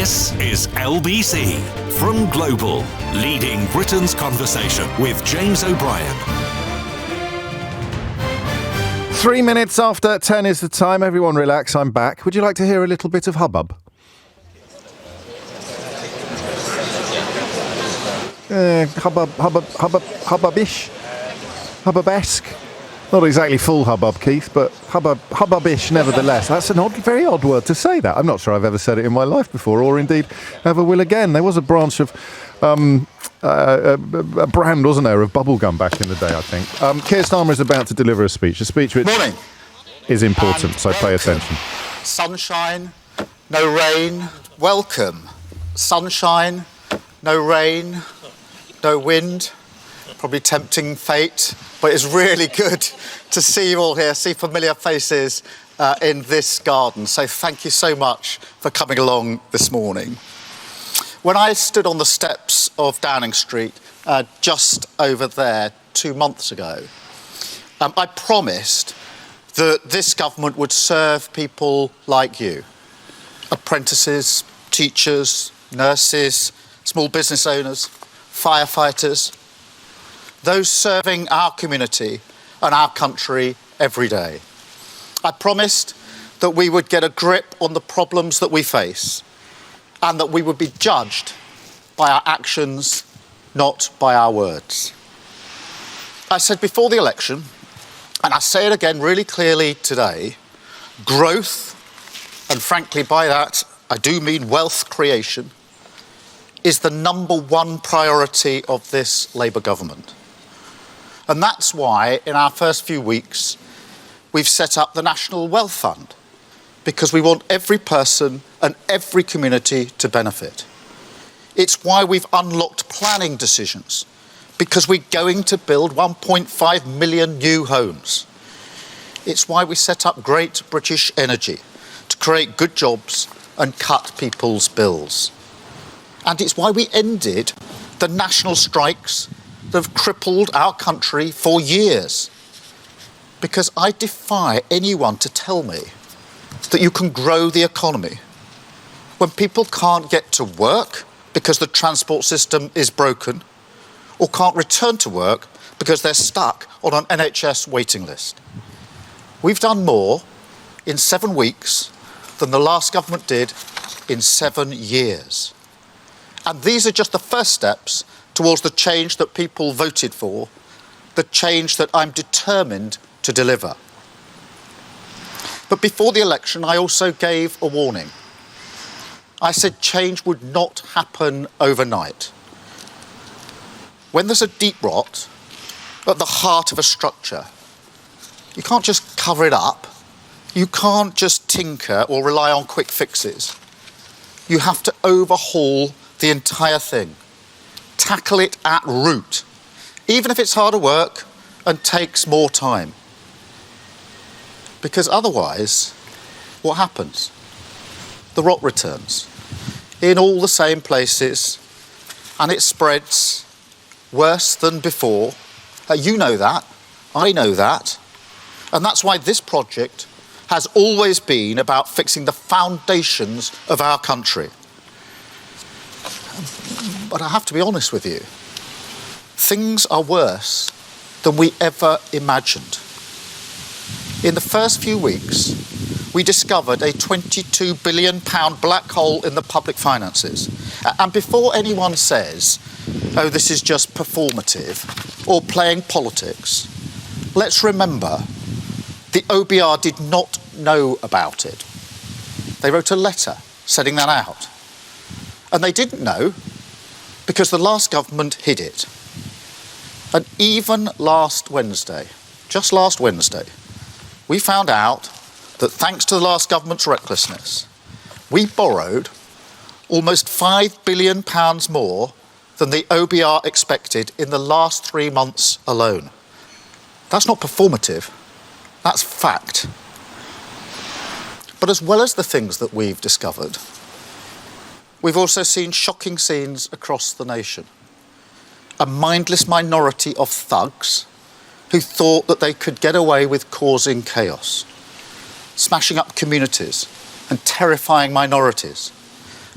This is LBC from Global, leading Britain's conversation with James O'Brien. 3 minutes after 10 is the time. Everyone relax, I'm back. Would you like to hear a little bit of hubbub? Hubbubish. Hubbubesque. Not exactly full hubbub, Keith, but hubbubish nevertheless. That's an very odd word to say that. I'm not sure I've ever said it in my life before, or indeed ever will again. There was a branch of a brand, wasn't there, of bubblegum back in the day, I think. Keir Starmer is about to deliver a speech which Morning. Is important, so pay attention. Sunshine, no rain, welcome. Sunshine, no rain, no wind. Probably tempting fate, but it's really good to see you all here, see familiar faces in this garden. So thank you so much for coming along this morning. When I stood on the steps of Downing Street, just over there 2 months ago, I promised that this government would serve people like you. Apprentices, teachers, nurses, small business owners, firefighters, those serving our community and our country every day. I promised that we would get a grip on the problems that we face and that we would be judged by our actions, not by our words. I said before the election, and I say it again really clearly today, growth, and frankly by that I do mean wealth creation, is the number one priority of this Labour government. And that's why, in our first few weeks, we've set up the National Wealth Fund, because we want every person and every community to benefit. It's why we've unlocked planning decisions, because we're going to build 1.5 million new homes. It's why we set up Great British Energy, to create good jobs and cut people's bills. And it's why we ended the national strikes that have crippled our country for years. Because I defy anyone to tell me that you can grow the economy when people can't get to work because the transport system is broken, or can't return to work because they're stuck on an NHS waiting list. We've done more in 7 weeks than the last government did in 7 years. And these are just the first steps towards the change that people voted for, the change that I'm determined to deliver. But before the election, I also gave a warning. I said change would not happen overnight. When there's a deep rot at the heart of a structure, you can't just cover it up. You can't just tinker or rely on quick fixes. You have to overhaul the entire thing. Tackle it at root, even if it's harder work and takes more time. Because otherwise, what happens? The rot returns in all the same places, and it spreads worse than before. You know that, I know that, and that's why this project has always been about fixing the foundations of our country. But I have to be honest with you, things are worse than we ever imagined. In the first few weeks, we discovered a £22 billion black hole in the public finances. And before anyone says, oh, this is just performative or playing politics, let's remember the OBR did not know about it. They wrote a letter setting that out. And they didn't know because the last government hid it. And even last Wednesday, just last Wednesday, we found out that thanks to the last government's recklessness, we borrowed almost £5 billion more than the OBR expected in the last 3 months alone. That's not performative, that's fact. But as well as the things that we've discovered, we've also seen shocking scenes across the nation. A mindless minority of thugs who thought that they could get away with causing chaos, smashing up communities and terrifying minorities,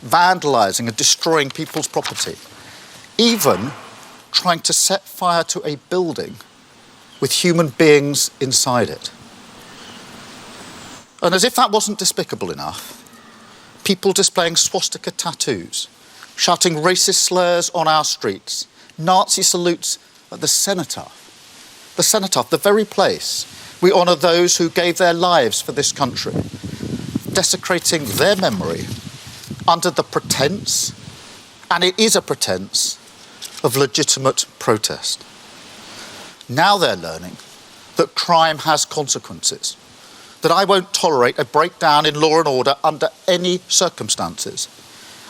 vandalising and destroying people's property, even trying to set fire to a building with human beings inside it. And as if that wasn't despicable enough, people displaying swastika tattoos, shouting racist slurs on our streets, Nazi salutes at the cenotaph, the very place we honour those who gave their lives for this country, desecrating their memory under the pretence, and it is a pretence, of legitimate protest. Now they're learning that crime has consequences, that I won't tolerate a breakdown in law and order under any circumstances,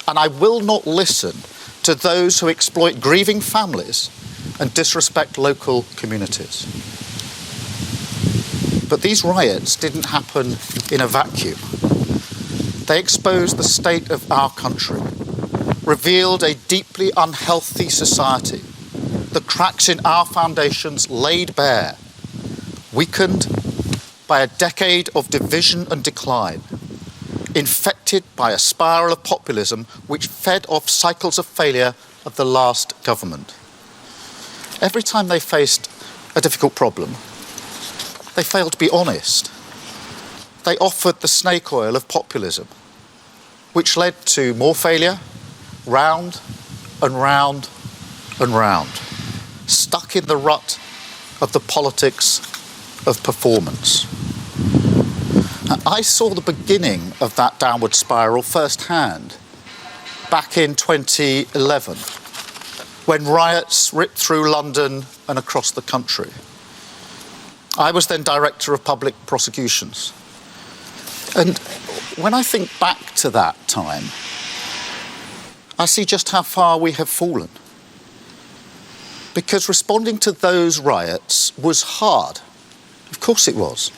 and I will not listen to those who exploit grieving families and disrespect local communities. But these riots didn't happen in a vacuum. They exposed the state of our country, revealed a deeply unhealthy society, the cracks in our foundations laid bare, weakened by a decade of division and decline, infected by a spiral of populism which fed off cycles of failure of the last government. Every time they faced a difficult problem, they failed to be honest. They offered the snake oil of populism, which led to more failure, round and round and round, stuck in the rut of the politics of performance. I saw the beginning of that downward spiral firsthand back in 2011, when riots ripped through London and across the country. I was then Director of Public Prosecutions. And when I think back to that time, I see just how far we have fallen. Because responding to those riots was hard. Of course it was.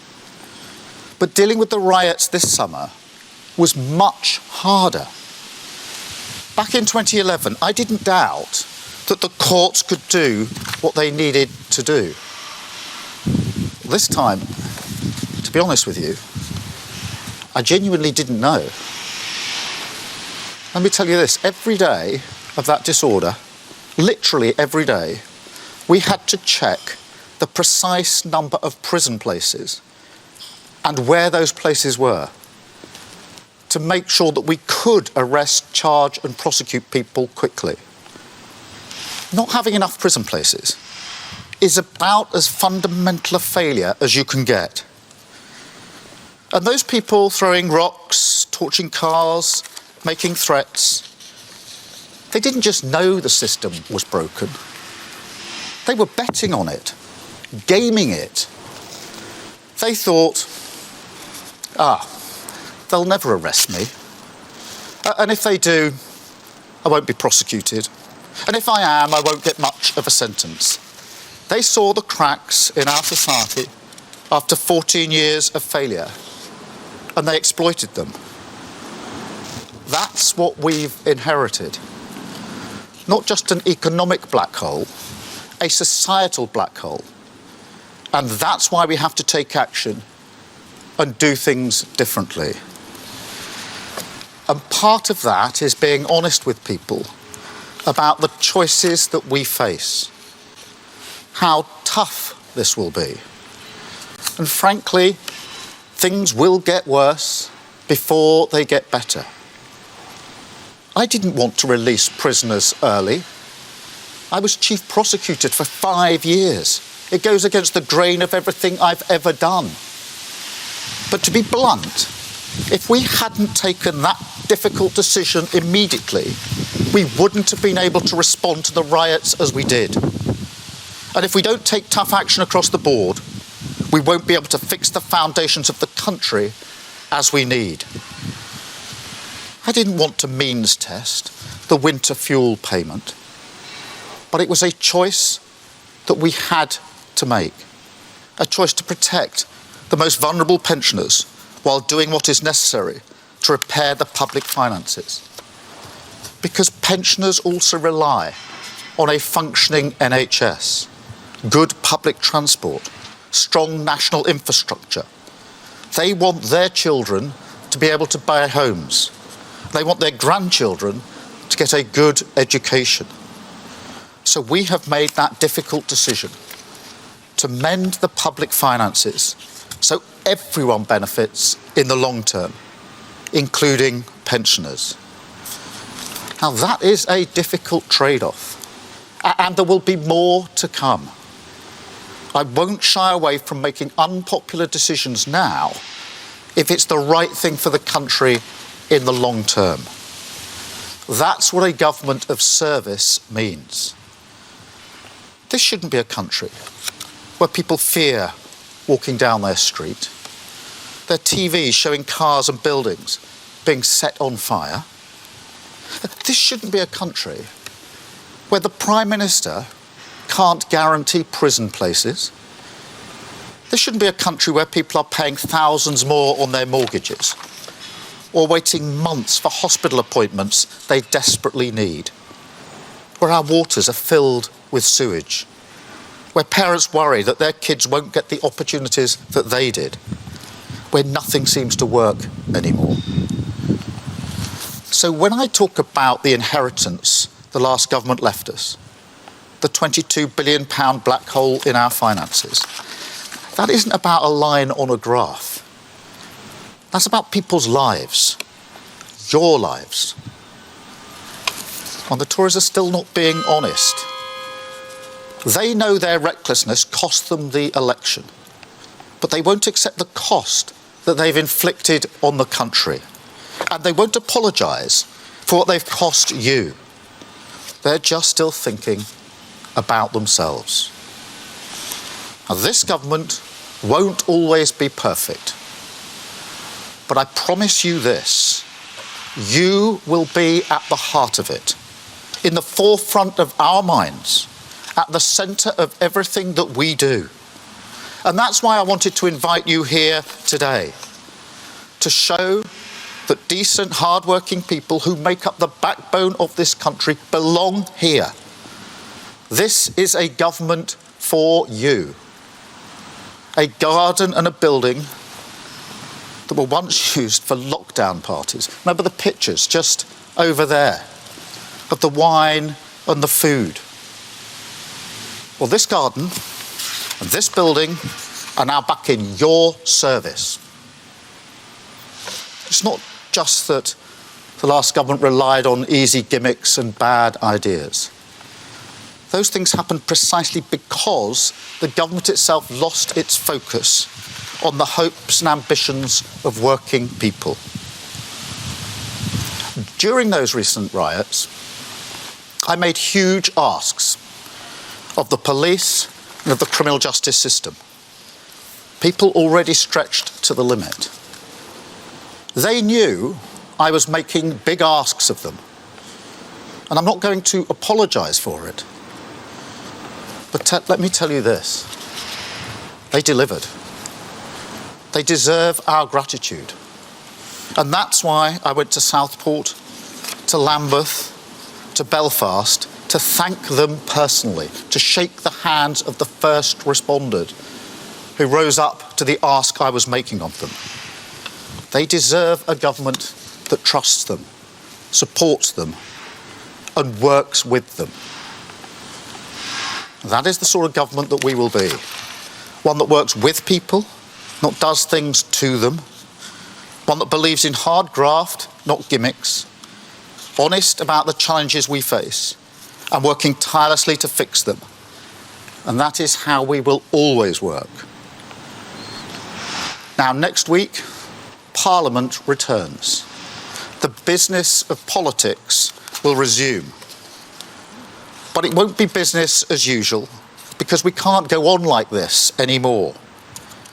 But dealing with the riots this summer was much harder. Back in 2011, I didn't doubt that the courts could do what they needed to do. This time, to be honest with you, I genuinely didn't know. Let me tell you this, every day of that disorder, literally every day, we had to check the precise number of prison places and where those places were to make sure that we could arrest, charge and prosecute people quickly. Not having enough prison places is about as fundamental a failure as you can get. And those people throwing rocks, torching cars, making threats, they didn't just know the system was broken. They were betting on it, gaming it. They thought, they'll never arrest me. And if they do, I won't be prosecuted. And if I am, I won't get much of a sentence. They saw the cracks in our society after 14 years of failure, and they exploited them. That's what we've inherited. Not just an economic black hole, a societal black hole. And that's why we have to take action and do things differently. And part of that is being honest with people about the choices that we face, how tough this will be. And frankly, things will get worse before they get better. I didn't want to release prisoners early. I was chief prosecutor for 5 years. It goes against the grain of everything I've ever done. But to be blunt, if we hadn't taken that difficult decision immediately, we wouldn't have been able to respond to the riots as we did. And if we don't take tough action across the board, we won't be able to fix the foundations of the country as we need. I didn't want to means test the winter fuel payment, but it was a choice that we had to make, a choice to protect the most vulnerable pensioners while doing what is necessary to repair the public finances. Because pensioners also rely on a functioning NHS, good public transport, strong national infrastructure. They want their children to be able to buy homes, They want their grandchildren to get a good education. So we have made that difficult decision to mend the public finances so everyone benefits in the long term, including pensioners. Now that is a difficult trade-off, and there will be more to come. I won't shy away from making unpopular decisions now if it's the right thing for the country in the long term. That's what a government of service means. This shouldn't be a country where people fear walking down their street, their TVs showing cars and buildings being set on fire. This shouldn't be a country where the Prime Minister can't guarantee prison places. This shouldn't be a country where people are paying thousands more on their mortgages or waiting months for hospital appointments they desperately need, where our waters are filled with sewage, where parents worry that their kids won't get the opportunities that they did, where nothing seems to work anymore. So when I talk about the inheritance the last government left us, the £22 billion black hole in our finances, that isn't about a line on a graph. That's about people's lives, your lives. And the Tories are still not being honest. They know their recklessness cost them the election, but they won't accept the cost that they've inflicted on the country. And they won't apologise for what they've cost you. They're just still thinking about themselves. Now, this government won't always be perfect, but I promise you this, you will be at the heart of it, in the forefront of our minds, at the centre of everything that we do. And that's why I wanted to invite you here today, to show that decent, hard-working people who make up the backbone of this country belong here. This is a government for you. A garden and a building that were once used for lockdown parties. Remember the pictures just over there of the wine and the food. Well, this garden and this building are now back in your service. It's not just that the last government relied on easy gimmicks and bad ideas. Those things happened precisely because the government itself lost its focus on the hopes and ambitions of working people. During those recent riots, I made huge asks of the police and of the criminal justice system. People already stretched to the limit. They knew I was making big asks of them, and I'm not going to apologise for it. But let me tell you this, they delivered. They deserve our gratitude. And that's why I went to Southport, to Lambeth, to Belfast, to thank them personally, to shake the hands of the first responders who rose up to the ask I was making of them. They deserve a government that trusts them, supports them, and works with them. That is the sort of government that we will be. One that works with people, not does things to them. One that believes in hard graft, not gimmicks. Honest about the challenges we face and working tirelessly to fix them. And that is how we will always work. Now, next week, Parliament returns. The business of politics will resume. But it won't be business as usual, because we can't go on like this anymore.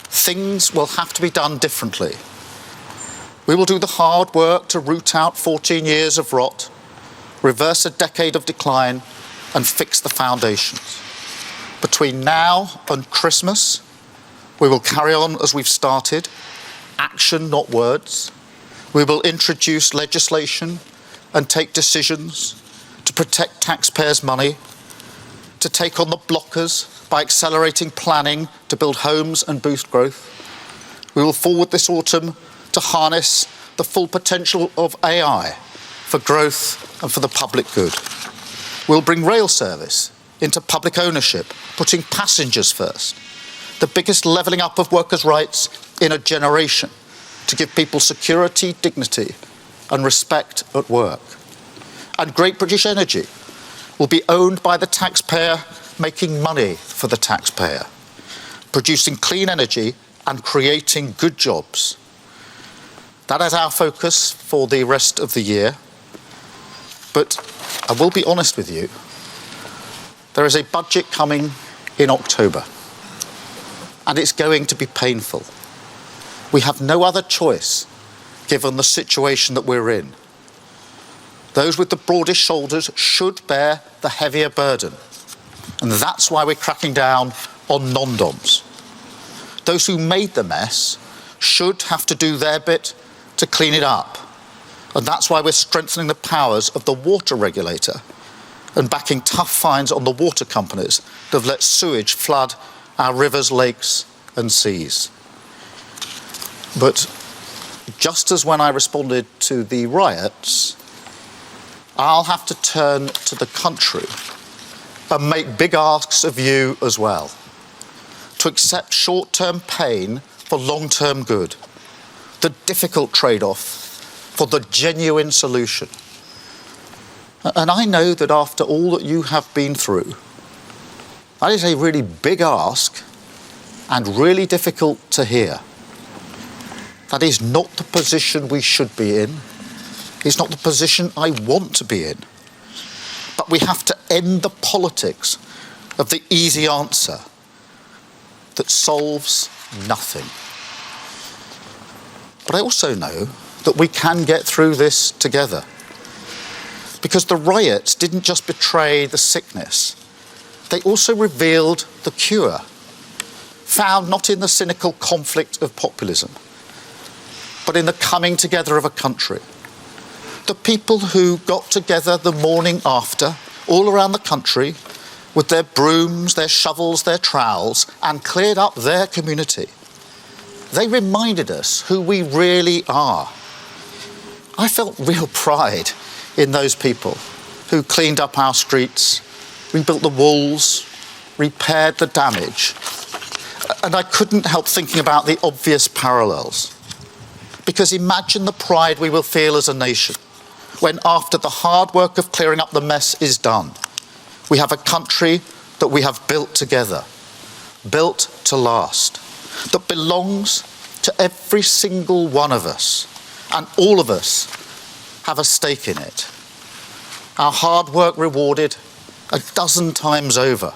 Things will have to be done differently. We will do the hard work to root out 14 years of rot, reverse a decade of decline, and fix the foundations. Between now and Christmas, we will carry on as we've started, action, not words. We will introduce legislation and take decisions to protect taxpayers' money, to take on the blockers by accelerating planning to build homes and boost growth. We will forward this autumn to harness the full potential of AI for growth and for the public good. We'll bring rail service into public ownership, putting passengers first. The biggest levelling up of workers' rights in a generation to give people security, dignity and respect at work. And Great British Energy will be owned by the taxpayer, making money for the taxpayer, producing clean energy and creating good jobs. That is our focus for the rest of the year. But I will be honest with you, there is a budget coming in October, and it's going to be painful. We have no other choice, given the situation that we're in. Those with the broadest shoulders should bear the heavier burden, and that's why we're cracking down on non-doms. Those who made the mess should have to do their bit to clean it up, and that's why we're strengthening the powers of the water regulator and backing tough fines on the water companies that have let sewage flood our rivers, lakes and seas. But just as when I responded to the riots, I'll have to turn to the country and make big asks of you as well, to accept short-term pain for long-term good, the difficult trade-off for the genuine solution. And I know that after all that you have been through, that is a really big ask and really difficult to hear. That is not the position we should be in. It's not the position I want to be in. But we have to end the politics of the easy answer that solves nothing. But I also know that we can get through this together. Because the riots didn't just betray the sickness, they also revealed the cure, found not in the cynical conflict of populism, but in the coming together of a country. The people who got together the morning after, all around the country, with their brooms, their shovels, their trowels, and cleared up their community. They reminded us who we really are. I felt real pride in those people who cleaned up our streets, rebuilt the walls, repaired the damage. And I couldn't help thinking about the obvious parallels. Because imagine the pride we will feel as a nation when, after the hard work of clearing up the mess is done, we have a country that we have built together, built to last, that belongs to every single one of us, and all of us have a stake in it. Our hard work rewarded a dozen times over,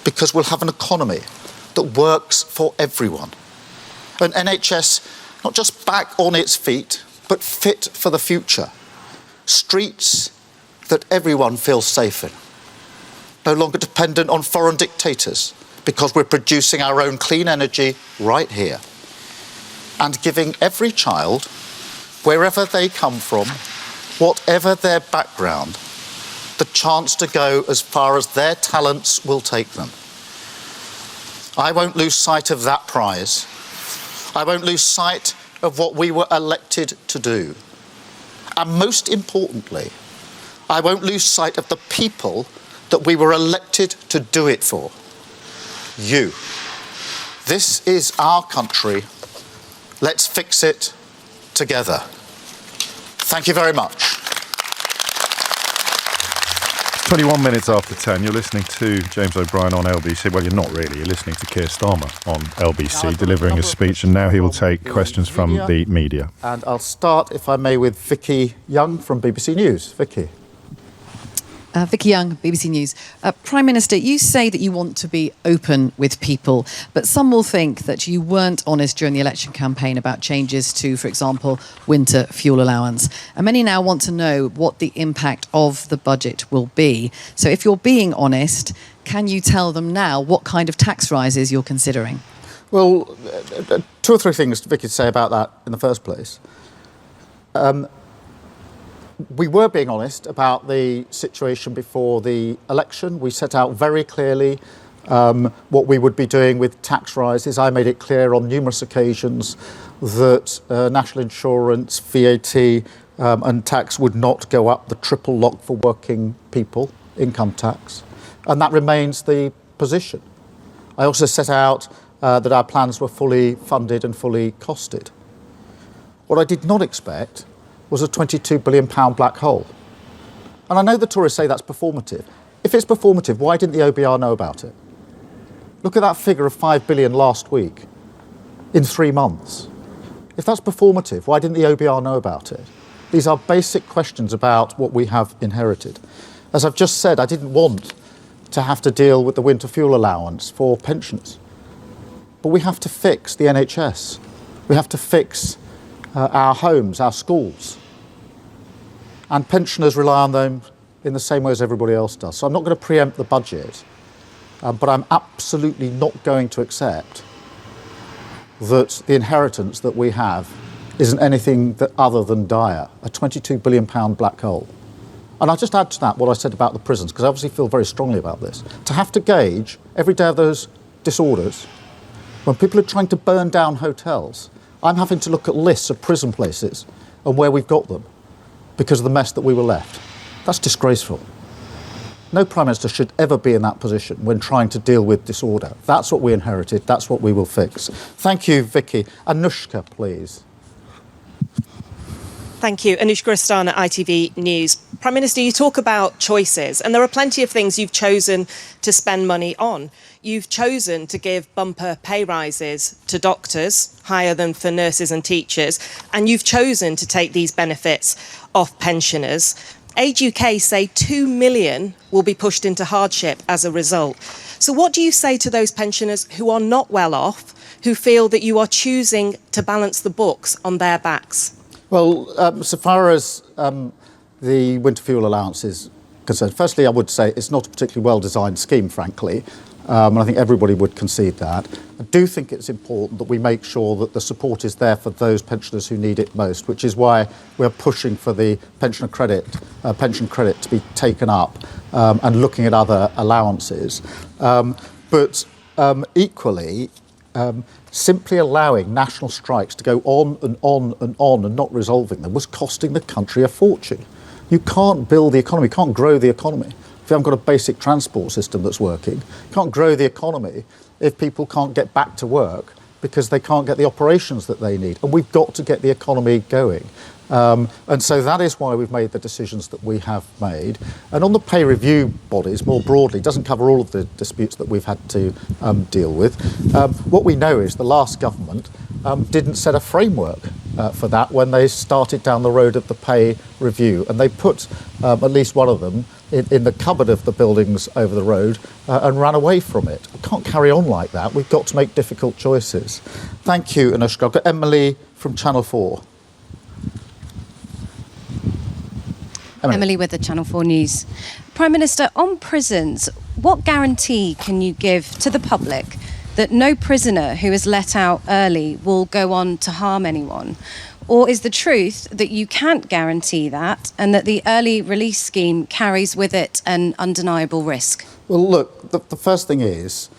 because we'll have an economy that works for everyone. An NHS not just back on its feet, but fit for the future. Streets that everyone feels safe in. No longer dependent on foreign dictators, because we're producing our own clean energy right here. And giving every child, wherever they come from, whatever their background, the chance to go as far as their talents will take them. I won't lose sight of that prize. I won't lose sight of what we were elected to do. And most importantly, I won't lose sight of the people that we were elected to do it for. You. This is our country. Let's fix it together. Thank you very much. 21 minutes after 10, you're listening to James O'Brien on LBC. Well, you're not really. You're listening to Keir Starmer on LBC, delivering a speech, and now he will take questions from the media. And I'll start, if I may, with Vicky Young from BBC News. Vicky. Vicky Young, BBC News. Prime Minister, you say that you want to be open with people, but some will think that you weren't honest during the election campaign about changes to, for example, winter fuel allowance. And many now want to know what the impact of the budget will be. So if you're being honest, can you tell them now what kind of tax rises you're considering? Well, two or three things Vicky to say about that in the first place. We were being honest about the situation before the election. We set out very clearly what we would be doing with tax rises. I made it clear on numerous occasions that national insurance, VAT and tax would not go up, the triple lock for working people, income tax. And that remains the position. I also set out that our plans were fully funded and fully costed. What I did not expect was a £22 billion black hole. And I know the Tories say that's performative. If it's performative, why didn't the OBR know about it? Look at that figure of 5 billion last week in 3 months. If that's performative, why didn't the OBR know about it? These are basic questions about what we have inherited. As I've just said, I didn't want to have to deal with the winter fuel allowance for pensioners. But we have to fix the NHS. We have to fix our homes, our schools. And pensioners rely on them in the same way as everybody else does. So I'm not going to preempt the budget, but I'm absolutely not going to accept that the inheritance that we have isn't anything other than dire, a £22 billion black hole. And I'll just add to that what I said about the prisons, because I obviously feel very strongly about this. To have to gauge every day of those disorders, when people are trying to burn down hotels, I'm having to look at lists of prison places and where we've got them because of the mess that we were left. That's disgraceful. No Prime Minister should ever be in that position when trying to deal with disorder. That's what we inherited. That's what we will fix. Thank you, Vicky. Anushka, please. Thank you. Anushka Astana, ITV News. Prime Minister, you talk about choices, and there are plenty of things you've chosen to spend money on. You've chosen to give bumper pay rises to doctors, higher than for nurses and teachers, and you've chosen to take these benefits off pensioners. Age UK say 2 million will be pushed into hardship as a result. So what do you say to those pensioners who are not well off, who feel that you are choosing to balance the books on their backs? Well, so far as the winter fuel allowance is concerned, firstly, I would say it's not a particularly well-designed scheme, frankly, and I think everybody would concede that. I do think it's important that we make sure that the support is there for those pensioners who need it most, which is why we're pushing for the pension credit to be taken up and looking at other allowances. But equally, simply allowing national strikes to go on and on and on and not resolving them was costing the country a fortune. You can't build the economy, you can't grow the economy if you haven't got a basic transport system that's working. You can't grow the economy if people can't get back to work because they can't get the operations that they need. And we've got to get the economy going. And so that is why we've made the decisions that we have made. And on the pay review bodies, more broadly, it doesn't cover all of the disputes that we've had to deal with. What we know is the last government didn't set a framework for that when they started down the road of the pay review. And they put at least one of them in the cupboard of the buildings over the road and ran away from it. We can't carry on like that. We've got to make difficult choices. Thank you, Anushka. I've got Emily from Channel 4. Emily with the Channel 4 News. Prime Minister, on prisons, what guarantee can you give to the public that no prisoner who is let out early will go on to harm anyone? Or is the truth that you can't guarantee that and that the early release scheme carries with it an undeniable risk? Well, look, the first thing is,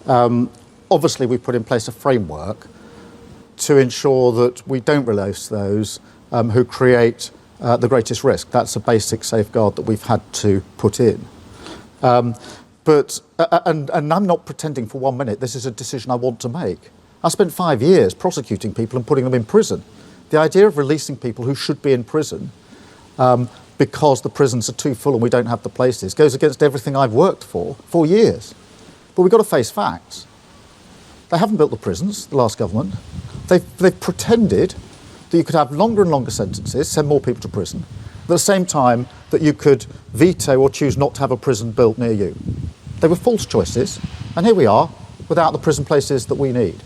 obviously we've put in place a framework to ensure that we don't release those who create the greatest risk. That's a basic safeguard that we've had to put in. But I'm not pretending for 1 minute this is a decision I want to make. I spent 5 years prosecuting people and putting them in prison. The idea of releasing people who should be in prison because the prisons are too full and we don't have the places goes against everything I've worked for years. But we've got to face facts. They haven't built the prisons, the last government. They've pretended that you could have longer and longer sentences, send more people to prison, at the same time that you could veto or choose not to have a prison built near you. They were false choices, and here we are, without the prison places that we need.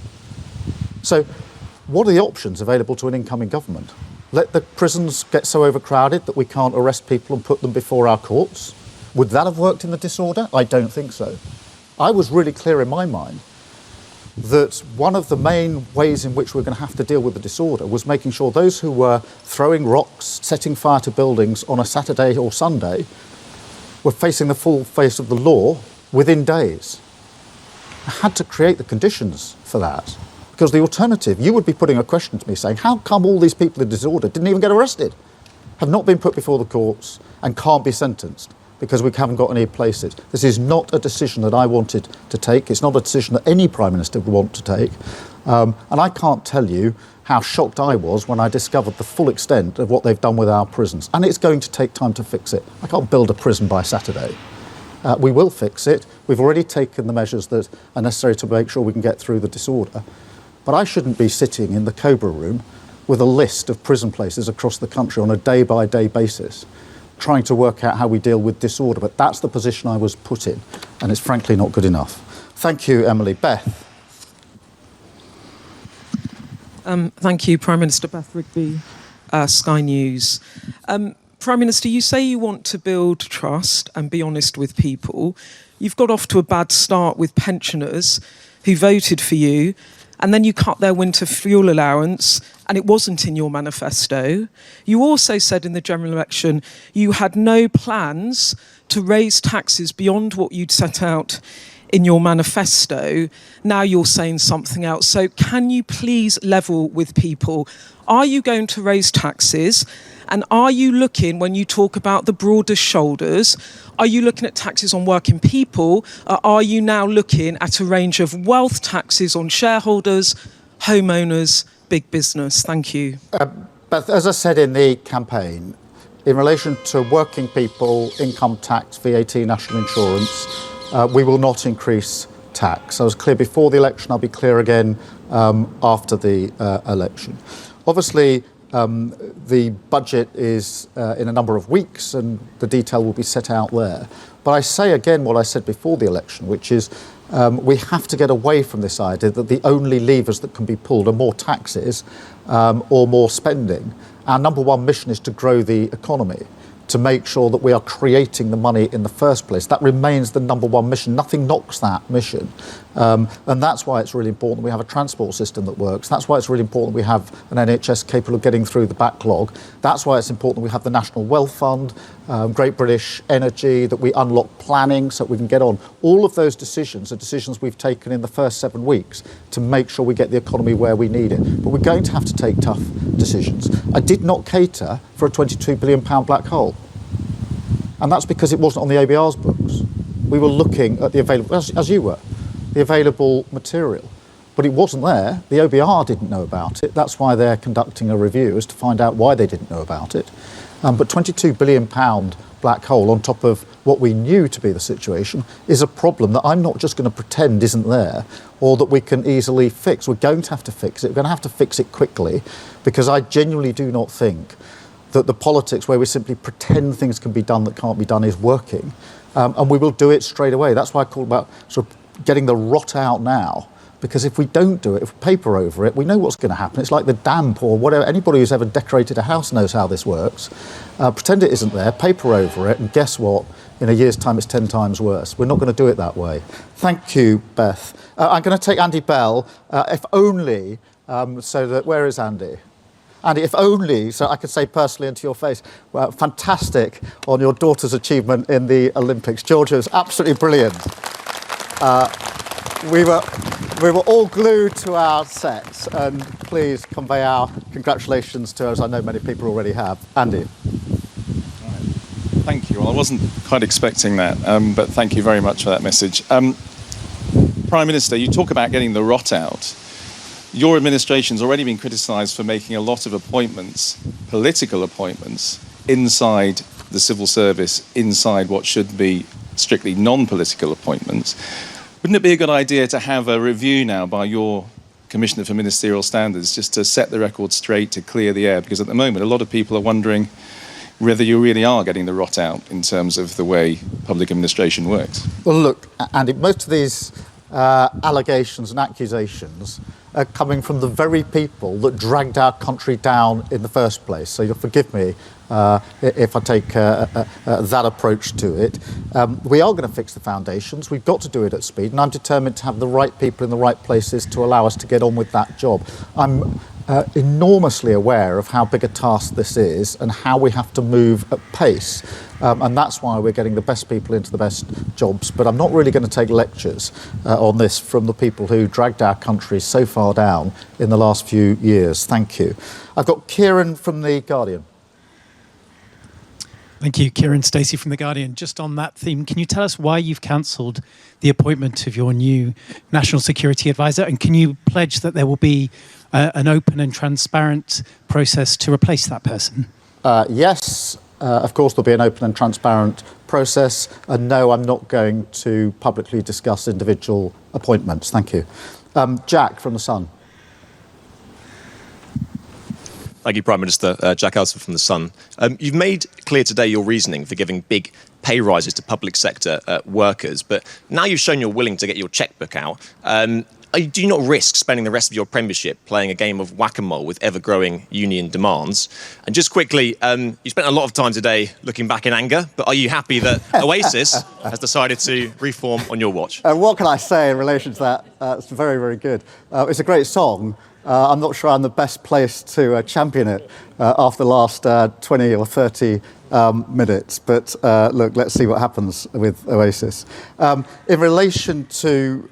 So, what are the options available to an incoming government? Let the prisons get so overcrowded that we can't arrest people and put them before our courts? Would that have worked in the disorder? I don't think so. I was really clear in my mind that one of the main ways in which we're going to have to deal with the disorder was making sure those who were throwing rocks, setting fire to buildings on a Saturday or Sunday were facing the full face of the law within days. I had to create the conditions for that. Because the alternative, you would be putting a question to me saying, how come all these people in disorder didn't even get arrested, have not been put before the courts and can't be sentenced because we haven't got any places? This is not a decision that I wanted to take. It's not a decision that any Prime Minister would want to take. And I can't tell you how shocked I was when I discovered the full extent of what they've done with our prisons. And it's going to take time to fix it. I can't build a prison by Saturday. We will fix it. We've already taken the measures that are necessary to make sure we can get through the disorder. But I shouldn't be sitting in the Cobra room with a list of prison places across the country on a day-by-day basis, trying to work out how we deal with disorder. But that's the position I was put in, and it's frankly not good enough. Thank you, Emily. Beth. Thank you, Prime Minister. Beth Rigby, Sky News. Prime Minister, you say you want to build trust and be honest with people. You've got off to a bad start with pensioners who voted for you, and then you cut their winter fuel allowance, and it wasn't in your manifesto. You also said in the general election you had no plans to raise taxes beyond what you'd set out in your manifesto. Now you're saying something else. So can you please level with people? Are you going to raise taxes? And are you looking, when you talk about the broader shoulders, are you looking at taxes on working people? Or are you now looking at a range of wealth taxes on shareholders, homeowners, big business? Thank you. Beth, as I said in the campaign, in relation to working people, income tax, VAT, national insurance, we will not increase tax. I was clear before the election, I'll be clear again after the election. Obviously, the budget is in a number of weeks and the detail will be set out there. But I say again what I said before the election, which is we have to get away from this idea that the only levers that can be pulled are more taxes or more spending. Our number one mission is to grow the economy, to make sure that we are creating the money in the first place. That remains the number one mission. Nothing knocks that mission. And that's why it's really important we have a transport system that works. That's why it's really important we have an NHS capable of getting through the backlog. That's why it's important we have the National Wealth Fund, Great British Energy, that we unlock planning so we can get on. All of those decisions are decisions we've taken in the first 7 weeks to make sure we get the economy where we need it. But we're going to have to take tough decisions. I did not cater for a £22 billion black hole. And that's because it wasn't on the ABR's books. We were looking at the available, as you were, the available material. But it wasn't there. The OBR didn't know about it. That's why they're conducting a review, is to find out why they didn't know about it. But £22 billion black hole on top of what we knew to be the situation is a problem that I'm not just going to pretend isn't there or that we can easily fix. We're going to have to fix it. We're going to have to fix it quickly, because I genuinely do not think that the politics where we simply pretend things can be done that can't be done is working. And we will do it straight away. That's why I call about sort of getting the rot out now. Because if we don't do it, if we paper over it, we know what's going to happen. It's like the damp or whatever. Anybody who's ever decorated a house knows how this works. Pretend it isn't there, paper over it, and guess what? In a year's time, it's 10 times worse. We're not going to do it that way. Thank you, Beth. I'm going to take Andy Bell, if only, so that, where is Andy? Andy, if only, so I could say personally into your face, well, fantastic on your daughter's achievement in the Olympics. Georgia was absolutely brilliant. We were all glued to our sets, and please convey our congratulations to her, as I know many people already have. Andy. Thank you. Well, I wasn't quite expecting that, but thank you very much for that message. Prime Minister, you talk about getting the rot out. Your administration's already been criticised for making a lot of appointments, political appointments, inside the civil service, inside what should be strictly non-political appointments. Wouldn't it be a good idea to have a review now by your Commissioner for Ministerial Standards, just to set the record straight, to clear the air? Because at the moment, a lot of people are wondering whether you really are getting the rot out in terms of the way public administration works. Well, look, Andy, most of these allegations and accusations are coming from the very people that dragged our country down in the first place. So you'll forgive me if I take that approach to it. We are going to fix the foundations. We've got to do it at speed, and I'm determined to have the right people in the right places to allow us to get on with that job. I'm enormously aware of how big a task this is and how we have to move at pace. And that's why we're getting the best people into the best jobs. But I'm not really going to take lectures on this from the people who dragged our country so far down in the last few years. Thank you. I've got Kieran from The Guardian. Thank you, Kieran Stacey from The Guardian. Just on that theme, can you tell us why you've cancelled the appointment of your new National Security Advisor? And can you pledge that there will be an open and transparent process to replace that person? Yes, of course there'll be an open and transparent process. And no, I'm not going to publicly discuss individual appointments. Thank you. Jack from The Sun. Thank you, Prime Minister. Jack Alsford from The Sun. You've made clear today your reasoning for giving big pay rises to public sector workers, but now you've shown you're willing to get your chequebook out. Do you not risk spending the rest of your premiership playing a game of whack-a-mole with ever-growing union demands? And just quickly, you spent a lot of time today looking back in anger, but are you happy that Oasis has decided to reform on your watch? What can I say in relation to that? It's very, very good. It's a great song. I'm not sure I'm the best place to champion it after the last 20 or 30 minutes. But look, let's see what happens with Oasis. In relation to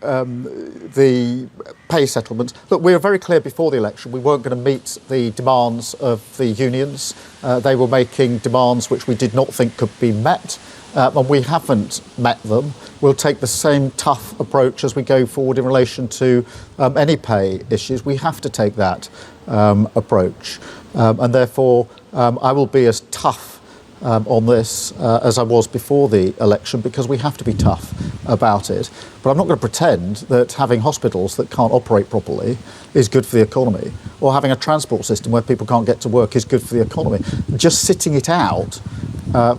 the pay settlements, look, we were very clear before the election we weren't going to meet the demands of the unions. They were making demands which we did not think could be met. And we haven't met them. We'll take the same tough approach as we go forward in relation to any pay issues. We have to take that approach. And therefore, I will be as tough on this as I was before the election, because we have to be tough about it. But I'm not going to pretend that having hospitals that can't operate properly is good for the economy, or having a transport system where people can't get to work is good for the economy. Just sitting it out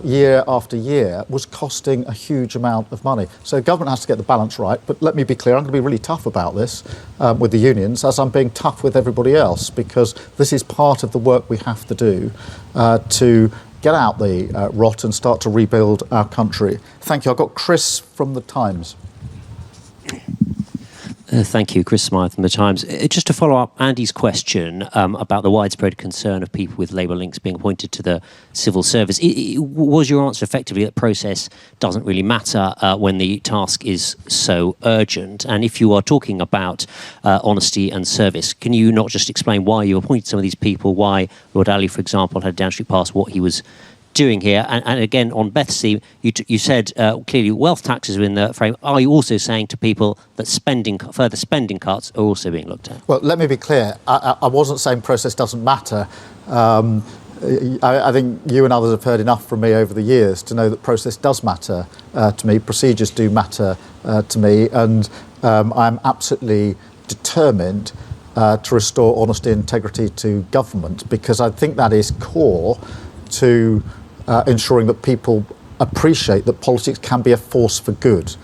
year after year was costing a huge amount of money. So the government has to get the balance right. But let me be clear, I'm going to be really tough about this with the unions, as I'm being tough with everybody else, because this is part of the work we have to do to get out the rot and start to rebuild our country. Thank you. I've got Chris from The Times. Thank you, Chris Smythe from The Times. Just to follow up Andy's question about the widespread concern of people with Labour links being appointed to the civil service, was your answer effectively that process doesn't really matter when the task is so urgent? And if you are talking about honesty and service, can you not just explain why you appointed some of these people, why Lord Ali, for example, had downstreet past what he was doing here? And again, on Beth's theme, you said clearly wealth taxes are in the frame. Are you also saying to people that further spending cuts are also being looked at? Well, let me be clear. I wasn't saying process doesn't matter. I think you and others have heard enough from me over the years to know that process does matter to me. Procedures do matter to me. And I'm absolutely determined to restore honesty and integrity to government, because I think that is core to ensuring that people appreciate that politics can be a force for good.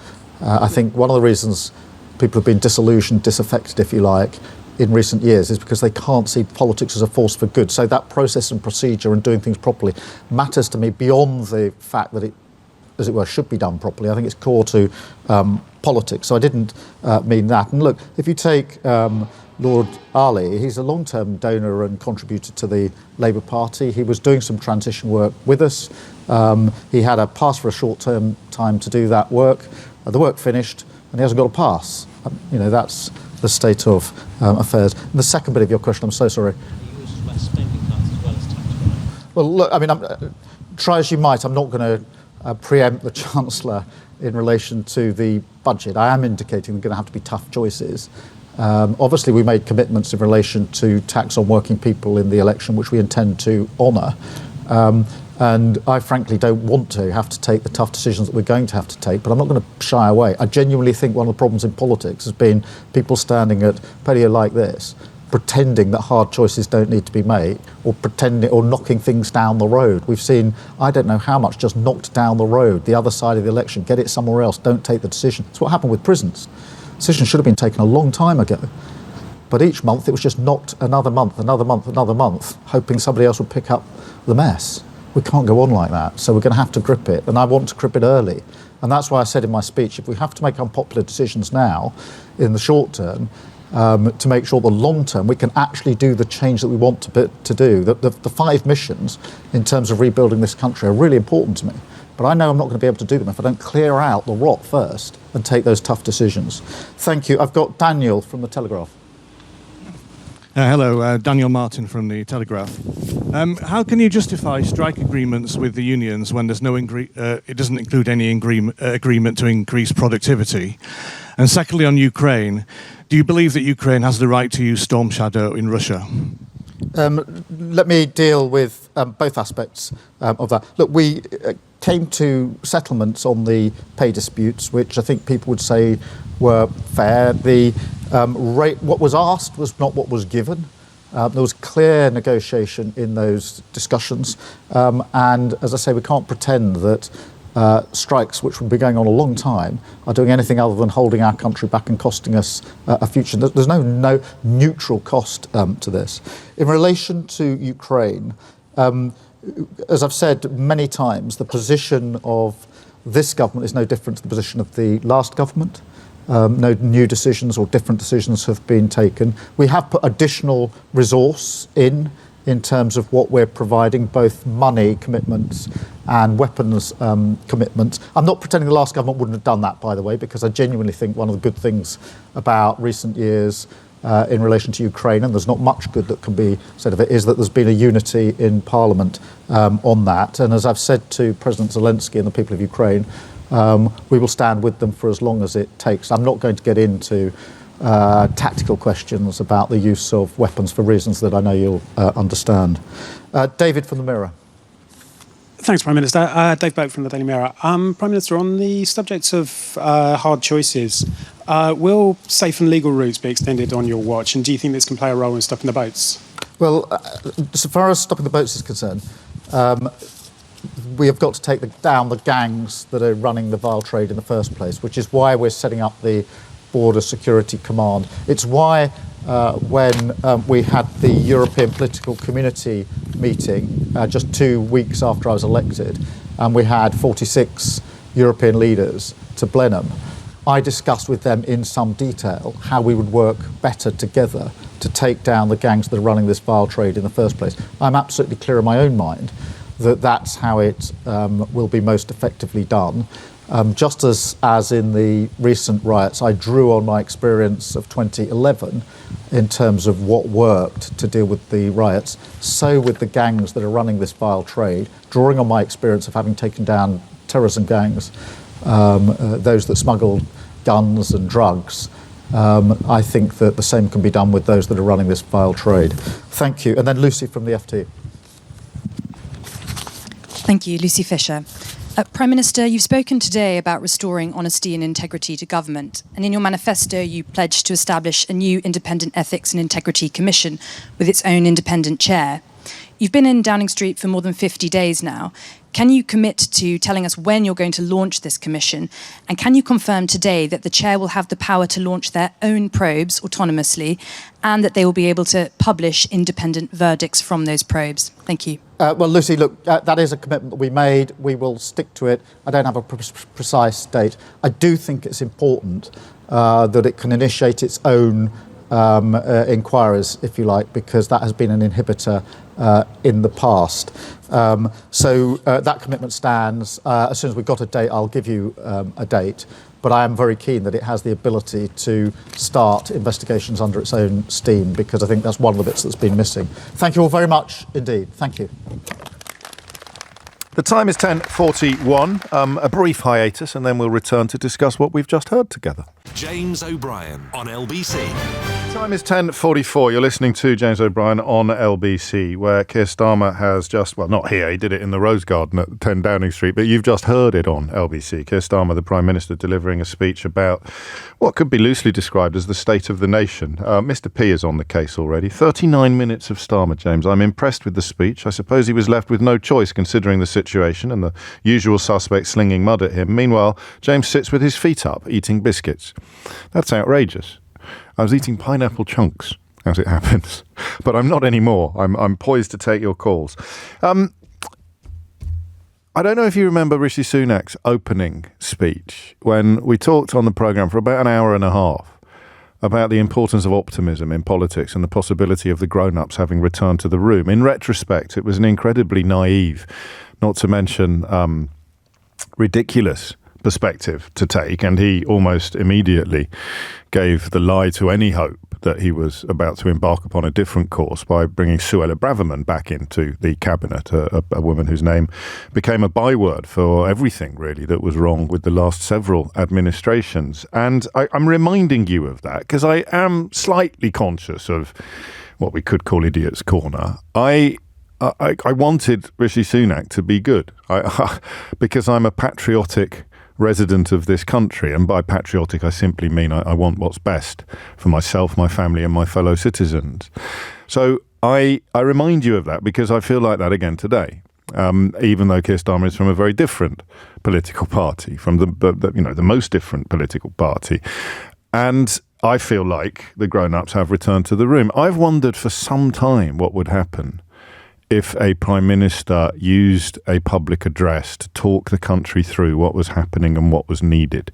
I think one of the reasons people have been disillusioned, disaffected, if you like, in recent years is because they can't see politics as a force for good. So that process and procedure and doing things properly matters to me beyond the fact that it, as it were, should be done properly. I think it's core to politics. So I didn't mean that. And look, if you take Lord Ali, he's a long-term donor and contributor to the Labour Party. He was doing some transition work with us. He had a pass for a short-term time to do that work. The work finished, and he hasn't got a pass. That's the state of affairs. And the second bit of your question, I'm so sorry. Well, look, I mean, try as you might, I'm not going to preempt the Chancellor in relation to the budget. I am indicating there are going to have to be tough choices. Obviously, we made commitments in relation to tax on working people in the election, which we intend to honour. And I frankly don't want to have to take the tough decisions that we're going to have to take, but I'm not going to shy away. I genuinely think one of the problems in politics has been people standing at podium like this, pretending that hard choices don't need to be made, or pretending or knocking things down the road. We've seen, I don't know how much, just knocked down the road, the other side of the election, get it somewhere else, don't take the decision. That's what happened with prisons. Decision should have been taken a long time ago. But each month it was just knocked another month, hoping somebody else would pick up the mess. We can't go on like that. So we're going to have to grip it. And I want to grip it early. And that's why I said in my speech, if we have to make unpopular decisions now, in the short term, to make sure the long term we can actually do the change that we want to do. The 5 missions in terms of rebuilding this country are really important to me. But I know I'm not going to be able to do them if I don't clear out the rot first and take those tough decisions. Thank you. I've got Daniel from The Telegraph. Hello, Daniel Martin from The Telegraph. How can you justify strike agreements with the unions when there's no it doesn't include any agreement to increase productivity? And secondly, on Ukraine, do you believe that Ukraine has the right to use Storm Shadow in Russia? Let me deal with both aspects of that. Look, we came to settlements on the pay disputes, which I think people would say were fair. The rate, what was asked was not what was given. There was clear negotiation in those discussions. And as I say, we can't pretend that strikes, which have been going on a long time, are doing anything other than holding our country back and costing us a future. There's no neutral cost to this. In relation to Ukraine, as I've said many times, the position of this government is no different to the position of the last government. No new decisions or different decisions have been taken. We have put additional resource in terms of what we're providing, both money commitments and weapons commitments. I'm not pretending the last government wouldn't have done that, by the way, because I genuinely think one of the good things about recent years in relation to Ukraine, and there's not much good that can be said of it, is that there's been a unity in Parliament on that. And as I've said to President Zelensky and the people of Ukraine, we will stand with them for as long as it takes. I'm not going to get into tactical questions about the use of weapons for reasons that I know you'll understand. David from the Mirror. Thanks, Prime Minister. Dave Boak from the Daily Mirror. Prime Minister, on the subject of hard choices, will safe and legal routes be extended on your watch, and do you think this can play a role in stopping the boats? Well, so far as stopping the boats is concerned, we have got to take down the gangs that are running the vile trade in the first place, which is why we're setting up the Border Security Command. It's why when we had the European Political Community meeting just 2 weeks after I was elected, and we had 46 European leaders to Blenheim, I discussed with them in some detail how we would work better together to take down the gangs that are running this vile trade in the first place. I'm absolutely clear in my own mind that that's how it will be most effectively done. Just as in the recent riots, I drew on my experience of 2011 in terms of what worked to deal with the riots. So with the gangs that are running this vile trade, drawing on my experience of having taken down terrorism gangs, those that smuggled guns and drugs, I think that the same can be done with those that are running this vile trade. Thank you. And then Lucy from the FT. Thank you, Lucy Fisher. Prime Minister, you've spoken today about restoring honesty and integrity to government, and in your manifesto you pledged to establish a new independent ethics and integrity commission with its own independent chair. You've been in Downing Street for more than 50 days now. Can you commit to telling us when you're going to launch this commission? And can you confirm today that the chair will have the power to launch their own probes autonomously and that they will be able to publish independent verdicts from those probes? Thank you. Well, Lucy, look, that is a commitment that we made. We will stick to it. I don't have a precise date. I do think it's important that it can initiate its own inquiries, if you like, because that has been an inhibitor in the past. So that commitment stands. As soon as we've got a date, I'll give you a date. But I am very keen that it has the ability to start investigations under its own steam, because I think that's one of the bits that's been missing. Thank you all very much indeed. Thank you. The time is 10:41. A brief hiatus, and then we'll return to discuss what we've just heard together. James O'Brien on LBC. Time is 10:44. You're listening to James O'Brien on LBC, where Keir Starmer has just, well, not here, he did it in the Rose Garden at 10 Downing Street, but you've just heard it on LBC. Keir Starmer, the Prime Minister, delivering a speech about what could be loosely described as the state of the nation. Mr P is on the case already. 39 minutes of Starmer, James. I'm impressed with the speech. I suppose he was left with no choice considering the situation and the usual suspects slinging mud at him. Meanwhile, James sits with his feet up, eating biscuits. That's outrageous. I was eating pineapple chunks, as it happens, but I'm not anymore. I'm poised to take your calls. I don't know if you remember Rishi Sunak's opening speech when we talked on the programme for about an hour and a half about the importance of optimism in politics and the possibility of the grown-ups having returned to the room. In retrospect, it was an incredibly naive, not to mention ridiculous perspective to take, and he almost immediately gave the lie to any hope that he was about to embark upon a different course by bringing Suella Braverman back into the cabinet, a woman whose name became a byword for everything, really, that was wrong with the last several administrations. And I'm reminding you of that because I am slightly conscious of what we could call Idiot's Corner. I wanted Rishi Sunak to be good because I'm a patriotic resident of this country, and by patriotic I simply mean I want what's best for myself, my family and my fellow citizens. So I remind you of that because I feel like that again today, even though Keir Starmer is from a very different political party, from the most different political party. And I feel like the grown-ups have returned to the room. I've wondered for some time what would happen if a Prime Minister used a public address to talk the country through what was happening and what was needed.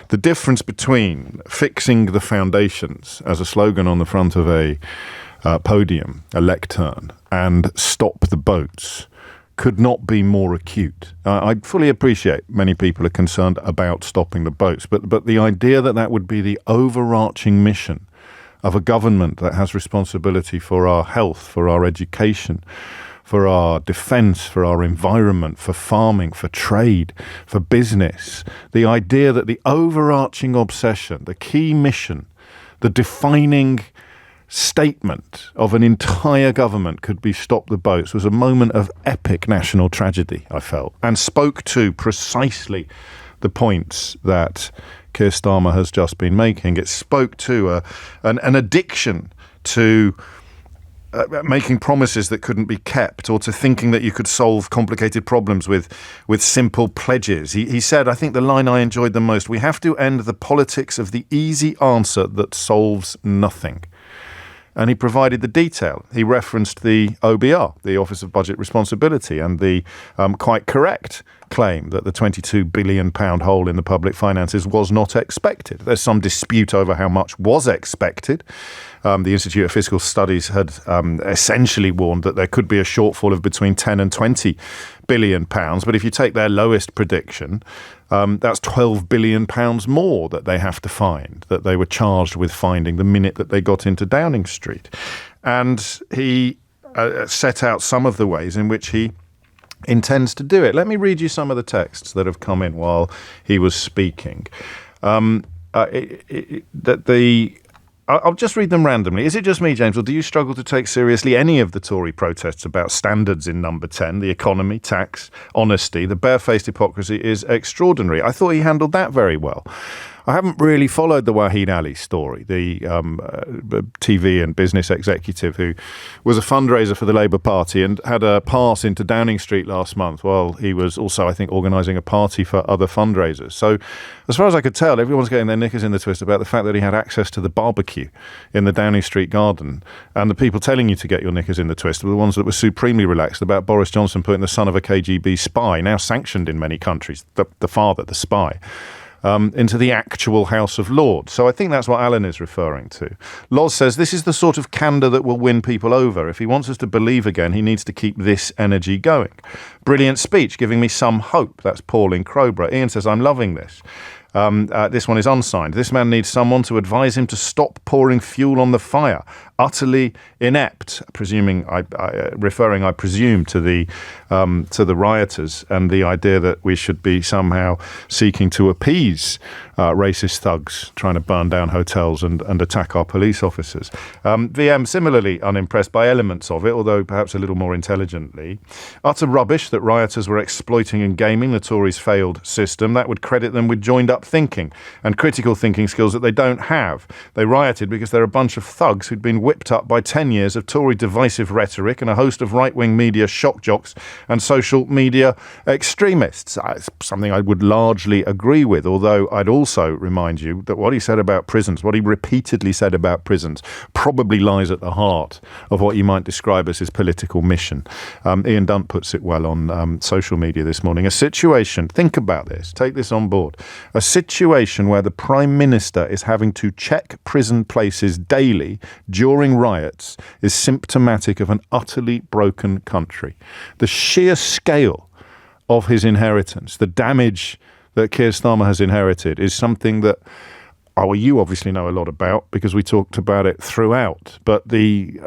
The difference between fixing the foundations as a slogan on the front of a podium, a lectern, and stop the boats could not be more acute. I fully appreciate many people are concerned about stopping the boats, but the idea that would be the overarching mission of a government that has responsibility for our health, for our education, for our defence, for our environment, for farming, for trade, for business. The idea that the overarching obsession, the key mission, the defining statement of an entire government could be stop the boats was a moment of epic national tragedy, I felt, and spoke to precisely the points that Keir Starmer has just been making. It spoke to an addiction to making promises that couldn't be kept, or to thinking that you could solve complicated problems with simple pledges. He said, I think the line I enjoyed the most, we have to end the politics of the easy answer that solves nothing. And he provided the detail. He referenced the OBR, the Office of Budget Responsibility, and the quite correct claim that the £22 billion hole in the public finances was not expected. There's some dispute over how much was expected. The Institute of Fiscal Studies had essentially warned that there could be a shortfall of between 10 and 20 billion pounds. But if you take their lowest prediction, that's 12 billion pounds more that they have to find, that they were charged with finding the minute that they got into Downing Street. And he set out some of the ways in which he intends to do it. Let me read you some of the texts that have come in while he was speaking. I'll just read them randomly. Is it just me, James, or do you struggle to take seriously any of the Tory protests about standards in Number 10, the economy, tax, honesty? The barefaced hypocrisy is extraordinary. I thought he handled that very well. I haven't really followed the Wahid Ali story, the TV and business executive who was a fundraiser for the Labour Party and had a pass into Downing Street last month while he was also, I think, organising a party for other fundraisers. So as far as I could tell, everyone's getting their knickers in the twist about the fact that he had access to the barbecue in the Downing Street garden. And the people telling you to get your knickers in the twist were the ones that were supremely relaxed about Boris Johnson putting the son of a KGB spy, now sanctioned in many countries, the father, the spy, into the actual House of Lords. So I think that's what Alan is referring to. Loz says, this is the sort of candour that will win people over. If he wants us to believe again, he needs to keep this energy going. Brilliant speech, giving me some hope. That's Paul in Crowborough. Ian says, I'm loving this. This one is unsigned. This man needs someone to advise him to stop pouring fuel on the fire. Utterly inept. Referring, I presume, to the rioters and the idea that we should be somehow seeking to appease racist thugs trying to burn down hotels and attack our police officers. VM similarly unimpressed by elements of it, although perhaps a little more intelligently. Utter rubbish that rioters were exploiting and gaming the Tories' failed system. That would credit them with joined-up thinking and critical thinking skills that they don't have. They rioted because they're a bunch of thugs who'd been whipped up by 10 years of Tory divisive rhetoric and a host of right-wing media shock jocks and social media extremists. It's something I would largely agree with, although I'd also remind you that what he said about prisons, what he repeatedly said about prisons, probably lies at the heart of what you might describe as his political mission. Ian Dunt puts it well on social media this morning. A situation, think about this, take this on board, a situation where the Prime Minister is having to check prison places daily during riots is symptomatic of an utterly broken country. The sheer scale of his inheritance, the damage that Keir Starmer has inherited, is something that you obviously know a lot about because we talked about it throughout. But the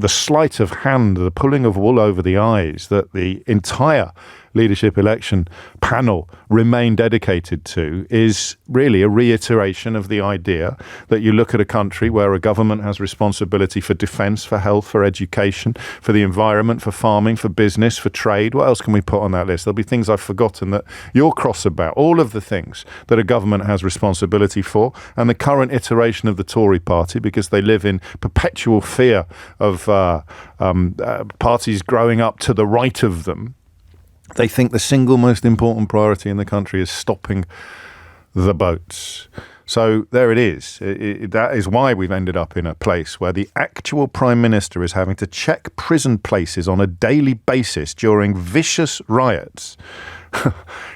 sleight of hand, the pulling of wool over the eyes that the entire leadership election panel remain dedicated to is really a reiteration of the idea that you look at a country where a government has responsibility for defence, for health, for education, for the environment, for farming, for business, for trade. What else can we put on that list? There'll be things I've forgotten that you're cross about. All of the things that a government has responsibility for, and the current iteration of the Tory party, because they live in perpetual fear of parties growing up to the right of them. They think the single most important priority in the country is stopping the boats. So there it is. That is why we've ended up in a place where the actual Prime Minister is having to check prison places on a daily basis during vicious riots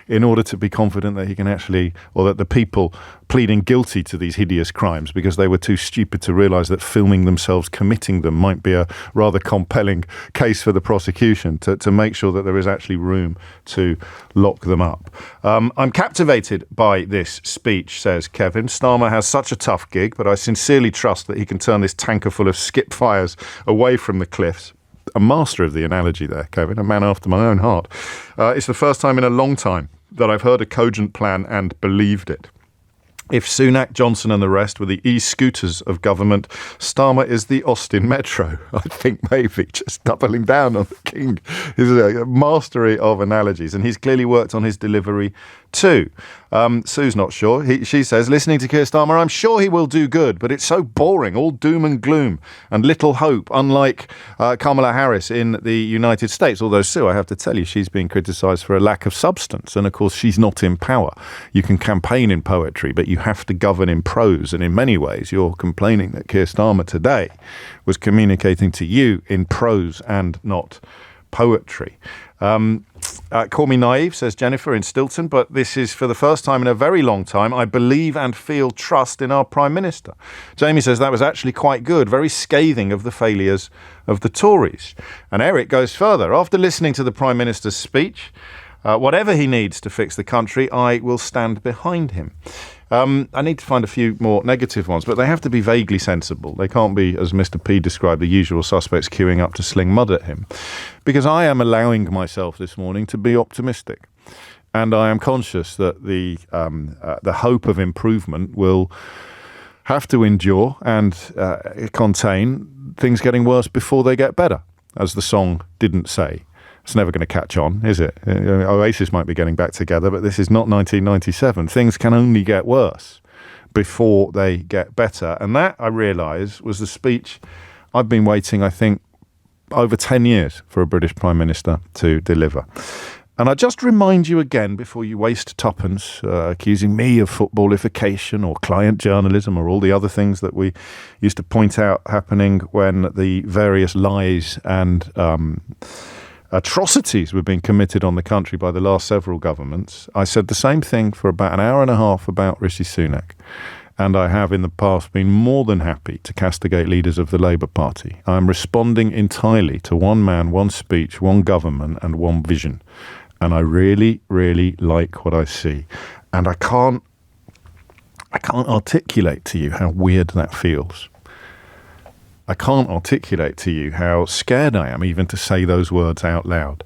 in order to be confident that he can actually, or that the people pleading guilty to these hideous crimes because they were too stupid to realise that filming themselves committing them might be a rather compelling case for the prosecution to make sure that there is actually room to lock them up. I'm captivated by this speech, says Kevin. Starmer has such a tough gig, but I sincerely trust that he can turn this tanker full of Spitfires away from the cliffs. A master of the analogy there, Kevin, a man after my own heart. It's the first time in a long time that I've heard a cogent plan and believed it. If Sunak, Johnson and the rest were the e-scooters of government, Starmer is the Austin Metro. I think maybe just doubling down on the king. He's a mastery of analogies, and he's clearly worked on his delivery too. Sue's not sure. She says, listening to Keir Starmer, I'm sure he will do good, but it's so boring, all doom and gloom and little hope, unlike Kamala Harris in the United States. Although, Sue, I have to tell you, she's being criticised for a lack of substance. And, of course, she's not in power. You can campaign in poetry, but you have to govern in prose. And in many ways, you're complaining that Keir Starmer today was communicating to you in prose and not poetry. Call me naive, says Jennifer in Stilton, but this is for the first time in a very long time. I believe and feel trust in our Prime Minister. Jamie says that was actually quite good, very scathing of the failures of the Tories. And Eric goes further. After listening to the Prime Minister's speech, whatever he needs to fix the country, I will stand behind him. I need to find a few more negative ones, but they have to be vaguely sensible. They can't be, as Mr. P described, the usual suspects queuing up to sling mud at him. Because I am allowing myself this morning to be optimistic. And I am conscious that the hope of improvement will have to endure and contain things getting worse before they get better, as the song didn't say. It's never going to catch on, is it? Oasis might be getting back together, but this is not 1997. Things can only get worse before they get better. And that, I realise, was the speech I've been waiting, I think, over 10 years for a British Prime Minister to deliver. And I just remind you again, before you waste tuppence accusing me of footballification or client journalism or all the other things that we used to point out happening when the various lies and atrocities were being committed on the country by the last several governments. I said the same thing for about an hour and a half about Rishi Sunak. And I have in the past been more than happy to castigate leaders of the Labour Party. I am responding entirely to one man, one speech, one government and one vision. And I really, really like what I see. And I can't articulate to you how weird that feels. I can't articulate to you how scared I am even to say those words out loud.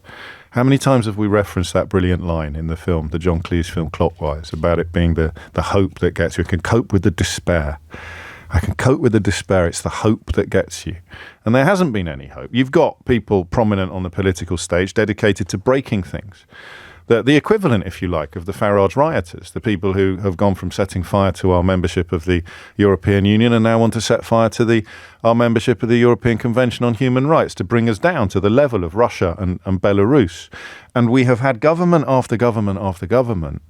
How many times have we referenced that brilliant line in the film, the John Cleese film Clockwise, about it being the hope that gets you? I can cope with the despair. I can cope with the despair. It's the hope that gets you. And there hasn't been any hope. You've got people prominent on the political stage dedicated to breaking things. The equivalent, if you like, of the Farage rioters, the people who have gone from setting fire to our membership of the European Union and now want to set fire to our membership of the European Convention on Human Rights to bring us down to the level of Russia and Belarus. And we have had government after government after government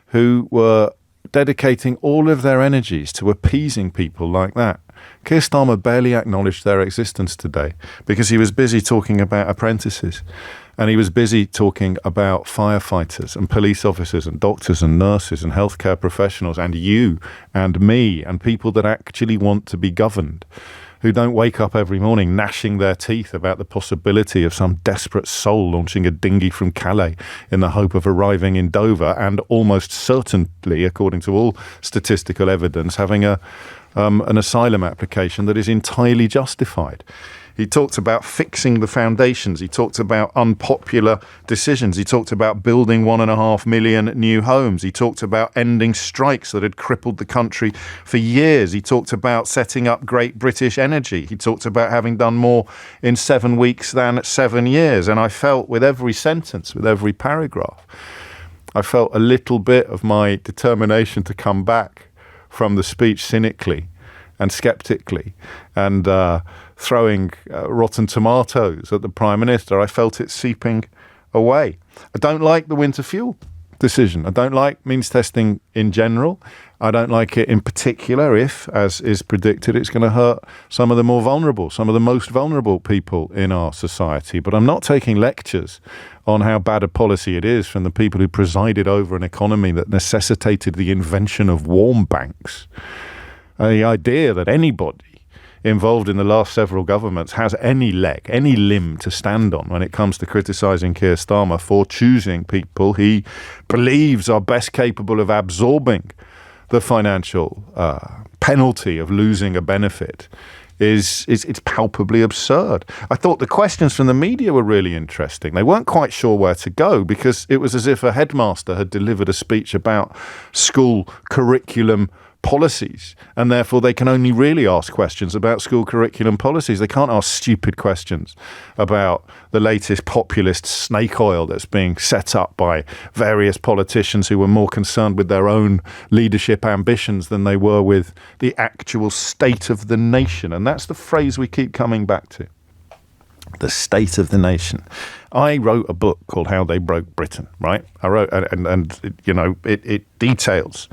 who were dedicating all of their energies to appeasing people like that. Keir Starmer barely acknowledged their existence today because he was busy talking about apprentices. And he was busy talking about firefighters and police officers and doctors and nurses and healthcare professionals and you and me and people that actually want to be governed, who don't wake up every morning gnashing their teeth about the possibility of some desperate soul launching a dinghy from Calais in the hope of arriving in Dover and almost certainly, according to all statistical evidence, having an asylum application that is entirely justified. He talked about fixing the foundations. He talked about unpopular decisions. He talked about building 1.5 million new homes. He talked about ending strikes that had crippled the country for years. He talked about setting up Great British Energy. He talked about having done more in 7 weeks than 7 years. And I felt with every sentence, with every paragraph, I felt a little bit of my determination to come back from the speech cynically and sceptically and throwing rotten tomatoes at the Prime Minister. I felt it seeping away. I don't like the winter fuel decision. I don't like means testing in general. I don't like it in particular if, as is predicted, it's going to hurt some of the more vulnerable, some of the most vulnerable people in our society. But I'm not taking lectures on how bad a policy it is from the people who presided over an economy that necessitated the invention of warm banks. The idea that anybody involved in the last several governments has any leg, any limb to stand on when it comes to criticising Keir Starmer for choosing people he believes are best capable of absorbing the financial penalty of losing a benefit it's palpably absurd. I thought the questions from the media were really interesting. They weren't quite sure where to go because it was as if a headmaster had delivered a speech about school curriculum policies, and therefore they can only really ask questions about school curriculum policies. They can't ask stupid questions about the latest populist snake oil that's being set up by various politicians who were more concerned with their own leadership ambitions than they were with the actual state of the nation. And that's the phrase we keep coming back to. The state of the nation. I wrote a book called How They Broke Britain, right? I wrote, and you know, it details,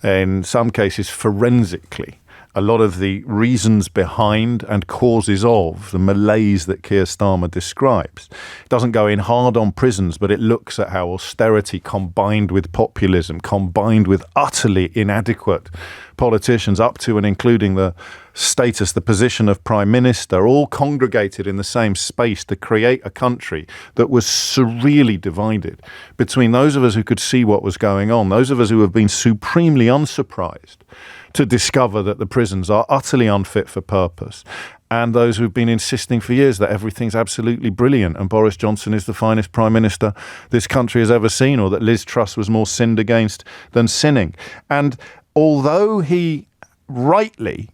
in some cases forensically, a lot of the reasons behind and causes of the malaise that Keir Starmer describes. It doesn't go in hard on prisons, but it looks at how austerity combined with populism, combined with utterly inadequate politicians up to and including the status, the position of Prime Minister, all congregated in the same space to create a country that was surreally divided between those of us who could see what was going on, those of us who have been supremely unsurprised to discover that the prisons are utterly unfit for purpose, and those who've been insisting for years that everything's absolutely brilliant and Boris Johnson is the finest Prime Minister this country has ever seen, or that Liz Truss was more sinned against than sinning. And although he rightly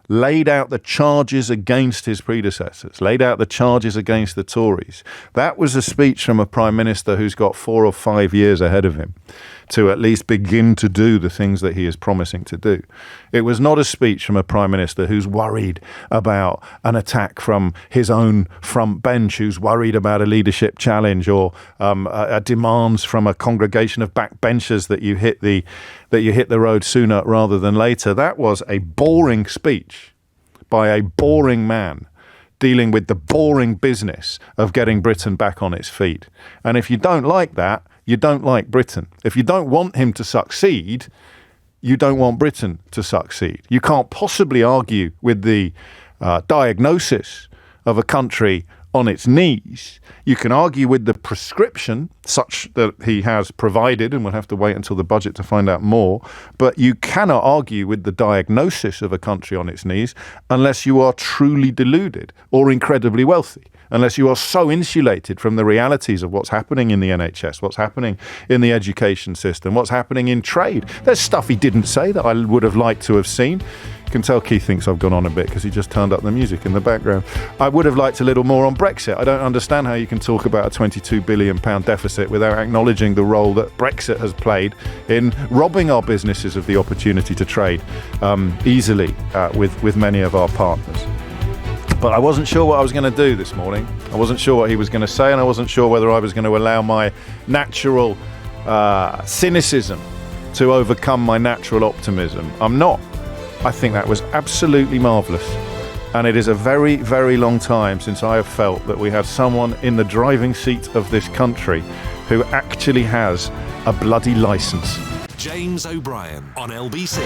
laid out the charges against his predecessors, laid out the charges against the Tories, that was a speech from a Prime Minister who's got 4 or 5 years ahead of him to at least begin to do the things that he is promising to do. It was not a speech from a Prime Minister who's worried about an attack from his own front bench, who's worried about a leadership challenge or demands from a congregation of backbenchers that you hit the road sooner rather than later. That was a boring speech by a boring man dealing with the boring business of getting Britain back on its feet. And if you don't like that, you don't like Britain. If you don't want him to succeed, you don't want Britain to succeed. You can't possibly argue with the diagnosis of a country on its knees. You can argue with the prescription, such that he has provided, and we'll have to wait until the budget to find out more, but you cannot argue with the diagnosis of a country on its knees unless you are truly deluded or incredibly wealthy. Unless you are so insulated from the realities of what's happening in the NHS, what's happening in the education system, what's happening in trade. There's stuff he didn't say that I would have liked to have seen. You can tell Keith thinks I've gone on a bit because he just turned up the music in the background. I would have liked a little more on Brexit. I don't understand how you can talk about a £22 billion deficit without acknowledging the role that Brexit has played in robbing our businesses of the opportunity to trade easily with many of our partners. But I wasn't sure what I was going to do this morning. I wasn't sure what he was going to say, and I wasn't sure whether I was going to allow my natural cynicism to overcome my natural optimism. I'm not. I think that was absolutely marvellous. And it is a very, very long time since I have felt that we have someone in the driving seat of this country who actually has a bloody licence. James O'Brien on LBC.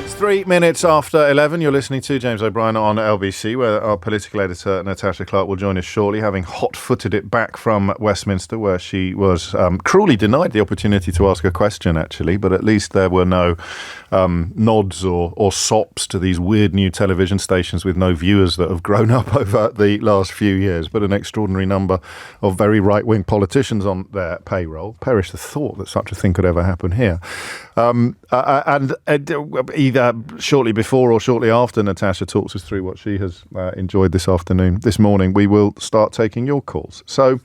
It's 3 minutes after 11. You're listening to James O'Brien on LBC, where our political editor Natasha Clark will join us shortly, having hot-footed it back from Westminster, where she was cruelly denied the opportunity to ask a question, actually, but at least there were no nods or sops to these weird new television stations with no viewers that have grown up over the last few years, but an extraordinary number of very right-wing politicians on their payroll. Perish the thought that such a thing could ever happen here. Either shortly before or shortly after Natasha talks us through what she has enjoyed this morning, we will start taking your calls. So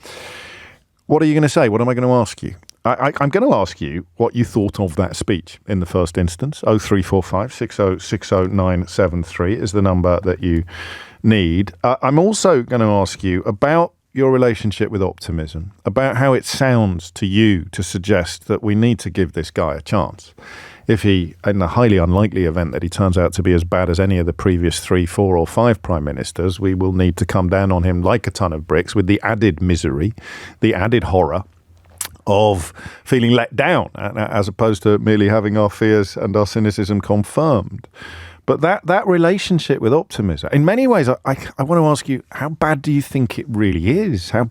what are you going to say? What am I going to ask you? I'm going to ask you what you thought of that speech in the first instance. 0345 6060973 is the number that you need. I'm also going to ask you about your relationship with optimism, about how it sounds to you to suggest that we need to give this guy a chance. If he, in the highly unlikely event that he turns out to be as bad as any of the previous 3, 4 or 5 prime ministers, we will need to come down on him like a ton of bricks, with the added misery, the added horror of feeling let down, as opposed to merely having our fears and our cynicism confirmed. But that relationship with optimism, in many ways, I want to ask you, how bad do you think it really is? How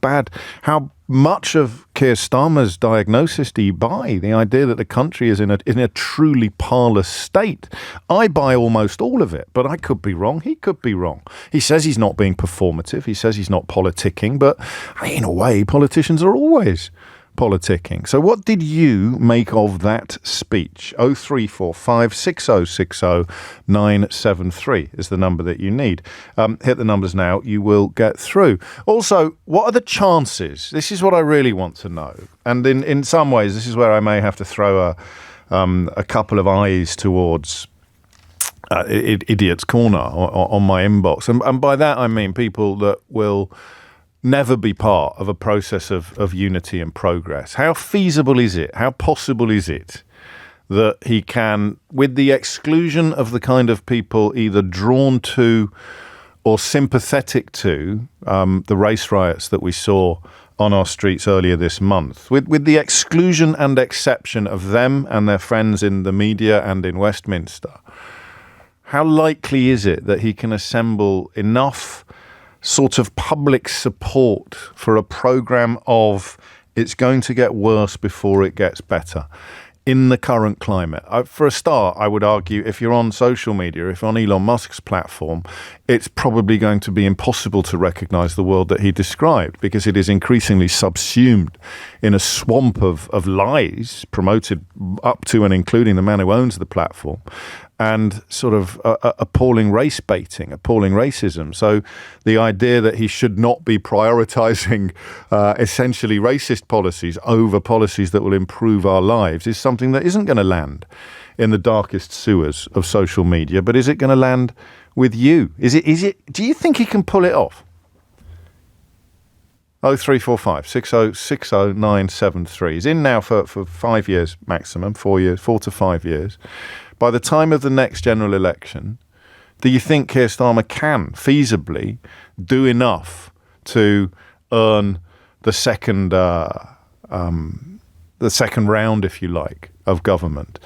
much of Keir Starmer's diagnosis do you buy? The idea that the country is in a truly parlous state. I buy almost all of it, but I could be wrong. He could be wrong. He says he's not being performative. He says he's not politicking, but in a way, politicians are always politicking. So what did you make of that speech? 0345 6060 973 is the number that you need. Hit the numbers now, you will get through. Also, what are the chances? This is what I really want to know. And in some ways, this is where I may have to throw a couple of eyes towards Idiot's Corner on my inbox. And by that, I mean people that will never be part of a process of unity and progress. How feasible is it? How possible is it that he can, with the exclusion of the kind of people either drawn to or sympathetic to the race riots that we saw on our streets earlier this month, with the exclusion and exception of them and their friends in the media and in Westminster, how likely is it that he can assemble enough sort of public support for a program of it's going to get worse before it gets better in the current climate? For a start, I would argue if you're on social media, if on Elon Musk's platform, it's probably going to be impossible to recognize the world that he described, because it is increasingly subsumed in a swamp of lies promoted up to and including the man who owns the platform, and sort of appalling race baiting, appalling racism. So the idea that he should not be prioritizing essentially racist policies over policies that will improve our lives is something that isn't going to land in the darkest sewers of social media. But is it going to land with you? Is it? Do you think he can pull it off? 0345 6060 973. He's in now for 5 years maximum, 4 years, 4 to 5 years. By the time of the next general election, do you think Keir Starmer can feasibly do enough to earn the second round, if you like, of government?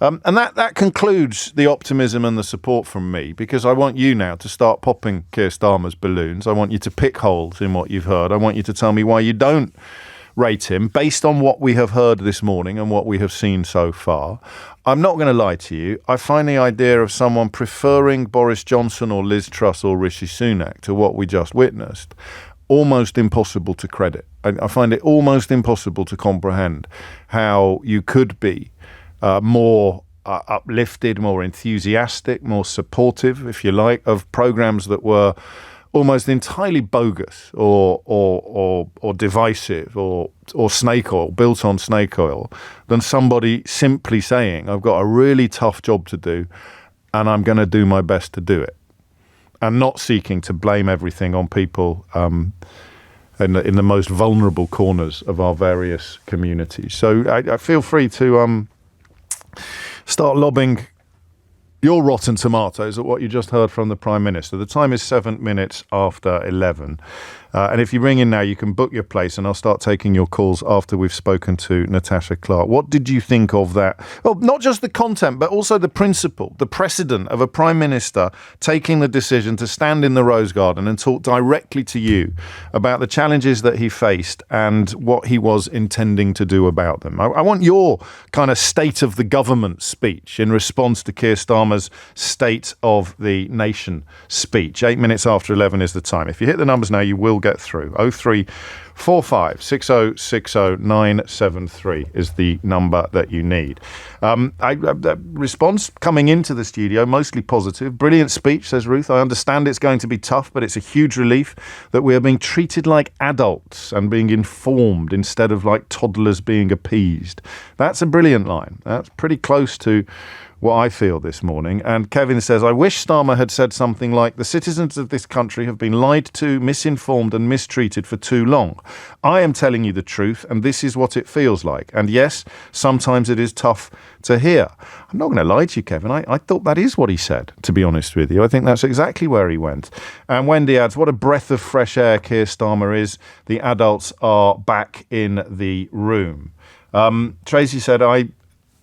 And that concludes the optimism and the support from me, because I want you now to start popping Keir Starmer's balloons. I want you to pick holes in what you've heard. I want you to tell me why you don't rate him based on what we have heard this morning and what we have seen so far. I'm not going to lie to you. I find the idea of someone preferring Boris Johnson or Liz Truss or Rishi Sunak to what we just witnessed almost impossible to credit. I find it almost impossible to comprehend how you could be more uplifted, more enthusiastic, more supportive, if you like, of programs that were almost entirely bogus or divisive or snake oil, built on snake oil, than somebody simply saying, I've got a really tough job to do and I'm going to do my best to do it, and not seeking to blame everything on people in the most vulnerable corners of our various communities. So I feel free to start lobbing your rotten tomatoes at what you just heard from the Prime Minister. The time is 7 minutes after 11. And if you ring in now, you can book your place, and I'll start taking your calls after we've spoken to Natasha Clark. What did you think of that? Well, not just the content, but also the principle, the precedent of a Prime Minister taking the decision to stand in the Rose Garden and talk directly to you about the challenges that he faced and what he was intending to do about them. I want your kind of state of the government speech in response to Keir Starmer's State of the Nation speech. 8 minutes after 11 is the time. If you hit the numbers now, you will get through. 0345 6060 973 is the number that you need. Response coming into the studio, mostly positive. Brilliant speech, says Ruth. I understand it's going to be tough, but it's a huge relief that we are being treated like adults and being informed instead of like toddlers being appeased. That's a brilliant line. That's pretty close to what I feel this morning. And Kevin says, I wish Starmer had said something like, the citizens of this country have been lied to, misinformed and mistreated for too long. I am telling you the truth, and this is what it feels like. And yes, sometimes it is tough to hear. I'm not going to lie to you, Kevin. I thought that is what he said, to be honest with you. I think that's exactly where he went. And Wendy adds, what a breath of fresh air Keir Starmer is. The adults are back in the room. Tracy said, I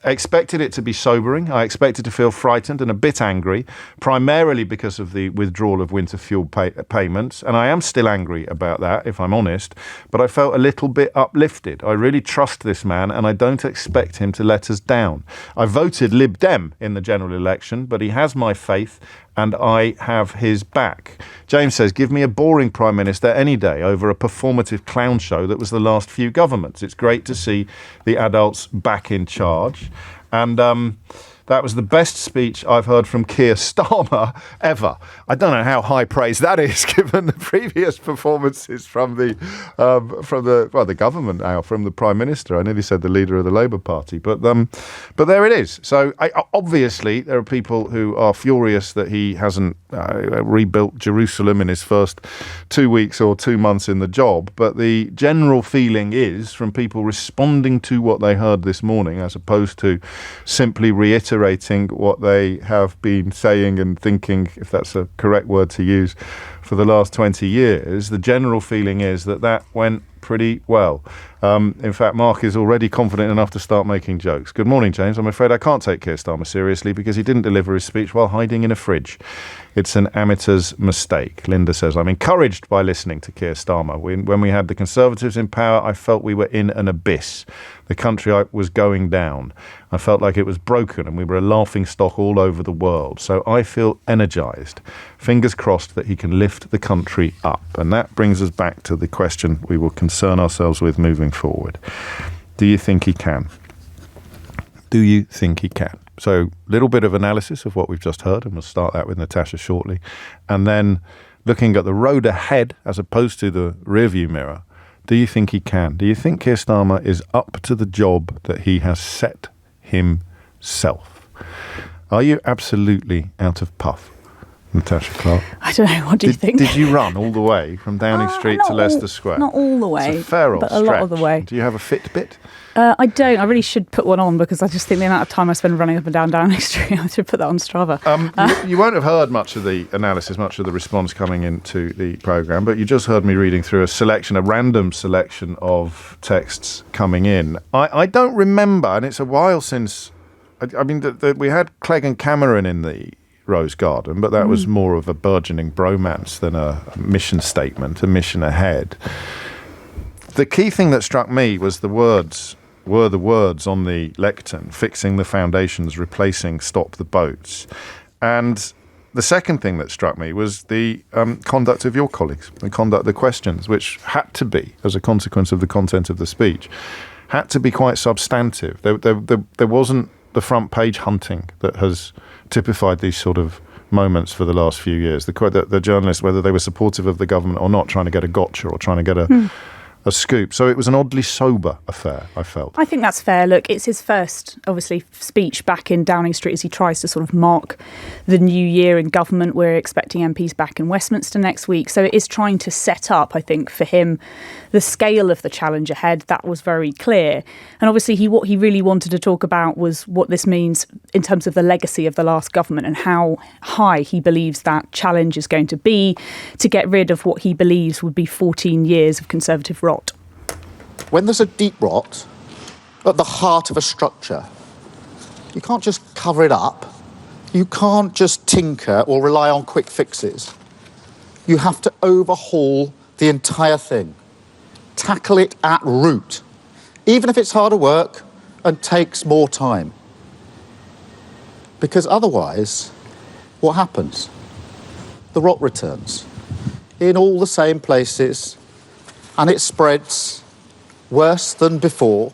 expected it to be sobering. I expected to feel frightened and a bit angry, primarily because of the withdrawal of winter fuel payments. And I am still angry about that, if I'm honest. But I felt a little bit uplifted. I really trust this man, and I don't expect him to let us down. I voted Lib Dem in the general election, but he has my faith, and I have his back. James says, give me a boring Prime Minister any day over a performative clown show that was the last few governments. It's great to see the adults back in charge. And that was the best speech I've heard from Keir Starmer ever. I don't know how high praise that is, given the previous performances from the government now, from the Prime Minister. I nearly said the leader of the Labour Party, but there it is. So obviously there are people who are furious that he hasn't rebuilt Jerusalem in his first 2 weeks or 2 months in the job. But the general feeling is, from people responding to what they heard this morning, as opposed to simply reiterating what they have been saying and thinking, if that's a correct word to use, for the last 20 years, the general feeling is that went pretty well. In fact, Mark is already confident enough to start making jokes. Good morning, James. I'm afraid I can't take Keir Starmer seriously because he didn't deliver his speech while hiding in a fridge. It's an amateur's mistake. Linda says, I'm encouraged by listening to Keir Starmer. When we had the Conservatives in power, I felt we were in an abyss. The country was going down. I felt like it was broken and we were a laughingstock all over the world. So I feel energised. Fingers crossed that he can lift the country up. And that brings us back to the question we will concern ourselves with moving forward. Do you think he can? Do you think he can? So a little bit of analysis of what we've just heard, and we'll start that with Natasha shortly. And then looking at the road ahead as opposed to the rearview mirror. Do you think he can? Do you think Keir Starmer is up to the job that he has set himself? Are you absolutely out of puff, Natasha Clark? I don't know. What do you think? Did you run all the way from Downing Street to Leicester Square? Not all the way. It's a fair old but stretch. a lot of the way. Do you have a Fitbit? I don't. I really should put one on because I just think the amount of time I spend running up and down Downing Street, I should put that on Strava. You won't have heard much of the analysis, much of the response coming into the programme, but you just heard me reading through a random selection of texts coming in. I don't remember, and it's a while since, we had Clegg and Cameron in the Rose Garden, but that was more of a burgeoning bromance than a mission statement, a mission ahead. The key thing that struck me was the words on the lectern: fixing the foundations, replacing stop the boats. And the second thing that struck me was the conduct of your colleagues, the questions, which had to be, as a consequence of the content of the speech, had to be quite substantive. There wasn't the front page hunting that has typified these sort of moments for the last few years. The journalists, whether they were supportive of the government or not, trying to get a gotcha or trying to get a scoop. So it was an oddly sober affair, I felt. I think that's fair. Look, it's his first, obviously, speech back in Downing Street as he tries to sort of mark the new year in government. We're expecting MPs back in Westminster next week. So it is trying to set up, I think, for him, the scale of the challenge ahead. That was very clear. And obviously, what he really wanted to talk about was what this means in terms of the legacy of the last government and how high he believes that challenge is going to be to get rid of what he believes would be 14 years of Conservative rot. When there's a deep rot at the heart of a structure, you can't just cover it up. You can't just tinker or rely on quick fixes. You have to overhaul the entire thing. Tackle it at root, even if it's harder work and takes more time. Because otherwise, what happens? The rot returns in all the same places, and it spreads worse than before.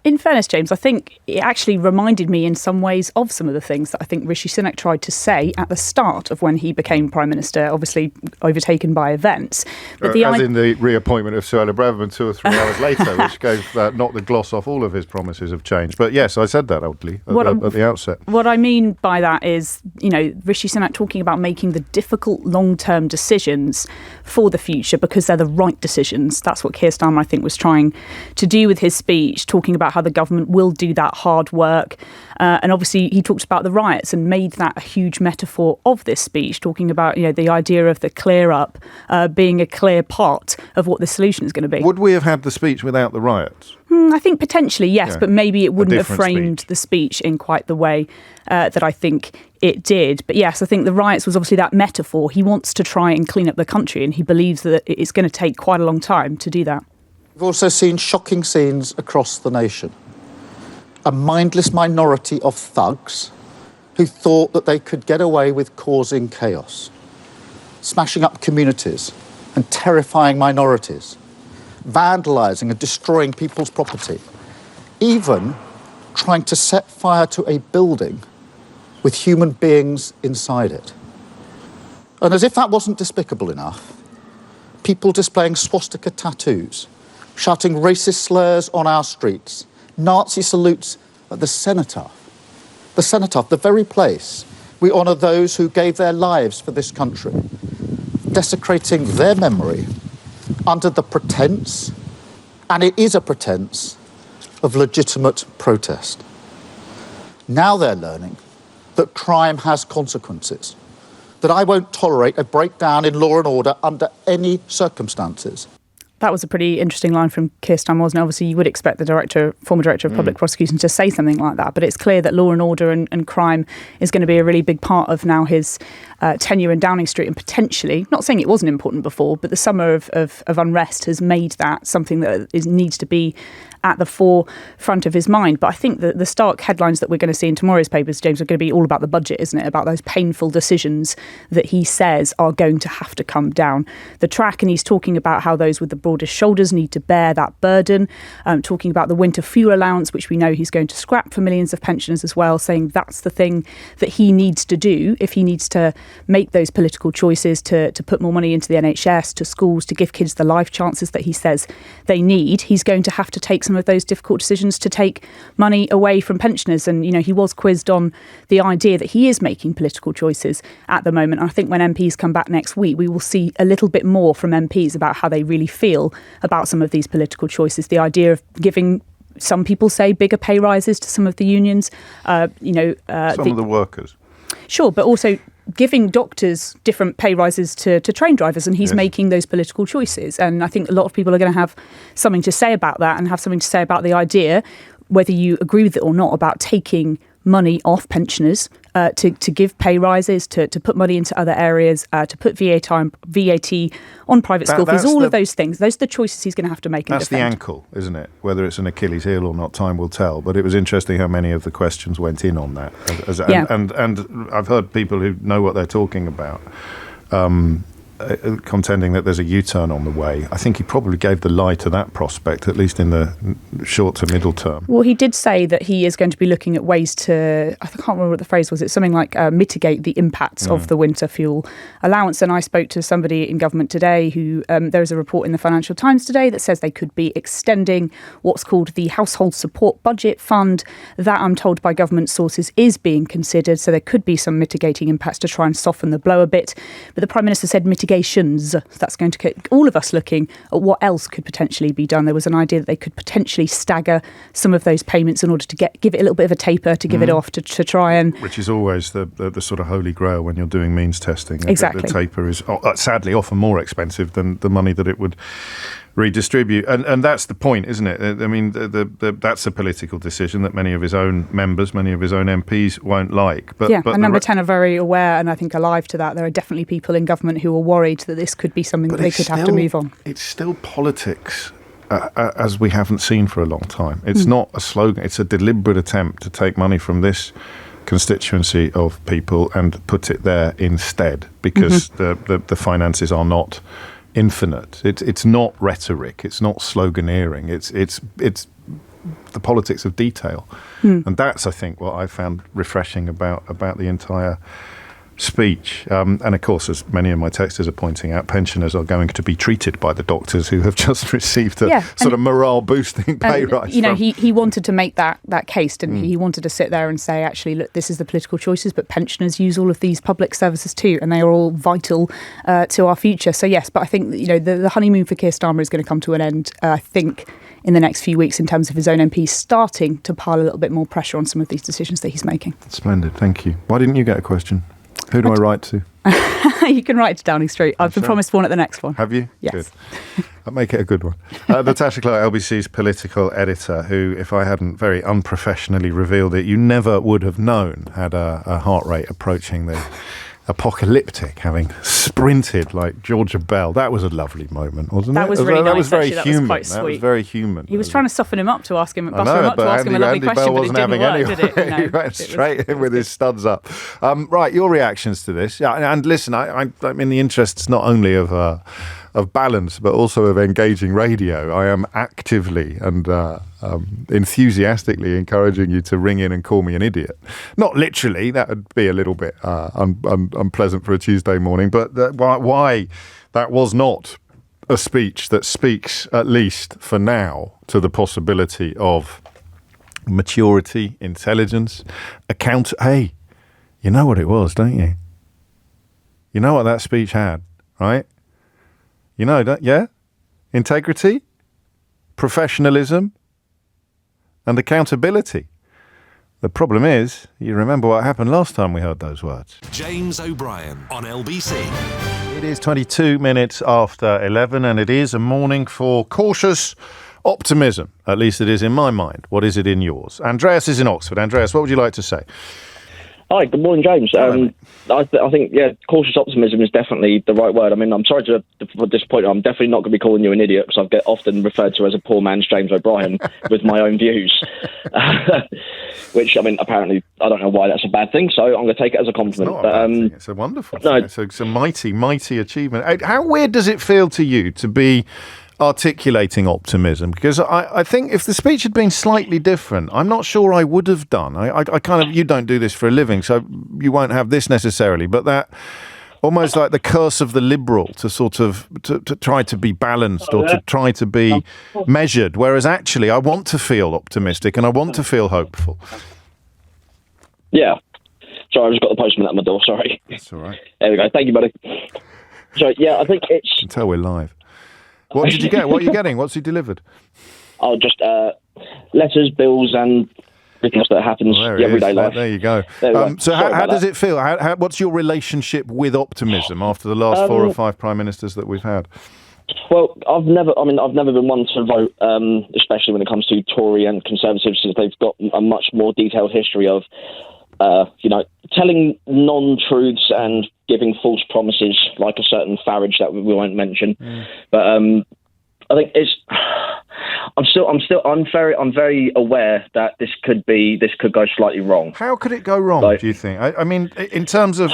In fairness, James, I think it actually reminded me in some ways of some of the things that I think Rishi Sunak tried to say at the start of when he became Prime Minister, obviously overtaken by events. But in the reappointment of Suella Braverman 2 or 3 hours later, which gave knocked the gloss off all of his promises of change. But yes, I said that oddly at the outset. What I mean by that is, Rishi Sunak talking about making the difficult long-term decisions for the future because they're the right decisions. That's what Keir Starmer, I think, was trying to do with his speech, talking about how the government will do that hard work. And obviously he talked about the riots and made that a huge metaphor of this speech, talking about the idea of the clear up being a clear part of what the solution is going to be. Would we have had the speech without the riots? I think potentially, yes, but maybe it wouldn't have framed the speech in quite the way that I think it did. But yes, I think the riots was obviously that metaphor. He wants to try and clean up the country, and he believes that it's going to take quite a long time to do that. We've also seen shocking scenes across the nation. A mindless minority of thugs who thought that they could get away with causing chaos, smashing up communities and terrifying minorities, vandalising and destroying people's property, even trying to set fire to a building with human beings inside it. And as if that wasn't despicable enough, people displaying swastika tattoos, shouting racist slurs on our streets, Nazi salutes at the cenotaph, the very place we honour those who gave their lives for this country, desecrating their memory under the pretence, and it is a pretence, of legitimate protest. Now they're learning that crime has consequences, that I won't tolerate a breakdown in law and order under any circumstances. That was a pretty interesting line from Keir Starmer, wasn't it? Obviously, you would expect the former director of public prosecution to say something like that, but it's clear that law and order and crime is going to be a really big part of now his tenure in Downing Street, and potentially, not saying it wasn't important before, but the summer of unrest has made that something that needs to be at the forefront of his mind. But I think that the stark headlines that we're going to see in tomorrow's papers, James, are going to be all about the budget, isn't it? About those painful decisions that he says are going to have to come down the track. And he's talking about how those with the broadest shoulders need to bear that burden, talking about the winter fuel allowance, which we know he's going to scrap for millions of pensioners as well, saying that's the thing that he needs to do if he needs to make those political choices to put more money into the NHS, to schools, to give kids the life chances that he says they need. He's going to have to take some of those difficult decisions to take money away from pensioners. And, he was quizzed on the idea that he is making political choices at the moment. And I think when MPs come back next week, we will see a little bit more from MPs about how they really feel about some of these political choices. The idea of giving, some people say, bigger pay rises to some of the unions. Some of the workers. Sure, but also giving doctors different pay rises to train drivers, and he's making those political choices. And I think a lot of people are going to have something to say about that, and have something to say about the idea, whether you agree with it or not, about taking money off pensioners, to give pay rises, to put money into other areas, to put VAT on private school fees, all of those things. Those are the choices he's going to have to make. That's the ankle, isn't it? Whether it's an Achilles heel or not, time will tell. But it was interesting how many of the questions went in on that. And I've heard people who know what they're talking about contending that there's a U-turn on the way. I think he probably gave the lie to that prospect, at least in the short to middle term. Well, he did say that he is going to be looking at ways to, I can't remember what the phrase was, it's something like mitigate the impacts of the winter fuel allowance. And I spoke to somebody in government today who, there is a report in the Financial Times today that says they could be extending what's called the Household Support Budget Fund. That, I'm told by government sources, is being considered. So there could be some mitigating impacts to try and soften the blow a bit. But the Prime Minister said mitigations. That's going to get all of us looking at what else could potentially be done. There was an idea that they could potentially stagger some of those payments in order to give it a little bit of a taper, to give it off, to try and... Which is always the sort of holy grail when you're doing means testing. Exactly. The taper is sadly often more expensive than the money that it would redistribute. And that's the point, isn't it? I mean, that's a political decision that many of his own members, many of his own MPs won't like. But and Number 10 are very aware and I think alive to that. There are definitely people in government who are worried that this could be something that they could have to move on. It's still politics as we haven't seen for a long time. It's not a slogan. It's a deliberate attempt to take money from this constituency of people and put it there instead, because the finances are not infinite. It's not rhetoric. It's not sloganeering. It's the politics of detail, and that's, I think, what I found refreshing about the entire speech. And of course, as many of my texters are pointing out, pensioners are going to be treated by the doctors who have just received a sort of morale-boosting pay rise. You know, he wanted to make that case, didn't he? He wanted to sit there and say, actually, look, this is the political choices, but pensioners use all of these public services too, and they are all vital to our future. So yes, but I think, you know, the honeymoon for Keir Starmer is going to come to an end, I think, in the next few weeks, in terms of his own MPs starting to pile a little bit more pressure on some of these decisions that he's making. Splendid, thank you. Why didn't you get a question? Who do I write to? You can write to Downing Street. I've been promised one at the next one. Have you? Yes. Good. I'll make it a good one. Natasha Clark, LBC's political editor, who, if I hadn't very unprofessionally revealed it, you never would have known had a heart rate approaching the apocalyptic, having sprinted like Georgia Bell. That was a lovely moment, wasn't it? That was really nice. That was very actually. human. That was quite sweet. That was very human. He was trying to soften him up to ask him, I know, but ask him a lovely Andy question, Bell but it wasn't didn't having work, any. did it? No, he went straight in with his studs up. Right, your reactions to this. Yeah, and listen, I'm in the interests not only of balance, but also of engaging radio. I am actively and enthusiastically encouraging you to ring in and call me an idiot. Not literally, that would be a little bit unpleasant for a Tuesday morning, but why that was not a speech that speaks, at least for now, to the possibility of maturity, intelligence, Hey, you know what it was, don't you? You know what that speech had, right? You know that, yeah? Integrity, professionalism, and accountability. The problem is, you remember what happened last time we heard those words. James O'Brien on LBC. It is 22 minutes after 11, and it is a morning for cautious optimism. At least it is in my mind. What is it in yours? Andreas is in Oxford. Andreas, what would you like to say? Hi, good morning, James. I think, cautious optimism is definitely the right word. I mean, I'm sorry to disappoint you. I'm definitely not going to be calling you an idiot, because I get often referred to as a poor man's James O'Brien with my own views. Which, I mean, apparently, I don't know why that's a bad thing, so I'm going to take it as a compliment. It's not a bad thing. It's a wonderful thing. It's a mighty, mighty achievement. How weird does it feel to you to be articulating optimism? Because I think if the speech had been slightly different, I'm not sure I would have done. I kind of, you don't do this for a living, so you won't have this necessarily, but that almost like the curse of the liberal to sort of to try to be balanced or to try to be measured, whereas actually I want to feel optimistic and I want to feel hopeful. Yeah. Sorry, I just got the postman at my door, sorry. That's all right. There we go. Thank you, buddy. So, yeah, I think it's... You can tell we're live. What did you get? What are you getting? What's he delivered? Oh, just letters, bills, and everything else that happens in everyday life. There you go. So how does it feel? What's your relationship with optimism after the last 4 or 5 prime ministers that we've had? Well, I've never been one to vote, especially when it comes to Tory and Conservatives, since they've got a much more detailed history of, telling non-truths and giving false promises, like a certain Farage that we won't mention. But I think it's. I'm very aware that this could go slightly wrong. How could it go wrong? Do you think? I mean, in terms of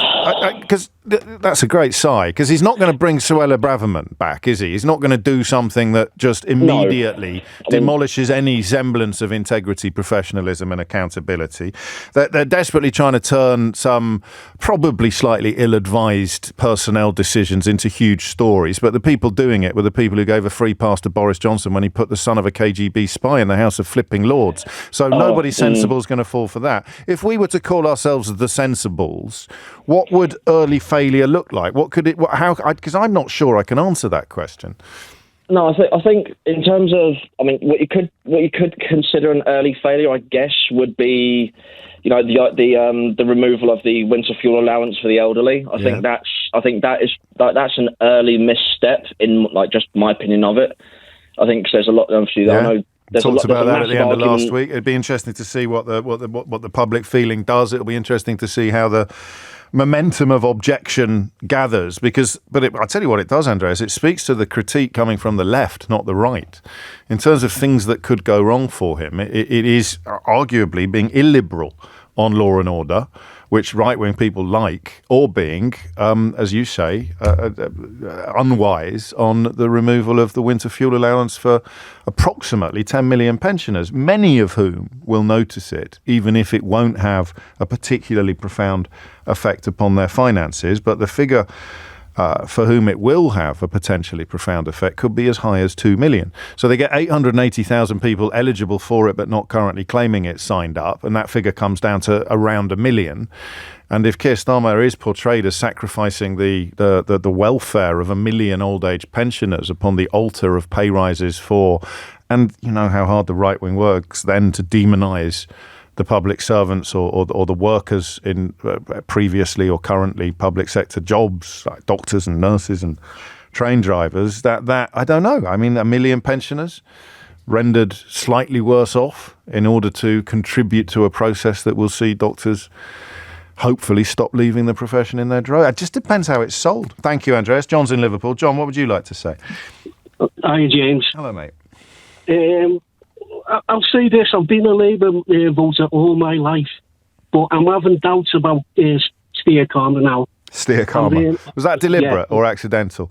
because that's a great sigh, because he's not going to bring Suella Braverman back, is he? He's not going to do something that just immediately demolishes any semblance of integrity, professionalism, and accountability. They're desperately trying to turn some probably slightly ill-advised personnel decisions into huge stories, but the people doing it were the people who gave a free pass to Boris Johnson when he put the son of a KGB spy in the House of Flipping Lords. So nobody sensible is going to fall for that. If we were to call ourselves the sensibles, what would early failure look like? What could it? How? Because I'm not sure I can answer that question. No, I think in terms of, I mean, what you could consider an early failure, I guess, would be, you know, the removal of the winter fuel allowance for the elderly. I think that's an early misstep in, like, just my opinion of it. I think there's a lot. Obviously, I know. Talked about that at the end of last week. It'd be interesting to see what the public feeling does. It'll be interesting to see how the momentum of objection gathers. I'll tell you what it does, Andreas. It speaks to the critique coming from the left, not the right, in terms of things that could go wrong for him. It is arguably being illiberal on law and order, which right-wing people like, or being, as you say, unwise on the removal of the winter fuel allowance for approximately 10 million pensioners, many of whom will notice it, even if it won't have a particularly profound effect upon their finances. But the figure for whom it will have a potentially profound effect could be as high as 2 million. So they get 880,000 people eligible for it but not currently claiming it signed up, and that figure comes down to around 1 million. And if Keir Starmer is portrayed as sacrificing the welfare of 1 million old age pensioners upon the altar of pay rises for, and you know how hard the right wing works then to demonise the public servants or the workers in previously or currently public sector jobs, like doctors and nurses and train drivers, that I don't know. I mean, 1 million pensioners rendered slightly worse off in order to contribute to a process that will see doctors hopefully stop leaving the profession in their dry. It just depends how it's sold. Thank you, Andreas. John's in Liverpool. John, what would you like to say? Hi, James. Hello, mate. I'll say this, I've been a Labour voter all my life, but I'm having doubts about Steer Karma now. Steer Karma. Was that deliberate or accidental?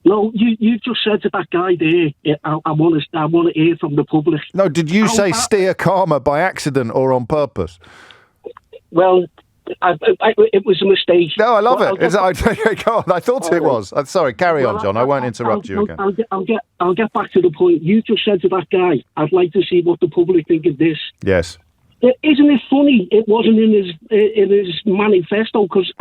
No, you just said to that guy there, I want to hear from the public. No, did you say Steer Karma by accident or on purpose? Well, it was a mistake. No, I love it. Go on. I thought it was. Sorry, carry on, John. I won't interrupt you again. I'll get back to the point. You just said to that guy, I'd like to see what the public think of this. Yes. Isn't it funny? It wasn't in his manifesto because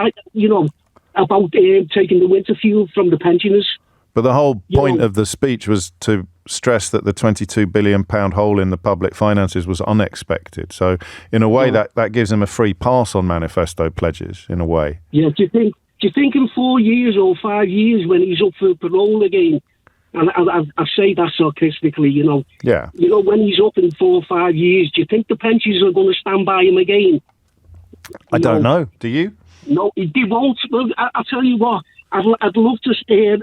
about taking the winter fuel from the pensioners. But the whole point of the speech was to stress that the £22 billion hole in the public finances was unexpected. So in a way that gives him a free pass on manifesto pledges, in a way. Yeah, do you think in 4 years or 5 years when he's up for parole again, and I say that sarcastically, Yeah. When he's up in 4 or 5 years, do you think the pensioners are going to stand by him again? I don't know. Do you? No, they won't. Well, I'll tell you what, I'd love to hear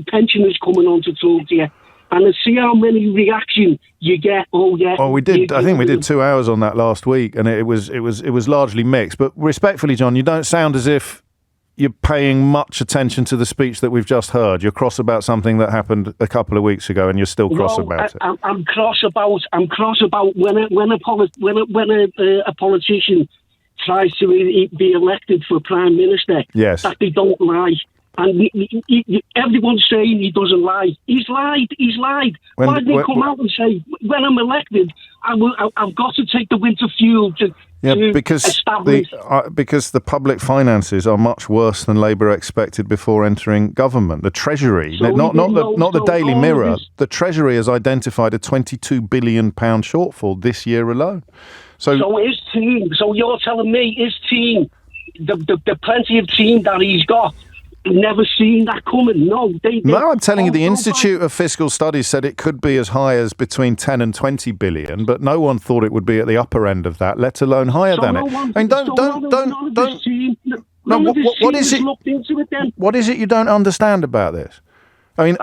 pensioners coming on to talk to you and to see how many reaction you get. Oh, yeah. Well, we did. I think we did 2 hours on that last week, and it was largely mixed. But respectfully, John, you don't sound as if you're paying much attention to the speech that we've just heard. You're cross about something that happened a couple of weeks ago, and you're still cross about it. I'm cross about when a politician tries to be elected for Prime Minister, yes, that they don't lie. And everyone's saying he doesn't lie. He's lied. Why did they come out and say, when I'm elected, I've got to take the winter fuel to establish... because the public finances are much worse than Labour expected before entering government. The Treasury, not the Daily Mirror, the Treasury has identified a £22 billion shortfall this year alone. So his team, so you're telling me his team, the plenty of team that he's got, never seen that coming? No, I'm telling you, the Institute of Fiscal Studies said it could be as high as between 10 and 20 billion, but no one thought it would be at the upper end of that, let alone higher than it. I mean, what is it you don't understand about this? I mean,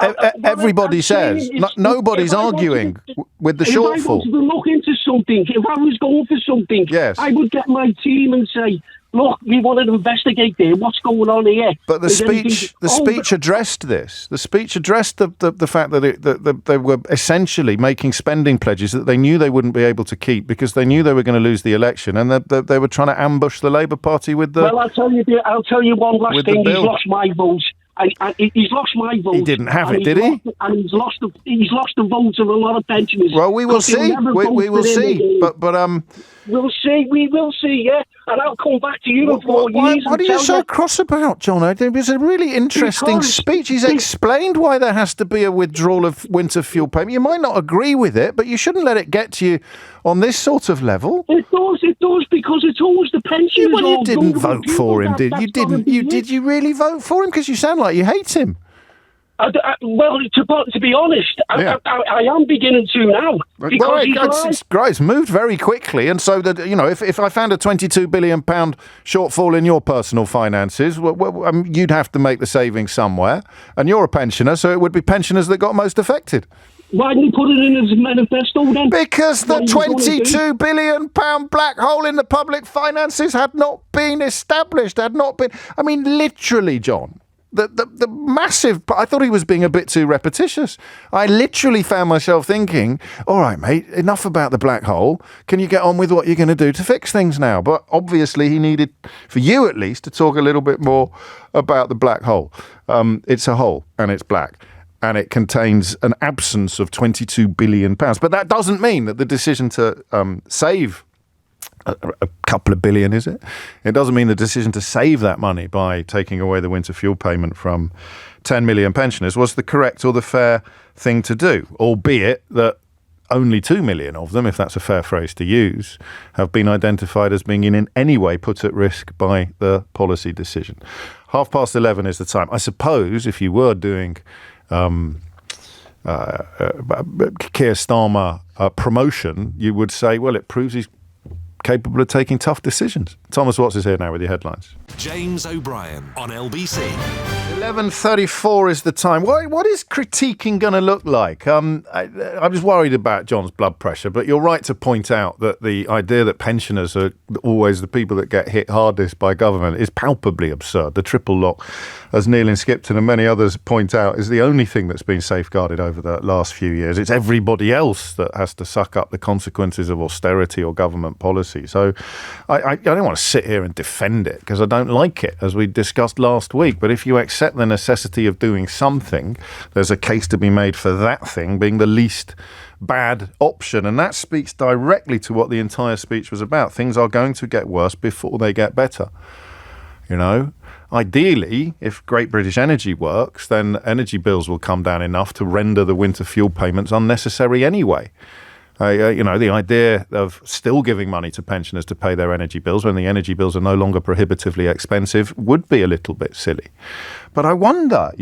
everybody says, nobody's arguing with the shortfall. If I wanted to look into something, if I was going for something, I would get my team and say, look, we want to investigate there. What's going on here? But the speech addressed this. The speech addressed the fact that they were essentially making spending pledges that they knew they wouldn't be able to keep because they knew they were going to lose the election, and that they were trying to ambush the Labour Party with the. Well, I'll tell you one last thing. He's lost my vote. He's lost my vote. He didn't have it, did he? And he's lost the votes of a lot of pensioners. Well, we will see. We will see. But we'll see. We will see. Yeah, and I'll come back to you in 4 years. What are you so cross about, John? It was a really interesting speech. He's explained why there has to be a withdrawal of winter fuel payment. You might not agree with it, but you shouldn't let it get to you on this sort of level. It does, because it's always the pensioners. Well, you didn't vote for him, did you? Did you really vote for him? Because you sound like you hate him. Well, to be honest, I am beginning to now. It's moved very quickly, and so that if I found a £22 billion shortfall in your personal finances, you'd have to make the savings somewhere, and you're a pensioner, so it would be pensioners that got most affected. Why didn't he put it in his manifesto then? Because the £22 billion black hole in the public finances had not been established, I mean, literally, John. The massive... I thought he was being a bit too repetitious. I literally found myself thinking, all right, mate, enough about the black hole. Can you get on with what you're going to do to fix things now? But obviously he needed, for you at least, to talk a little bit more about the black hole. It's a hole and it's black. And it contains an absence of £22 billion. But that doesn't mean that the decision to save a couple of billion, is it? It doesn't mean the decision to save that money by taking away the winter fuel payment from 10 million pensioners was the correct or the fair thing to do, albeit that only 2 million of them, if that's a fair phrase to use, have been identified as being in any way put at risk by the policy decision. 11:30 is the time. I suppose if you were doing Keir Starmer promotion, you would say, well, it proves he's capable of taking tough decisions. Thomas Watts is here now with your headlines. James O'Brien on LBC. 11:34 is the time. What is critiquing going to look like? I was worried about John's blood pressure, but you're right to point out that the idea that pensioners are always the people that get hit hardest by government is palpably absurd. The triple lock, as Neil in Skipton and many others point out, is the only thing that's been safeguarded over the last few years. It's everybody else that has to suck up the consequences of austerity or government policy. So I don't want to sit here and defend it because I don't like it, as we discussed last week. But if you accept the necessity of doing something, there's a case to be made for that thing being the least bad option. And that speaks directly to what the entire speech was about. Things are going to get worse before they get better. You know, ideally, if Great British Energy works, then energy bills will come down enough to render the winter fuel payments unnecessary anyway. The idea of still giving money to pensioners to pay their energy bills when the energy bills are no longer prohibitively expensive would be a little bit silly. But I wonder,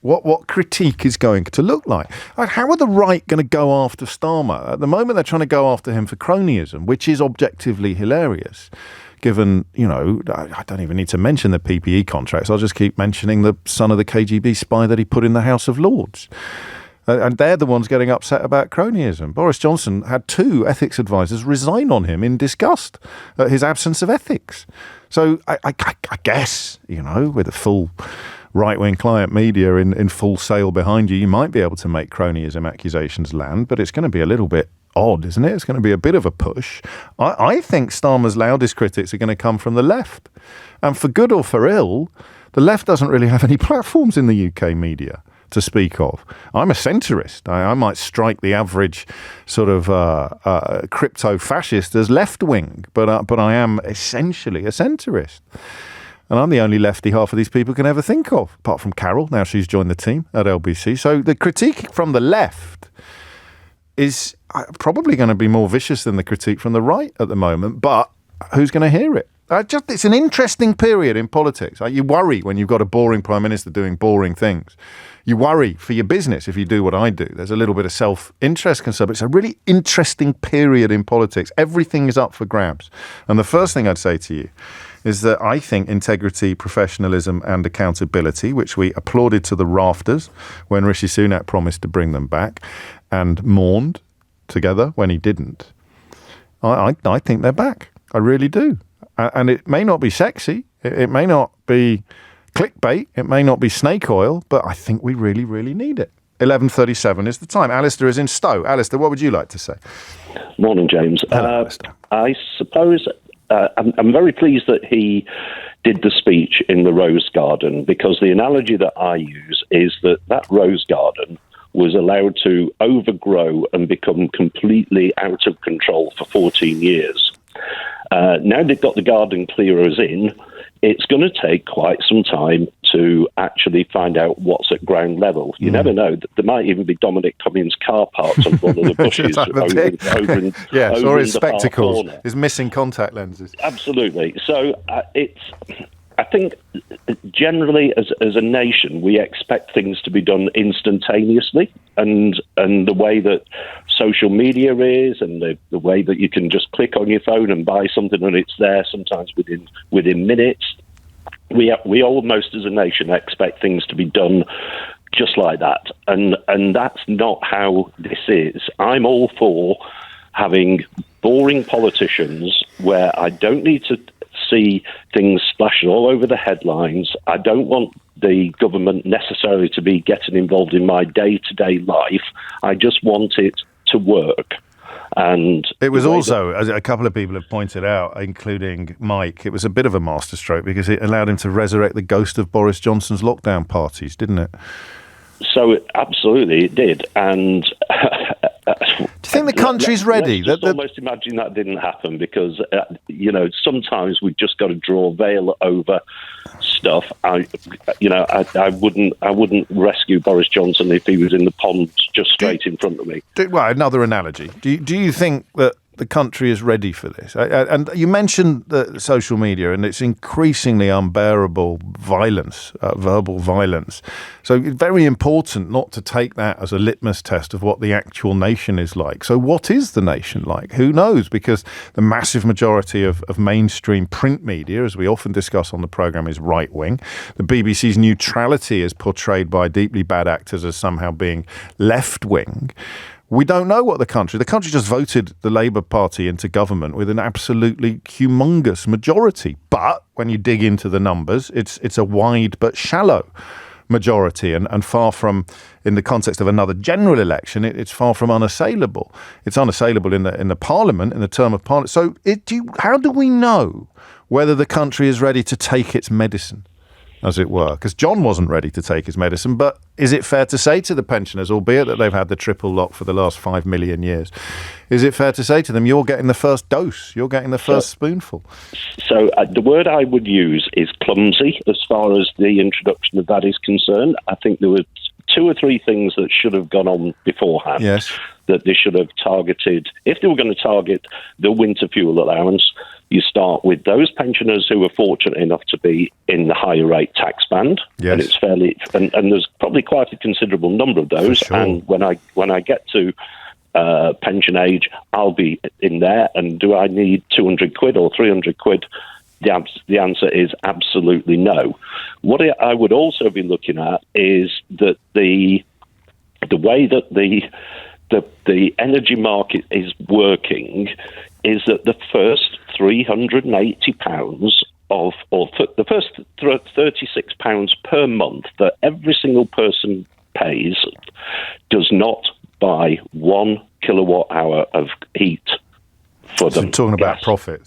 what critique is going to look like. How are the right going to go after Starmer? At the moment, they're trying to go after him for cronyism, which is objectively hilarious. Given, I don't even need to mention the PPE contracts. I'll just keep mentioning the son of the KGB spy that he put in the House of Lords. And they're the ones getting upset about cronyism. Boris Johnson had 2 ethics advisors resign on him in disgust at his absence of ethics. So I guess, with a full right-wing client media in full sail behind you, you might be able to make cronyism accusations land, but it's going to be a little bit odd, isn't it? It's going to be a bit of a push. I think Starmer's loudest critics are going to come from the left. And for good or for ill, the left doesn't really have any platforms in the UK media to speak of. I'm a centrist. I might strike the average sort of crypto-fascist as left-wing, but I am essentially a centrist. And I'm the only lefty half of these people can ever think of, apart from Carol. Now she's joined the team at LBC. So the critique from the left is probably going to be more vicious than the critique from the right at the moment, but who's going to hear it? It's an interesting period in politics. You worry when you've got a boring Prime Minister doing boring things. You worry for your business if you do what I do. There's a little bit of self-interest concern, but it's a really interesting period in politics. Everything is up for grabs. And the first thing I'd say to you is that I think integrity, professionalism and accountability, which we applauded to the rafters when Rishi Sunak promised to bring them back and mourned together when he didn't, I think they're back. I really do. And it may not be sexy. It may not be clickbait. It may not be snake oil, but I think we really, really need it. 11:37 is the time. Alistair is in Stowe. Alistair, what would you like to say? Morning, James. Hello, I suppose I'm very pleased that he did the speech in the Rose Garden, because the analogy that I use is that Rose Garden was allowed to overgrow and become completely out of control for 14 years. Now they've got the garden clearers in, it's going to take quite some time to actually find out what's at ground level. You never know. There might even be Dominic Cummings' car parked on one of the bushes or his spectacles, his missing contact lenses. Absolutely. So I think generally as a nation, we expect things to be done instantaneously, and the way that social media is, and the way that you can just click on your phone and buy something and it's there sometimes within minutes. We almost as a nation expect things to be done just like that, and that's not how this is. I'm all for having boring politicians where I don't need to see things splashing all over the headlines. I don't want the government necessarily to be getting involved in my day-to-day life. I just want it to work. And it was also, as a couple of people have pointed out, including Mike, it was a bit of a masterstroke because it allowed him to resurrect the ghost of Boris Johnson's lockdown parties, didn't it? So absolutely it did. And do you think the country's ready? Let's almost imagine that didn't happen, because sometimes we've just got to draw a veil over stuff. I wouldn't rescue Boris Johnson if he was in the pond just straight in front of me. Well, another analogy. Do you think that the country is ready for this? And you mentioned the social media and its increasingly unbearable violence, verbal violence. So it's very important not to take that as a litmus test of what the actual nation is like. So what is the nation like? Who knows? Because the massive majority of mainstream print media, as we often discuss on the programme, is right-wing. The BBC's neutrality is portrayed by deeply bad actors as somehow being left-wing. We don't know what the country just voted the Labour Party into government with an absolutely humongous majority. But when you dig into the numbers, it's a wide but shallow majority, and far from, in the context of another general election, it's far from unassailable. It's unassailable in the Parliament, in the term of Parliament. So how do we know whether the country is ready to take its medicine, as it were? Because John wasn't ready to take his medicine, but is it fair to say to the pensioners, albeit that they've had the triple lock for the last 5 million years, is it fair to say to them, you're getting the first dose, you're getting the first spoonful? So the word I would use is clumsy as far as the introduction of that is concerned. I think there were 2 or 3 things that should have gone on beforehand. Yes. That they should have targeted. If they were going to target the winter fuel allowance, you start with those pensioners who are fortunate enough to be in the higher rate tax band. Yes. And it's fairly, and there's probably quite a considerable number of those. Sure. And when I get to pension age, I'll be in there. And do I need 200 quid or 300 quid? The answer is absolutely no. What I would also be looking at is that the way that the energy market is working is that the first £380 the first £36 per month that every single person pays does not buy 1 kilowatt hour of heat for them. So you're talking about profits?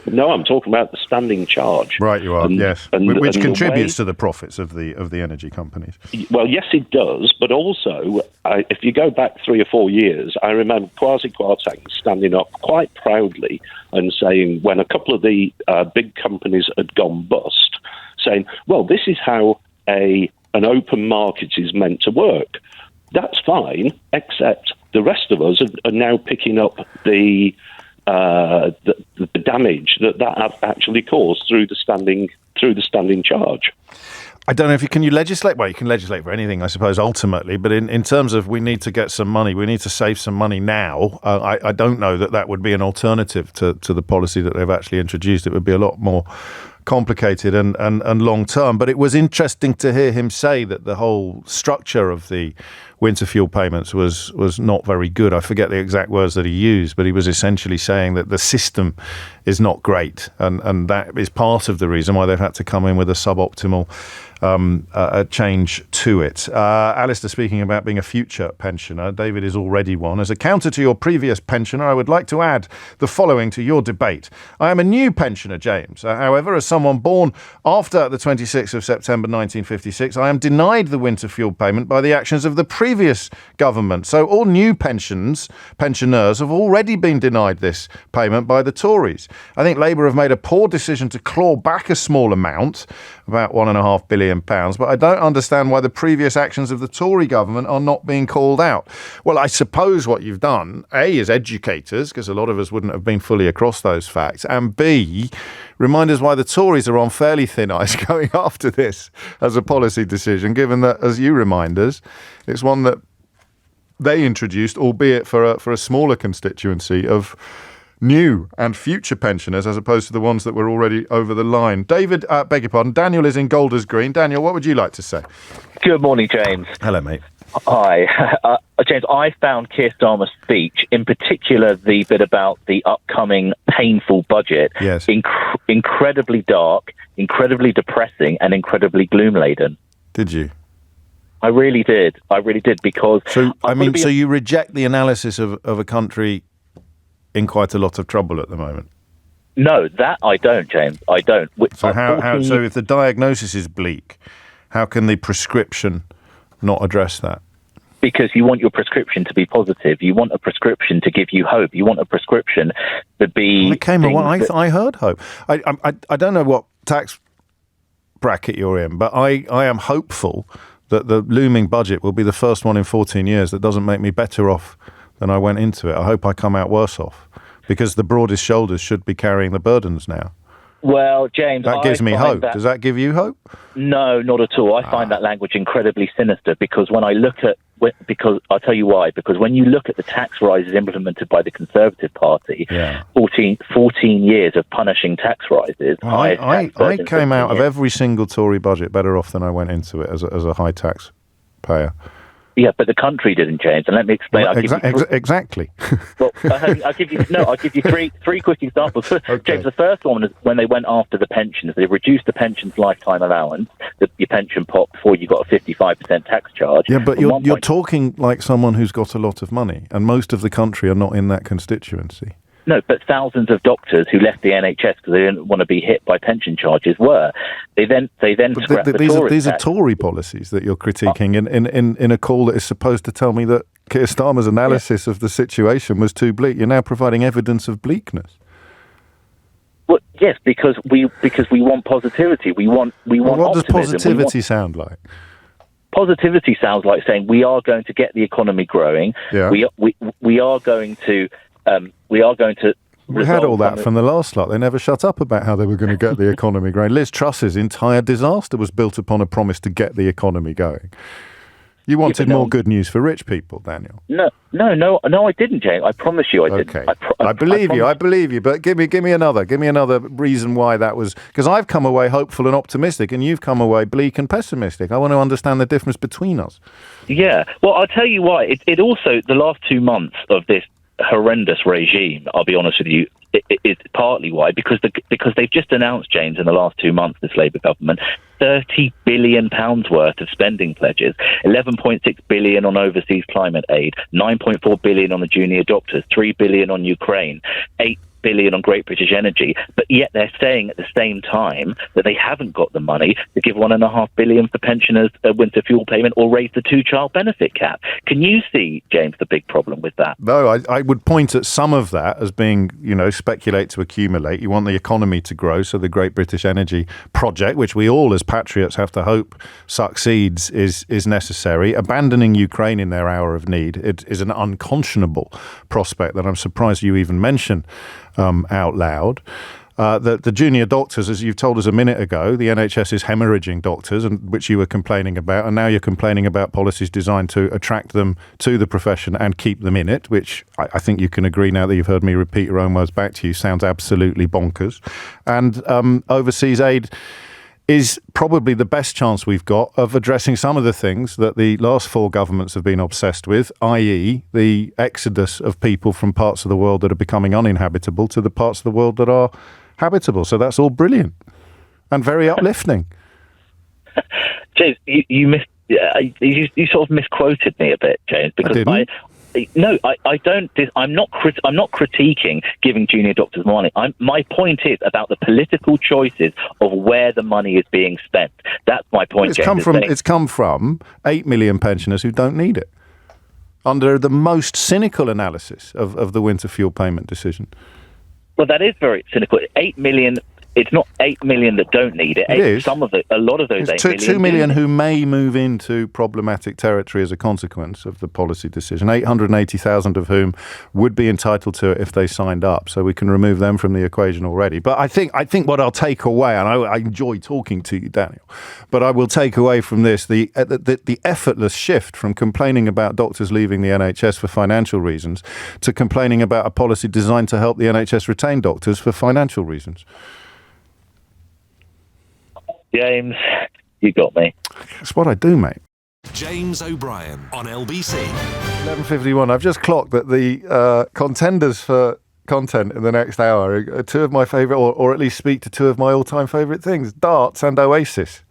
No, I'm talking about the standing charge. Right, you are, yes. Which contributes to the profits of the energy companies. Well, yes, it does. But also, if you go back 3 or 4 years, I remember Kwasi Kwarteng standing up quite proudly and saying, when a couple of the big companies had gone bust, saying, well, this is how an open market is meant to work. That's fine, except the rest of us are now picking up the the damage that actually caused through the standing charge. I don't know if can you legislate? Well, you can legislate for anything, I suppose, ultimately. But in terms of we need to get some money, we need to save some money now. I don't know that would be an alternative to the policy that they've actually introduced. It would be a lot more complicated and long term. But it was interesting to hear him say that the whole structure of the winter fuel payments was not very good. I forget the exact words that he used, but he was essentially saying that the system is not great, and that is part of the reason why they've had to come in with a suboptimal change to it. Alistair speaking about being a future pensioner. David is already one. As a counter to your previous pensioner, I would like to add the following to your debate. I am a new pensioner, James. However, as someone born after the 26th of September 1956, I am denied the winter fuel payment by the actions of the previous government. So all new pensioners have already been denied this payment by the Tories. I think Labour have made a poor decision to claw back a small amount, about £1.5 billion, but I don't understand why the previous actions of the Tory government are not being called out. Well, I suppose what you've done, A, is educate us, because a lot of us wouldn't have been fully across those facts, and B, remind us why the Tories are on fairly thin ice going after this as a policy decision, given that, as you remind us, it's one that they introduced, albeit for a smaller constituency of new and future pensioners as opposed to the ones that were already over the line. David, beg your pardon, Daniel is in Golders Green. Daniel, what would you like to say? Good morning, James. Hello, mate. Hi. James, I found Keir Starmer's speech, in particular the bit about the upcoming painful budget, yes, incredibly dark, incredibly depressing, and incredibly gloom-laden. Did you? I really did, because... So you reject the analysis of a country in quite a lot of trouble at the moment? No, that I don't, James. I don't. So so if the diagnosis is bleak, how can the prescription not address that? Because you want your prescription to be positive. You want a prescription to give you hope. You want a prescription to be... I heard hope. I don't know what tax bracket you're in, but I am hopeful that the looming budget will be the first one in 14 years that doesn't make me better off than I went into it. I hope I come out worse off, because the broadest shoulders should be carrying the burdens now. Well, James... That gives me hope. Does that give you hope? No, not at all. I find that language incredibly sinister, because when I look at... Because I'll tell you why. Because when you look at the tax rises implemented by the Conservative Party, 14 years of punishing tax rises... Well, I came out of every single Tory budget better off than I went into it as a high tax payer. Yeah, but the country didn't change, and let me explain. Exactly. Well, I'll give you three quick examples. Okay. James, the first one is when they went after the pensions. They reduced the pensions lifetime allowance, your pension pot, before you got a 55% tax charge. Yeah, but you're talking like someone who's got a lot of money, and most of the country are not in that constituency. No, but thousands of doctors who left the NHS because they didn't want to be hit by pension charges were. They then scrapped the Tory These tax. are Tory policies that you're critiquing in a call that is supposed to tell me that Keir Starmer's analysis of the situation was too bleak. You're now providing evidence of bleakness. Well, yes, because we want positivity. We want what optimism. Does positivity sound like? Positivity sounds like saying we are going to get the economy growing. Yeah. We are going to. We had all that from the last lot. They never shut up about how they were going to get the economy going. Liz Truss's entire disaster was built upon a promise to get the economy going. You wanted more good news for rich people, Daniel. No, I didn't, James. I promise you I didn't. Okay. I believe you, but give me another reason why that was, because I've come away hopeful and optimistic, and you've come away bleak and pessimistic. I want to understand the difference between us. Yeah, well, I'll tell you why. It also, the last 2 months of this horrendous regime, I'll be honest with you, is partly why, because they've just announced, James, in the last 2 months, this Labour government, £30 billion worth of spending pledges, 11.6 billion on overseas climate aid, 9.4 billion on the junior doctors, 3 billion on Ukraine, billion on Great British Energy, but yet they're saying at the same time that they haven't got the money to give $1.5 billion for pensioners a winter fuel payment or raise the 2-child benefit cap. Can you see, James, the big problem with that? No, I would point at some of that as being, speculate to accumulate. You want the economy to grow, so the Great British Energy project, which we all as patriots have to hope succeeds, is necessary. Abandoning Ukraine in their hour of need is an unconscionable prospect that I'm surprised you even mention out loud. The junior doctors, as you've told us a minute ago, the NHS is hemorrhaging doctors, which you were complaining about, and now you're complaining about policies designed to attract them to the profession and keep them in it, which I think you can agree, now that you've heard me repeat your own words back to you, sounds absolutely bonkers. And overseas aid is probably the best chance we've got of addressing some of the things that the last 4 governments have been obsessed with, i.e. the exodus of people from parts of the world that are becoming uninhabitable to the parts of the world that are habitable. So that's all brilliant and very uplifting. James, you sort of misquoted me a bit, James, because I don't. I'm not critiquing giving junior doctors money. My point is about the political choices of where the money is being spent. That's my point, James. It's come from 8 million pensioners who don't need it, under the most cynical analysis of the winter fuel payment decision. Well, that is very cynical. 8 million. It's not 8 million that don't need it. It is. A lot of those 8 million. 2 million who may move into problematic territory as a consequence of the policy decision. 880,000 of whom would be entitled to it if they signed up. So we can remove them from the equation already. But I think what I'll take away, and I enjoy talking to you, Daniel, but I will take away from this the effortless shift from complaining about doctors leaving the NHS for financial reasons to complaining about a policy designed to help the NHS retain doctors for financial reasons. James, you got me. That's what I do, mate. James O'Brien on LBC. 11:51. I've just clocked that the contenders for content in the next hour are 2 of my favourite, or at least speak to 2 of my all-time favourite things, darts and Oasis.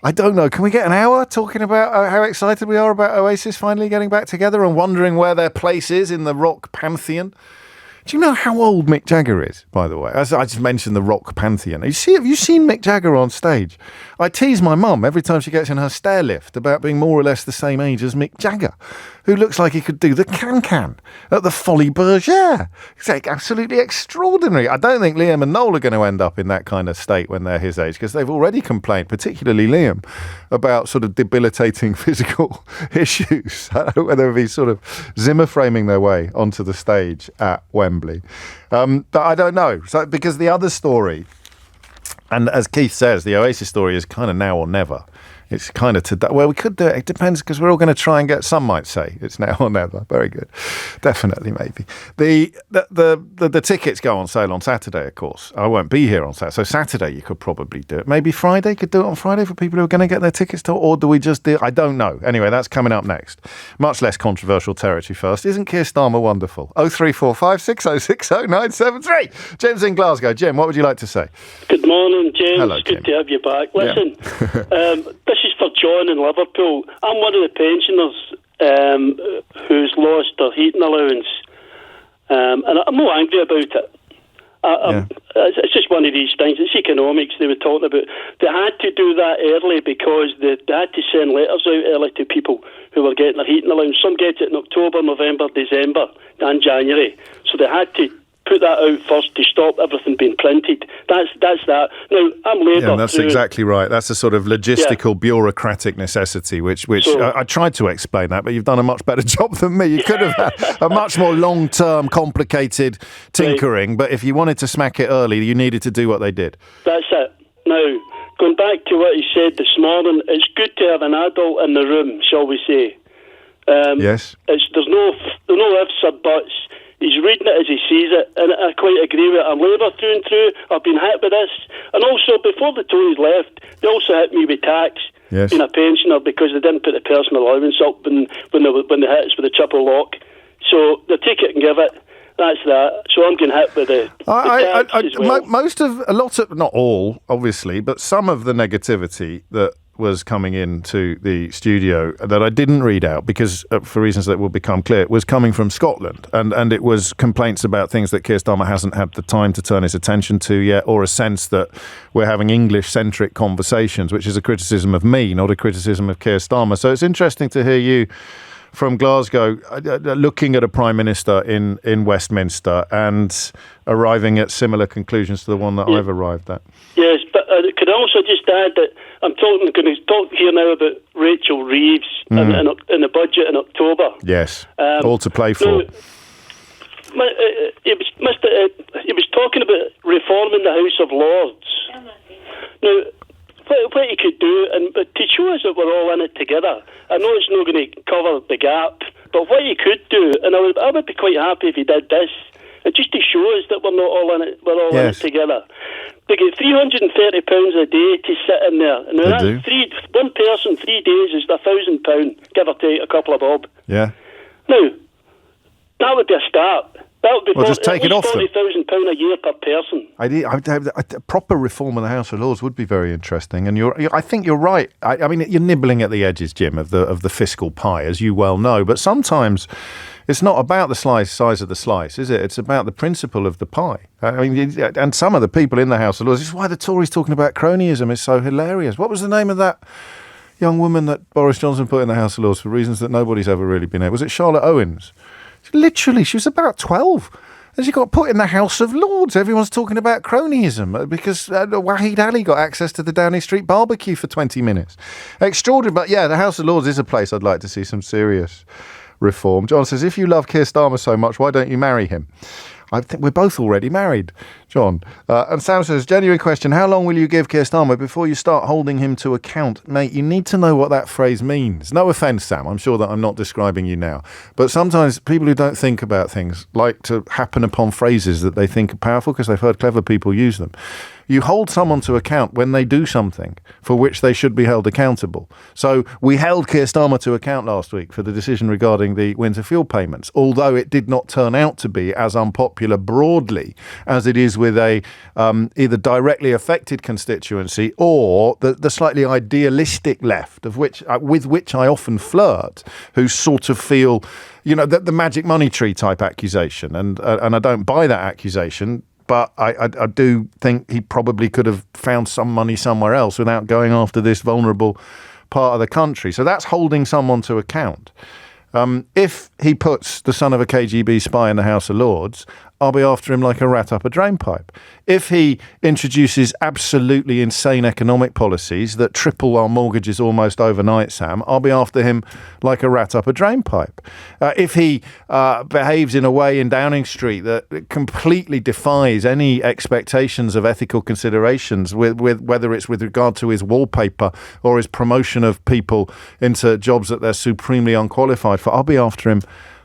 I don't know. Can we get an hour talking about how excited we are about Oasis finally getting back together and wondering where their place is in the rock pantheon? Do you know how old Mick Jagger is, by the way? As I just mentioned the rock pantheon. Have you seen Mick Jagger on stage? I tease my mum every time she gets in her stair lift about being more or less the same age as Mick Jagger, who looks like he could do the can-can at the Folies Bergère. It's like absolutely extraordinary. I don't think Liam and Noel are going to end up in that kind of state when they're his age, because they've already complained, particularly Liam, about sort of debilitating physical issues. I don't know whether he's sort of Zimmer framing their way onto the stage at Wembley. But I don't know. So, because the other story, and as Keith says, the Oasis story is kind of now or never. It's kind of today. Well, we could do it. It depends, because we're all going to try and get. Some might say it's now or never. Very good. Definitely, maybe. The tickets go on sale on Saturday, of course. I won't be here on Saturday, so Saturday you could probably do it. Maybe Friday, could do it on Friday for people who are going to get their tickets to. Or do we just do? I don't know. Anyway, that's coming up next. Much less controversial territory first. Isn't Keir Starmer wonderful? 0345 6060 973. Jim's in Glasgow. Jim, what would you like to say? Good morning, James. Hello, Good Jim. to have you back. Listen, this is for John in Liverpool. I'm one of the pensioners who's lost their heating allowance, and I'm not angry about it. It's just one of these things. It's economics they were talking about. They had to do that early because they had to send letters out early to people who were getting their heating allowance. Some get it in October, November, December and January. So they had to put that out first to stop everything being printed. That's that. Now, I'm Labour. Yeah, that's exactly right. That's a sort of logistical, bureaucratic necessity, which I tried to explain that, but you've done a much better job than me. You could have had a much more long-term, complicated tinkering, but if you wanted to smack it early, you needed to do what they did. That's it. Now, going back to what he said this morning, it's good to have an adult in the room, shall we say. Yes. There's no ifs or buts. He's reading it as he sees it, and I quite agree with it. I'm Labour through and through. I've been hit with this. And also, before the Tories left, they also hit me with tax, being a pensioner, because they didn't put the personal allowance up when they hit us with the triple lock. So they take it and give it. That's that. So I'm getting hit with the tax as well. Not all, obviously, but some of the negativity that was coming into the studio that I didn't read out because, for reasons that will become clear, was coming from Scotland. And it was complaints about things that Keir Starmer hasn't had the time to turn his attention to yet, or a sense that we're having English-centric conversations, which is a criticism of me, not a criticism of Keir Starmer. So it's interesting to hear you from Glasgow looking at a Prime Minister in Westminster and arriving at similar conclusions to the one that I've arrived at. Yes, but could I also just add that I'm going to talk here now about Rachel Reeves in the budget in October. Yes, all to play for. He was talking about reforming the House of Lords. Now, what he could do, but to show us that we're all in it together. I know it's not going to cover the gap, but what he could do, and I would be quite happy if he did this, and just to show us that we're not all in it, we're all in it together. They get £330 a day to sit in there, and one person 3 days is £1,000, give or take a couple of bob. Yeah. Now, that would be a start. That would be just take it off them. £40,000 a year per person. A proper reform of the House of Lords would be very interesting, and I think you're right. I mean, you're nibbling at the edges, Jim, of the fiscal pie, as you well know. But sometimes it's not about the size of the slice, is it? It's about the principle of the pie. I mean, and some of the people in the House of Lords. This is why the Tories talking about cronyism is so hilarious. What was the name of that young woman that Boris Johnson put in the House of Lords for reasons that nobody's ever really been able? Was it Charlotte Owens? Literally, she was about 12. And she got put in the House of Lords. Everyone's talking about cronyism because Wahid Ali got access to the Downing Street barbecue for 20 minutes. Extraordinary. But yeah, the House of Lords is a place I'd like to see some serious reform. John says, if you love Keir Starmer so much, why don't you marry him? I think we're both already married, John. And Sam says, genuine question, how long will you give Keir Starmer before you start holding him to account? Mate, you need to know what that phrase means. No offence, Sam, I'm sure that I'm not describing you now. But sometimes people who don't think about things like to happen upon phrases that they think are powerful because they've heard clever people use them. You hold someone to account when they do something for which they should be held accountable. So we held Keir Starmer to account last week for the decision regarding the winter fuel payments, although it did not turn out to be as unpopular broadly as it is with a either directly affected constituency or the slightly idealistic left, with which I often flirt, who sort of feel, the magic money tree type accusation. And I don't buy that accusation. But I do think he probably could have found some money somewhere else without going after this vulnerable part of the country. So that's holding someone to account. If he puts the son of a KGB spy in the House of Lords, I'll be after him like a rat up a drainpipe. If he introduces absolutely insane economic policies that triple our mortgages almost overnight, Sam, I'll be after him like a rat up a drainpipe. If he behaves in a way in Downing Street that completely defies any expectations of ethical considerations, whether it's with regard to his wallpaper or his promotion of people into jobs that they're supremely unqualified for, I'll be after him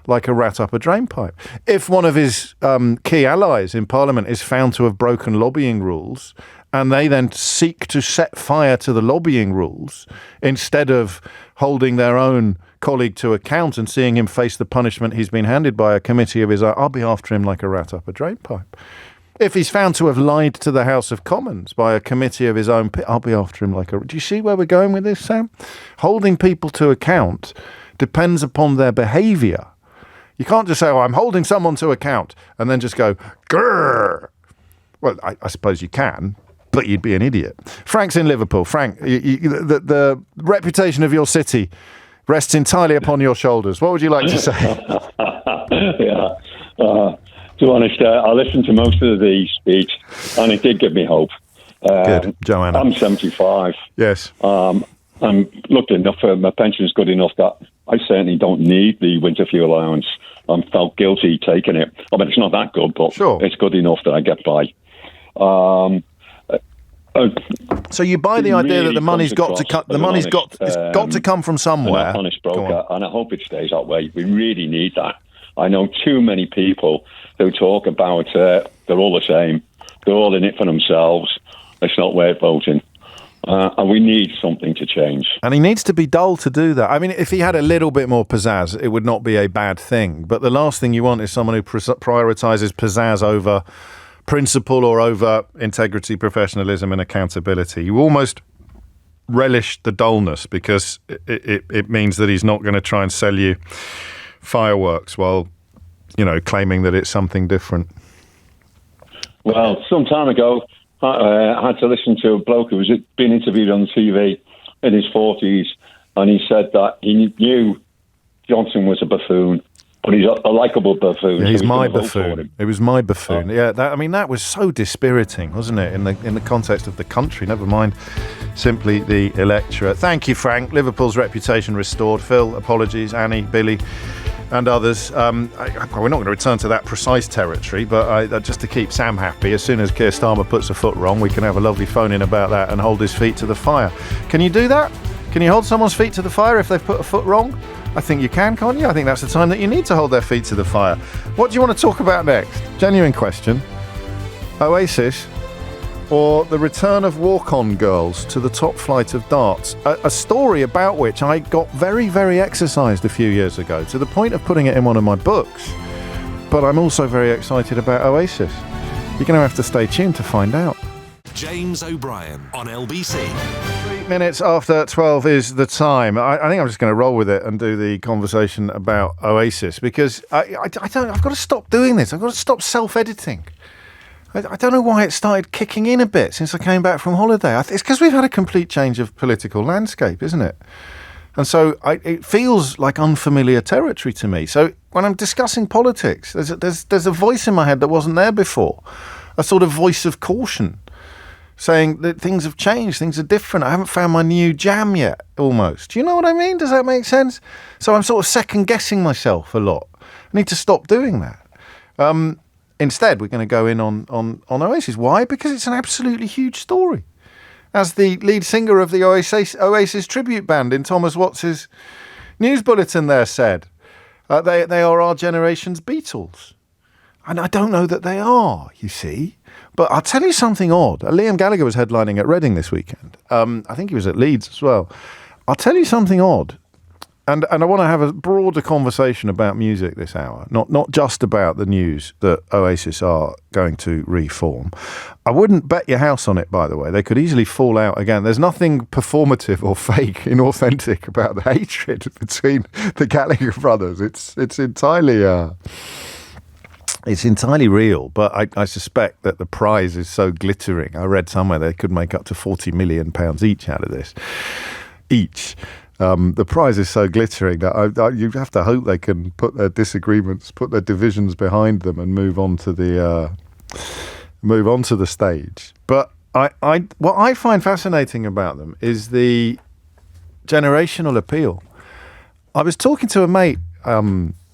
like a rat up a drainpipe. If one of his key allies in Parliament is found to have broken lobbying rules and they then seek to set fire to the lobbying rules instead of holding their own colleague to account and seeing him face the punishment he's been handed by a committee of his own, I'll be after him like a rat up a drainpipe. If he's found to have lied to the House of Commons by a committee of his own, I'll be after him like a... Do you see where we're going with this, Sam? Holding people to account depends upon their behaviour. You can't just say, I'm holding someone to account, and then just go, grrr. Well, I suppose you can, but you'd be an idiot. Frank's in Liverpool. Frank, the reputation of your city rests entirely upon your shoulders. What would you like to say? To be honest, I listened to most of the speech, and it did give me hope. Good, Joanna. I'm 75. Yes. I'm lucky enough, my pension's good enough that I certainly don't need the winter fuel allowance. I'm felt guilty taking it. I mean, it's not that good, but it's good enough that I get by. So you buy the idea that the money's got to come. The money's got to come from somewhere. An honest broker, and I hope it stays that way. We really need that. I know too many people who talk about they're all the same. They're all in it for themselves. It's not worth voting. And we need something to change. And he needs to be dull to do that. I mean, if he had a little bit more pizzazz, it would not be a bad thing. But the last thing you want is someone who prioritises pizzazz over principle or over integrity, professionalism and accountability. You almost relish the dullness because it means that he's not going to try and sell you fireworks while, claiming that it's something different. Well, some time ago, I had to listen to a bloke who was being interviewed on TV in his 40s, and he said that he knew Johnson was a buffoon, but he's a likeable buffoon. Yeah, he's so my buffoon. It was my buffoon. Oh. Yeah, that was so dispiriting, wasn't it? In the context of the country, never mind simply the electorate. Thank you, Frank. Liverpool's reputation restored. Phil, apologies. Annie, Billy, and others. We're not going to return to that precise territory, but just to keep Sam happy, as soon as Keir Starmer puts a foot wrong, we can have a lovely phone-in about that and hold his feet to the fire. Can you do that? Can you hold someone's feet to the fire if they've put a foot wrong? I think you can, can't you? I think that's the time that you need to hold their feet to the fire. What do you want to talk about next? Genuine question. Oasis or the return of walk-on girls to the top flight of darts? A story about which I got very, very exercised a few years ago, to the point of putting it in one of my books. But I'm also very excited about Oasis. You're going to have to stay tuned to find out. James O'Brien on LBC. 3 minutes after 12 is the time. I think I'm just going to roll with it and do the conversation about Oasis, because I've got to stop doing this. I've got to stop self-editing. I don't know why it started kicking in a bit since I came back from holiday. It's because we've had a complete change of political landscape, isn't it? And so it feels like unfamiliar territory to me. So when I'm discussing politics, there's a voice in my head that wasn't there before, a sort of voice of caution, saying that things have changed, things are different. I haven't found my new jam yet, almost. Do you know what I mean? Does that make sense? So I'm sort of second-guessing myself a lot. I need to stop doing that. Instead, we're going to go in on Oasis. Why? Because it's an absolutely huge story. As the lead singer of the Oasis tribute band in Thomas Watts's news bulletin there said, they are our generation's Beatles. And I don't know that they are, you see. But I'll tell you something odd. Liam Gallagher was headlining at Reading this weekend. I think he was at Leeds as well. I'll tell you something odd. And I want to have a broader conversation about music this hour, not just about the news that Oasis are going to reform. I wouldn't bet your house on it, by the way. They could easily fall out again. There's nothing performative or fake, inauthentic about the hatred between the Gallagher brothers. It's entirely... It's entirely real, but I suspect that the prize is so glittering. I read somewhere they could make up to £40 million each out of this. The prize is so glittering that you have to hope they can put their disagreements, put their divisions behind them, and move on to the stage. But what I find fascinating about them is the generational appeal. I was talking to a mate.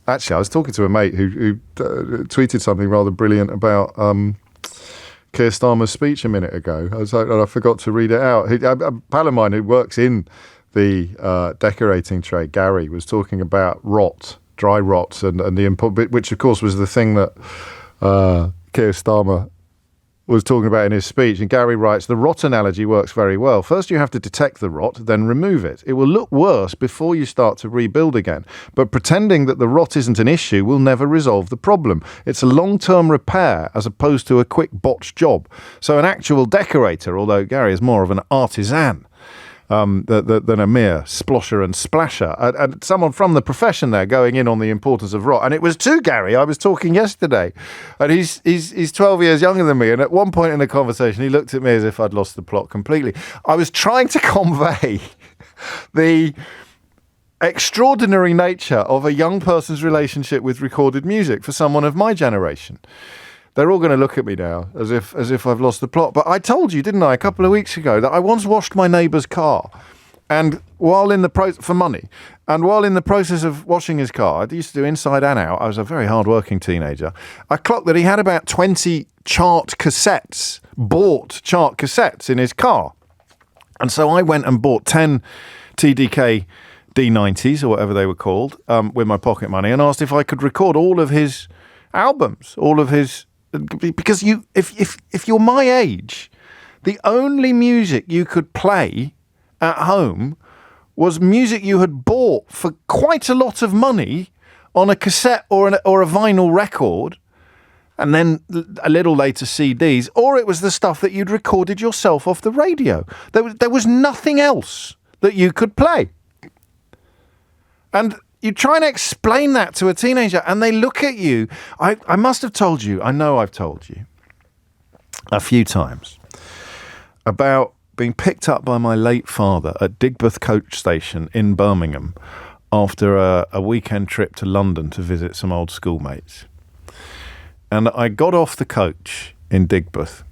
Actually, I was talking to a mate who tweeted something rather brilliant about Keir Starmer's speech a minute ago. I forgot to read it out. A pal of mine who works in the decorating trade, Gary, was talking about dry rot, and the which of course was the thing that Keir Starmer was talking about in his speech. And Gary writes, the rot analogy works very well. First you have to detect the rot, then remove it. It will look worse before you start to rebuild again. But pretending that the rot isn't an issue will never resolve the problem. It's a long-term repair as opposed to a quick botched job. So an actual decorator, although Gary is more of an artisan than a mere splosher and splasher. And someone from the profession there going in on the importance of rot. And it was to Gary I was talking yesterday. And he's 12 years younger than me. And at one point in the conversation, he looked at me as if I'd lost the plot completely. I was trying to convey the extraordinary nature of a young person's relationship with recorded music for someone of my generation. They're all going to look at me now as if I've lost the plot. But I told you, didn't I, a couple of weeks ago, that I once washed my neighbour's car, and for money, and while in the process of washing his car, I used to do inside and out. I was a very hard-working teenager. I clocked that he had about 20 bought chart cassettes in his car, and so I went and bought 10 TDK D90s or whatever they were called with my pocket money, and asked if I could record all of his albums, because if you're my age, the only music you could play at home was music you had bought for quite a lot of money on a cassette or a vinyl record, and then a little later CDs, or it was the stuff that you'd recorded yourself off the radio. There was nothing else that you could play. And you try and explain that to a teenager and they look at you. I must have told you, I know I've told you a few times about being picked up by my late father at Digbeth coach station in Birmingham after a weekend trip to London to visit some old schoolmates. And I got off the coach in Digbeth,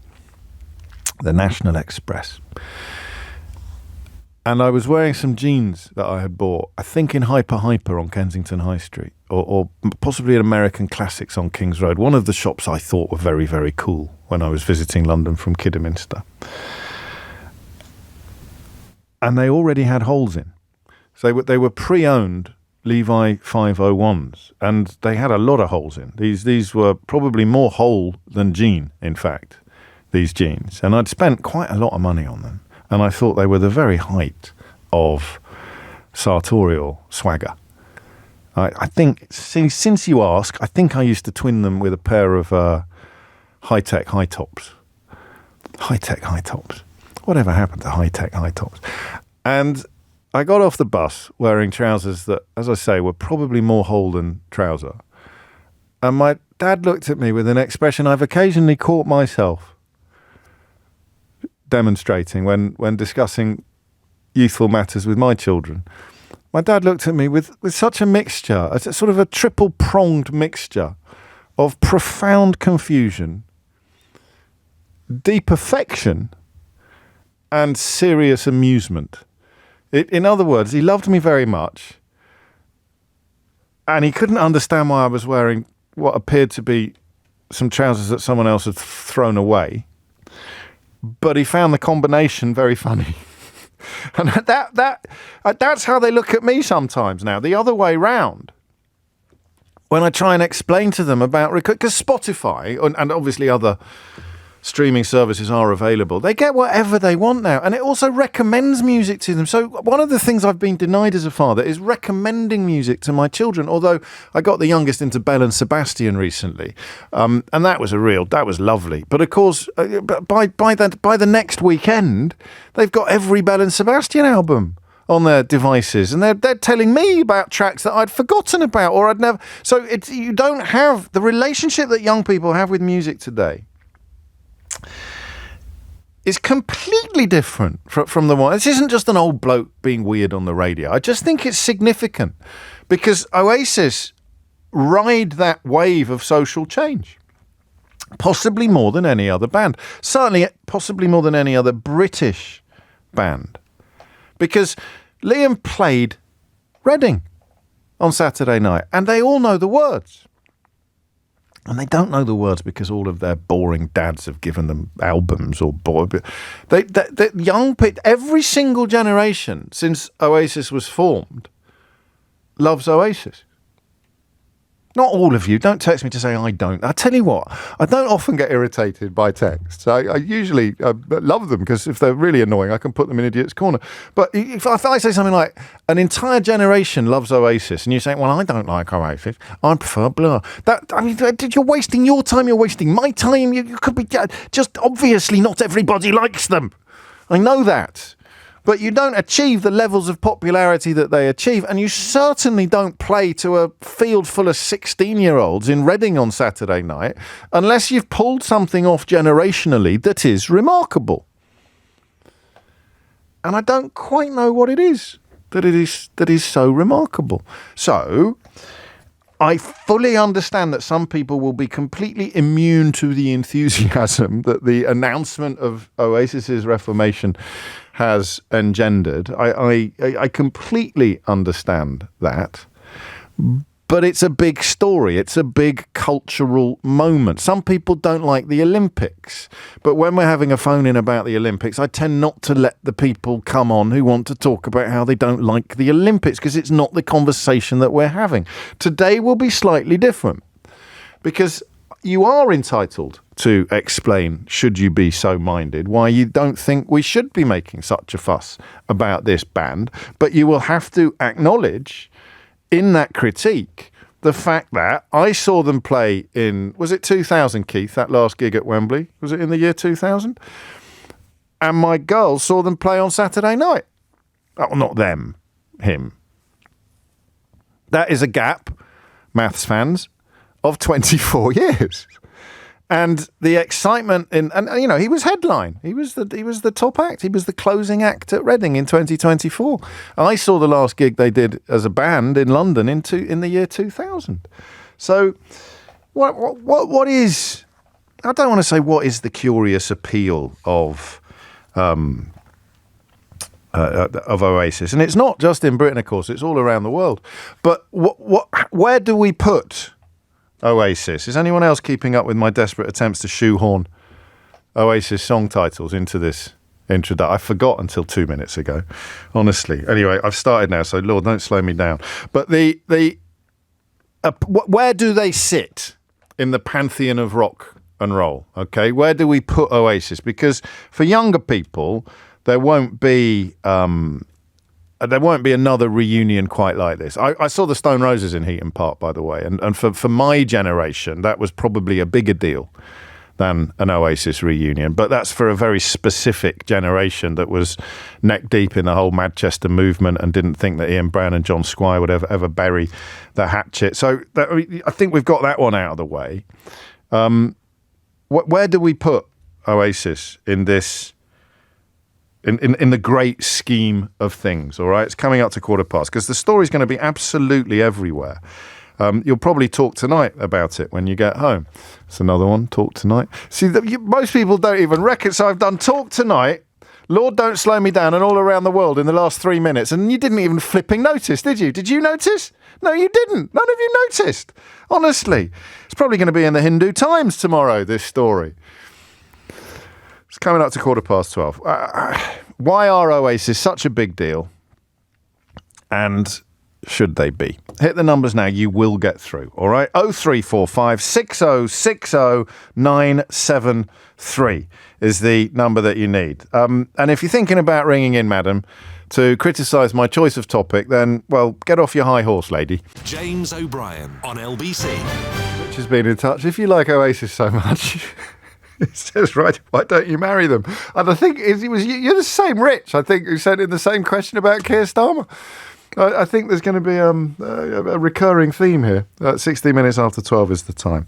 the National Express, and I was wearing some jeans that I had bought, I think in Hyper on Kensington High Street, or possibly in American Classics on King's Road, one of the shops I thought were very, very cool when I was visiting London from Kidderminster. And they already had holes in. So they were pre-owned Levi 501s, and they had a lot of holes in. These were probably more hole than jean, in fact, these jeans. And I'd spent quite a lot of money on them. And I thought they were the very height of sartorial swagger. I think, since you ask, I think I used to twin them with a pair of high-tech high tops. High-tech high tops. Whatever happened to high-tech high tops? And I got off the bus wearing trousers that, as I say, were probably more hole than trouser. And my dad looked at me with an expression I've occasionally caught myself demonstrating when discussing youthful matters with my children. My dad looked at me with such a mixture, a sort of a triple-pronged mixture of profound confusion, deep affection, and serious amusement. In other words, he loved me very much, and he couldn't understand why I was wearing what appeared to be some trousers that someone else had thrown away, but he found the combination very funny. And that's how they look at me sometimes now, the other way round. When I try and explain to them about, because Spotify and obviously other streaming services are available, they get whatever they want now, and it also recommends music to them. So one of the things I've been denied as a father is recommending music to my children, although I got the youngest into Belle and Sebastian recently, and that was lovely. But of course, by the next weekend, they've got every Belle and Sebastian album on their devices, and they're telling me about tracks that I'd forgotten about or I'd never. So you don't have the relationship that young people have with music today. Is completely different from the one. This isn't just an old bloke being weird on the radio. I just think it's significant because Oasis ride that wave of social change, possibly more than any other band. Certainly, possibly more than any other British band, because Liam played Reading on Saturday night, and they all know the words. And they don't know the words because all of their boring dads have given them albums or the young people, every single generation since Oasis was formed loves Oasis. Not all of you. Don't text me to say I don't. I tell you what, I don't often get irritated by texts. I usually love them because if they're really annoying, I can put them in Idiot's Corner. But if I say something like, an entire generation loves Oasis, and you say, well, I don't like Oasis, I prefer Blur. You're wasting your time, you're wasting my time. You could be just obviously not everybody likes them. I know that. But you don't achieve the levels of popularity that they achieve, and you certainly don't play to a field full of 16-year-olds in Reading on Saturday night unless you've pulled something off generationally that is remarkable. And I don't quite know what it is that is so remarkable. So I fully understand that some people will be completely immune to the enthusiasm that the announcement of Oasis's reformation has engendered. I completely understand that. But it's a big story. It's a big cultural moment. Some people don't like the Olympics. But when we're having a phone-in about the Olympics, I tend not to let the people come on who want to talk about how they don't like the Olympics, because it's not the conversation that we're having. Today will be slightly different, because you are entitled to explain, should you be so minded, why you don't think we should be making such a fuss about this band. But you will have to acknowledge in that critique the fact that I saw them play in, was it 2000, Keith, that last gig at Wembley? Was it in the year 2000? And my girls saw them play on Saturday night. Oh, not them, him. That is a gap, maths fans, of 24 years. And the excitement and you know, he was headline. He was the top act. He was the closing act at Reading in 2024. I saw the last gig they did as a band in London in the year 2000. So what is, I don't want to say what is the curious appeal of Oasis, and it's not just in Britain, of course, it's all around the world. But where do we put Oasis? Is anyone else keeping up with my desperate attempts to shoehorn Oasis song titles into this introduction? I forgot until 2 minutes ago, honestly. Anyway, I've started now, so Lord, don't slow me down. But where do they sit in the pantheon of rock and roll? Okay, where do we put Oasis? Because for younger people, there won't be another reunion quite like this. I saw the Stone Roses in Heaton Park, by the way, and for my generation, that was probably a bigger deal than an Oasis reunion. But that's for a very specific generation that was neck deep in the whole Manchester movement and didn't think that Ian Brown and John Squire would ever bury the hatchet. So I think we've got that one out of the way. Where do we put Oasis in this? In the great scheme of things, all right? It's coming up to past, because the story's going to be absolutely everywhere. You'll probably talk tonight about it when you get home. It's another one, talk tonight. See, most people don't even reckon, so I've done talk tonight, Lord Don't Slow Me Down, and all around the world in the last 3 minutes, and you didn't even flipping notice, did you? Did you notice? No, you didn't. None of you noticed. Honestly. It's probably going to be in the Hindu Times tomorrow, this story. It's coming up to 12:15. Why are Oasis such a big deal? And should they be? Hit the numbers now. You will get through. All right. 0345 6060 973 is the number that you need. And if you're thinking about ringing in, madam, to criticise my choice of topic, then, well, get off your high horse, lady. James O'Brien on LBC. Which has been in touch. If you like Oasis so much... It says, right, why don't you marry them? And I think you're the same Rich, I think, who sent in the same question about Keir Starmer. I think there's going to be a recurring theme here. 16 minutes after 12 is the time.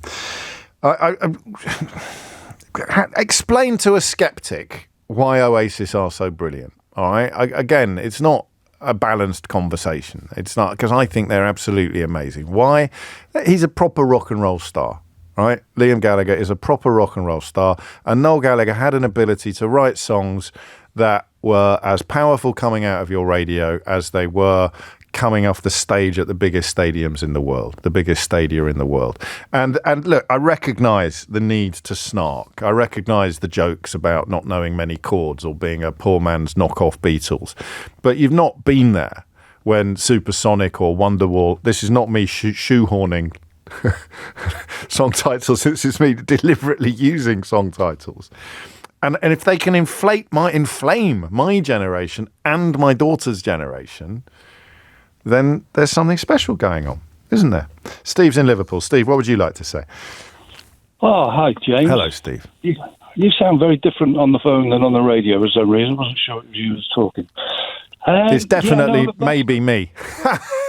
Explain to a sceptic why Oasis are so brilliant. All right? Again, it's not a balanced conversation. It's not, because I think they're absolutely amazing. Why? He's a proper rock and roll star. Right, Liam Gallagher is a proper rock and roll star, and Noel Gallagher had an ability to write songs that were as powerful coming out of your radio as they were coming off the stage at the biggest stadiums in the world, the biggest stadia in the world. And look, I recognise the need to snark. I recognise the jokes about not knowing many chords or being a poor man's knockoff Beatles, but you've not been there when Supersonic or Wonderwall. This is not me shoehorning song titles. This is me deliberately using song titles, and if they can inflame my generation and my daughter's generation, then there's something special going on, isn't there? Steve's in Liverpool. Steve, what would you like to say? Oh, hi, James. Hello, Steve. You sound very different on the phone than on the radio for some reason. I wasn't sure if you was talking. It's definitely maybe me.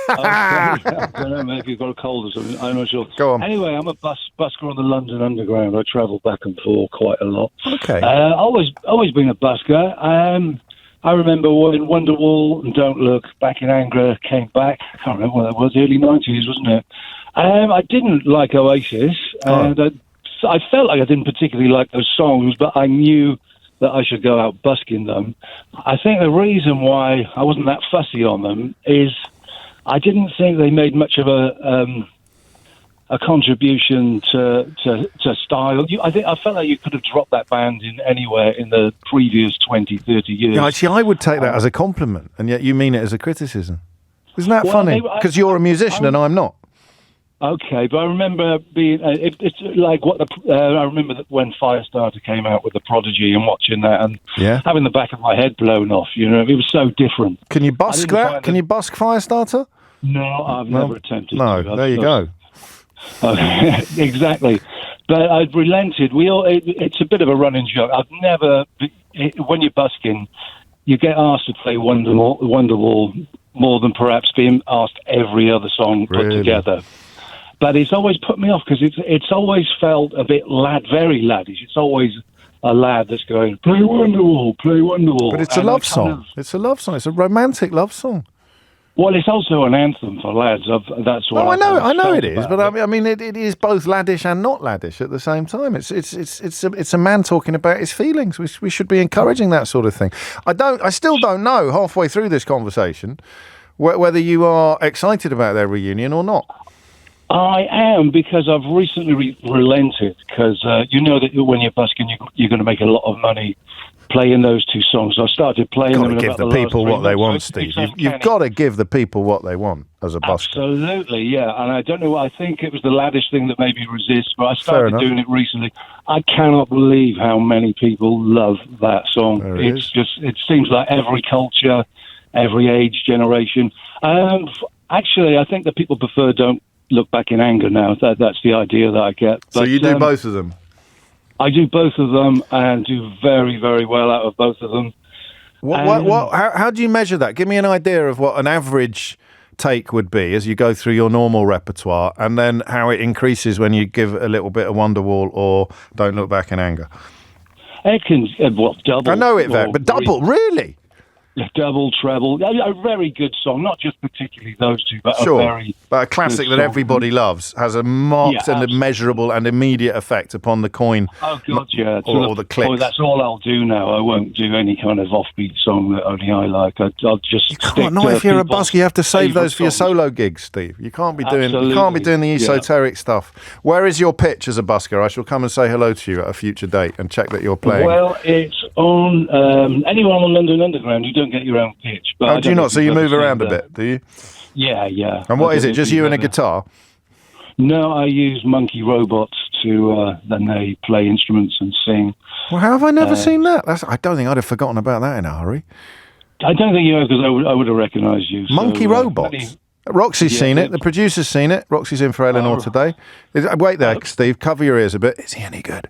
Okay. I don't know, maybe you've got a cold or something. I'm not sure. Go on. Anyway, I'm a busker on the London Underground. I travel back and forth quite a lot. Okay. Always been a busker. I remember when Wonderwall and Don't Look, Back in Anger came back. I can't remember when that was, early 90s, wasn't it? I didn't like Oasis, and I felt like I didn't particularly like those songs, but I knew that I should go out busking them. I think the reason why I wasn't that fussy on them is I didn't think they made much of a contribution to style. I felt like you could have dropped that band in anywhere in the previous 20, 30 years. Yeah, actually, I would take that as a compliment, and yet you mean it as a criticism. Isn't that funny? Because you're a musician and I'm not. Okay, but I remember being. It's like what I remember that when Firestarter came out with the Prodigy and watching that and having the back of my head blown off. You know, it was so different. Can you busk that? Can you busk Firestarter? No, I've never attempted to. No, there you go. Exactly. But I've relented. It's a bit of a running joke. I've never... When you're busking, you get asked to play Wonderwall more than perhaps being asked every other song put together. But it's always put me off because it's always felt a bit very laddish. It's always a lad that's going, play Wonderwall, play Wonderwall. But it's a love song. It's a love song. It's a romantic love song. Well, it's also an anthem for lads. That's what. Oh, I know it is, but I mean, it is both laddish and not laddish at the same time. It's a man talking about his feelings. We should be encouraging that sort of thing. I still don't know halfway through this conversation whether you are excited about their reunion or not. I am, because I've recently relented, because you know that when you're busking, you're going to make a lot of money playing those two songs. So I started playing them. You've got to give the people what they want, Steve. You've got to give the people what they want as a busker. Absolutely, yeah. And I don't know, I think it was the laddish thing that made me resist, but I started doing it recently. I cannot believe how many people love that song. It seems like every culture, every age, generation. Actually, I think that people prefer Don't Look Back in Anger now. That's the idea that I get. But, so you do both of them? I do both of them and do very, very well out of both of them. How do you measure that? Give me an idea of what an average take would be as you go through your normal repertoire, and then how it increases when you give a little bit of Wonderwall or Don't Look Back in Anger. It can, double. I know it, but double, really? Double, treble, a very good song. Not just particularly those two, but but a classic that everybody loves, has a marked and immeasurable and immediate effect upon the coin. Oh God, yeah, or the click. Oh, that's all I'll do now. I won't do any kind of offbeat song that only I like. I'll just. Not if you're a busker. You have to save those for your solo gigs, Steve. You can't be doing. You can't be doing the esoteric stuff. Where is your pitch as a busker? I shall come and say hello to you at a future date and check that you're playing. Well, it's on anyone on London Underground. You don't get your own pitch. But do you not? So you move around a bit, do you? Yeah. And what is it? Just you and a guitar? No, I use monkey robots to then they play instruments and sing. Well, how have I never seen that? I don't think I'd have forgotten about that in a hurry. I don't think you have, because I would have recognised you. Monkey robots? Roxy's seen it. The producer's seen it. Roxy's in for Eleanor today. Wait there, Steve. Cover your ears a bit. Is he any good?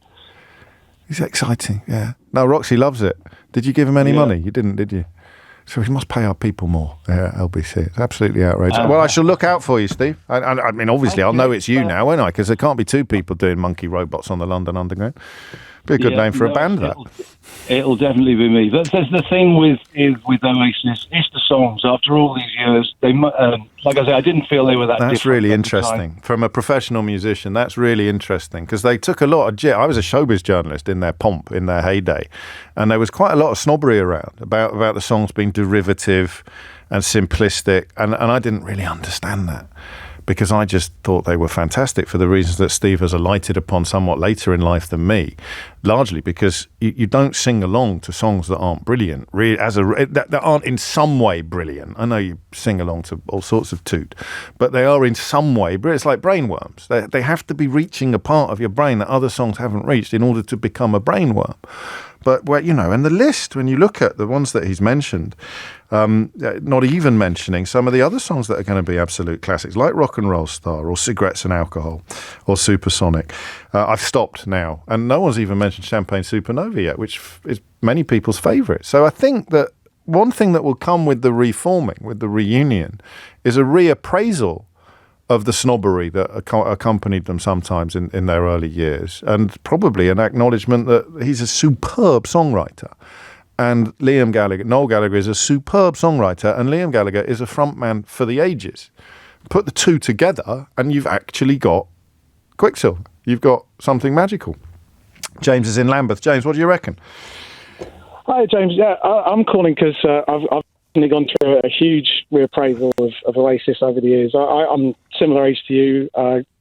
He's exciting, yeah. No, Roxy loves it. Did you give him any money? You didn't, did you? So we must pay our people more there at LBC. It's absolutely outrageous. Well, I shall look out for you, Steve. I mean, obviously, I'll know it's you now, won't I? Because there can't be two people doing monkey robots on the London Underground. Be a good name for a band, that. It'll definitely be me. There's the thing with Oasis, it's the songs. After all these years, they like I say, I didn't feel they were that different. That's really interesting. From a professional musician, that's really interesting, because they took a lot of I was a showbiz journalist in their pomp, in their heyday, and there was quite a lot of snobbery around about the songs being derivative and simplistic, and I didn't really understand that, because I just thought they were fantastic for the reasons that Steve has alighted upon somewhat later in life than me, largely because you don't sing along to songs that aren't brilliant, that aren't in some way brilliant. I know you sing along to all sorts of toot, but they are in some way brilliant. It's like brainworms. They have to be reaching a part of your brain that other songs haven't reached in order to become a brainworm. But, and the list, when you look at the ones that he's mentioned, not even mentioning some of the other songs that are going to be absolute classics, like Rock and Roll Star or Cigarettes and Alcohol or Supersonic. I've stopped now. And no one's even mentioned Champagne Supernova yet, which is many people's favourite. So I think that one thing that will come with the reforming, with the reunion, is a reappraisal of the snobbery that accompanied them sometimes in their early years, and probably an acknowledgement that he's a superb songwriter. And Noel Gallagher is a superb songwriter, and Liam Gallagher is a frontman for the ages. Put the two together, and you've actually got Quicksilver. You've got something magical. James is in Lambeth. James, what do you reckon? Hi, James. Yeah, I'm calling because I've gone through a huge reappraisal of Oasis over the years. I'm similar age to you.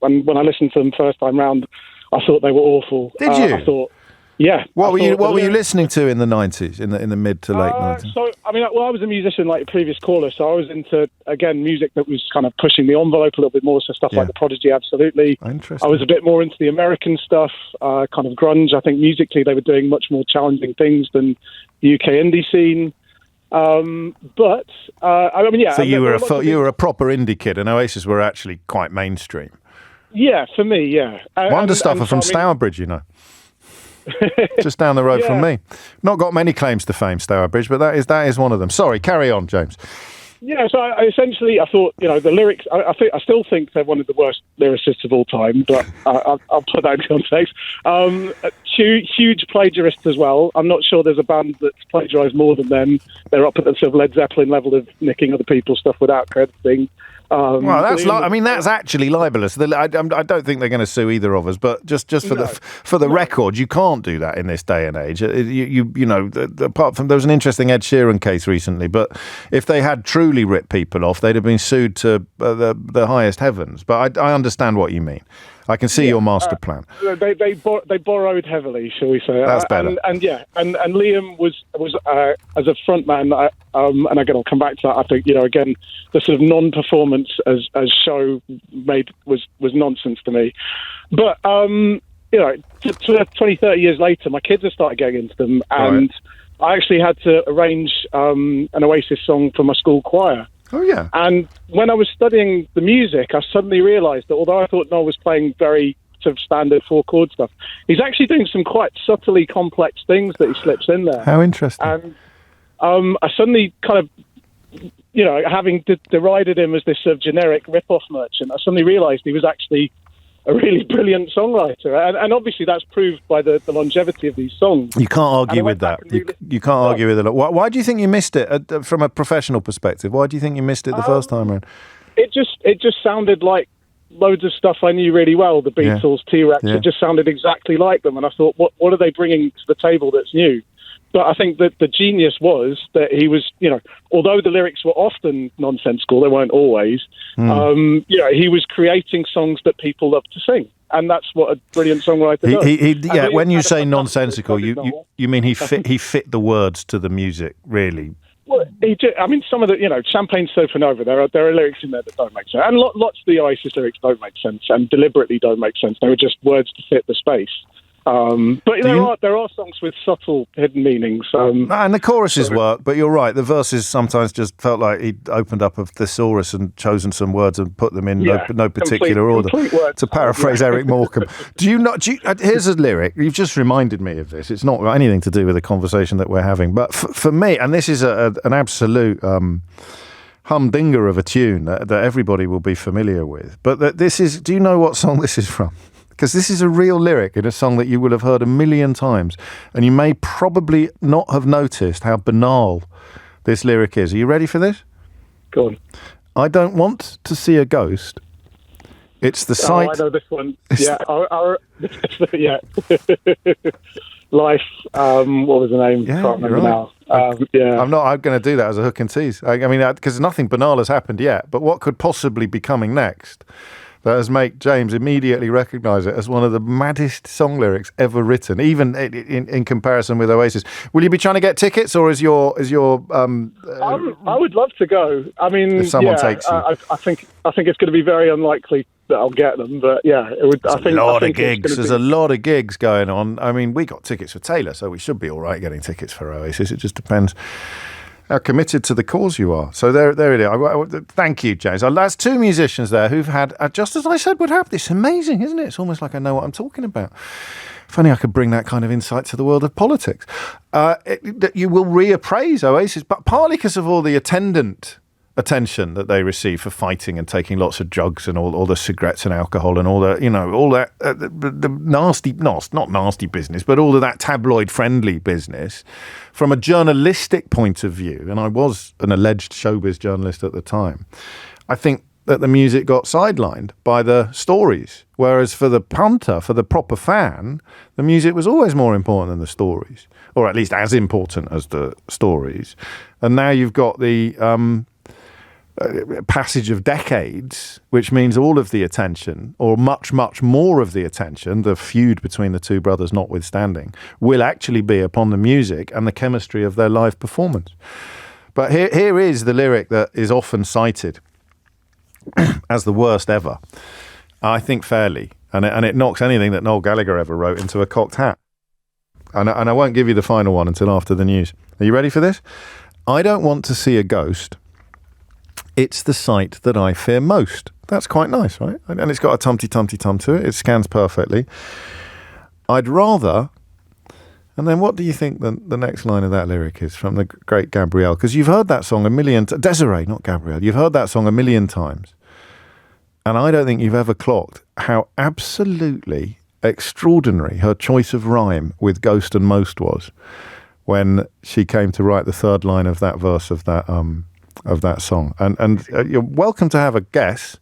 When I listened to them first time round, I thought they were awful. Did you? I thought, yeah. What were you listening to in the 90s, in the mid to late 90s? So, I was a musician like the previous caller, so I was into, again, music that was kind of pushing the envelope a little bit more, so stuff like The Prodigy, absolutely. Interesting. I was a bit more into the American stuff, kind of grunge. I think musically they were doing much more challenging things than the UK indie scene. But I mean, yeah. So you were a proper indie kid, and Oasis were actually quite mainstream. Yeah, for me, yeah. Wonderstuffer from Stourbridge, you know. Just down the road from me. Not got many claims to fame, Stourbridge, but that is one of them. Sorry, carry on, James. Yeah, so I thought, the lyrics. I still think they're one of the worst lyricists of all time, but I'll put that in context. Huge plagiarists as well. I'm not sure there's a band that's plagiarised more than them. They're up at the sort of Led Zeppelin level of nicking other people's stuff without crediting. Well, that's actually libelous. I don't think they're going to sue either of us, but just for the record, you can't do that in this day and age. Apart from there was an interesting Ed Sheeran case recently, but if they had truly ripped people off, they'd have been sued to the highest heavens. But I understand what you mean. I can see your master plan. They borrowed heavily, shall we say? That's better. And Liam was as a frontman, and again I'll come back to that. I think again the sort of non-performance as show was nonsense to me. But 20, 30 years later, my kids have started getting into them, and I actually had to arrange an Oasis song for my school choir. Oh, yeah. And when I was studying the music, I suddenly realised that although I thought Noel was playing very sort of standard four-chord stuff, he's actually doing some quite subtly complex things that he slips in there. How interesting. And I suddenly kind of, having derided him as this sort of generic rip-off merchant, I suddenly realised he was actually a really brilliant songwriter. And obviously that's proved by the longevity of these songs. You can't argue with that. You can't argue with it. Why do you think you missed it from a professional perspective? Why do you think you missed it the first time around? It just sounded like loads of stuff I knew really well. The Beatles, T-Rex, it just sounded exactly like them. And I thought, what are they bringing to the table that's new? But I think that the genius was that he was, although the lyrics were often nonsensical, they weren't always, he was creating songs that people love to sing. And that's what a brilliant songwriter does. When you say nonsensical, you mean he fit the words to the music, really? Well, he did. I mean, some of the, Champagne Supernova, there are lyrics in there that don't make sense. And lots of the Oasis lyrics don't make sense and deliberately don't make sense. They were just words to fit the space. But there are songs with subtle hidden meanings. And the choruses work, but you're right. The verses sometimes just felt like he'd opened up a thesaurus and chosen some words and put them in no particular order. To paraphrase Eric Morecambe. Here's a lyric. You've just reminded me of this. It's not got anything to do with the conversation that we're having. But for me, and this is an absolute humdinger of a tune that everybody will be familiar with. But do you know what song this is from? Because this is a real lyric in a song that you will have heard a million times, and you may probably not have noticed how banal this lyric is. Are you ready for this? Go on. I don't want to see a ghost. It's the sight... I know this one. Yeah. Yeah. Life. What was the name? Yeah, can't remember right. now. I'm going to do that as a hook and tease. I mean, because nothing banal has happened yet, but what could possibly be coming next that has made James immediately recognise it as one of the maddest song lyrics ever written, even in comparison with Oasis. Will you be trying to get tickets, or is your I would love to go. I mean, if someone takes you. I think it's going to be very unlikely that I'll get them, but yeah, it would. There's a lot of gigs. There's a lot of gigs going on. I mean, we got tickets for Taylor, so we should be all right getting tickets for Oasis. It just depends how committed to the cause you are. So there it is. Thank you, James. That's two musicians there who've had, just as I said would happen. It's amazing, isn't it? It's almost like I know what I'm talking about. Funny I could bring that kind of insight to the world of politics. You will reappraise Oasis, but partly because of all the attendant attention that they receive for fighting and taking lots of drugs and all the cigarettes and alcohol and all that, the nasty, not nasty business, but all of that tabloid friendly business from a journalistic point of view. And I was an alleged showbiz journalist at the time. I think that the music got sidelined by the stories, whereas for the punter, for the proper fan, the music was always more important than the stories, or at least as important as the stories. And now you've got the passage of decades, which means all of the attention, or much, much more of the attention, the feud between the two brothers notwithstanding, will actually be upon the music and the chemistry of their live performance. But here is the lyric that is often cited as the worst ever, I think fairly, and it knocks anything that Noel Gallagher ever wrote into a cocked hat. And I won't give you the final one until after the news. Are you ready for this? I don't want to see a ghost. It's the sight that I fear most. That's quite nice, right? And it's got a tumty-tum to it. It scans perfectly. I'd rather... And then what do you think the next line of that lyric is from the great Gabrielle? Because you've heard that song a million times. Desiree, not Gabrielle. You've heard that song a million times. And I don't think you've ever clocked how absolutely extraordinary her choice of rhyme with Ghost and Most was when she came to write the third line of that verse of that song. And you're welcome to have a guess,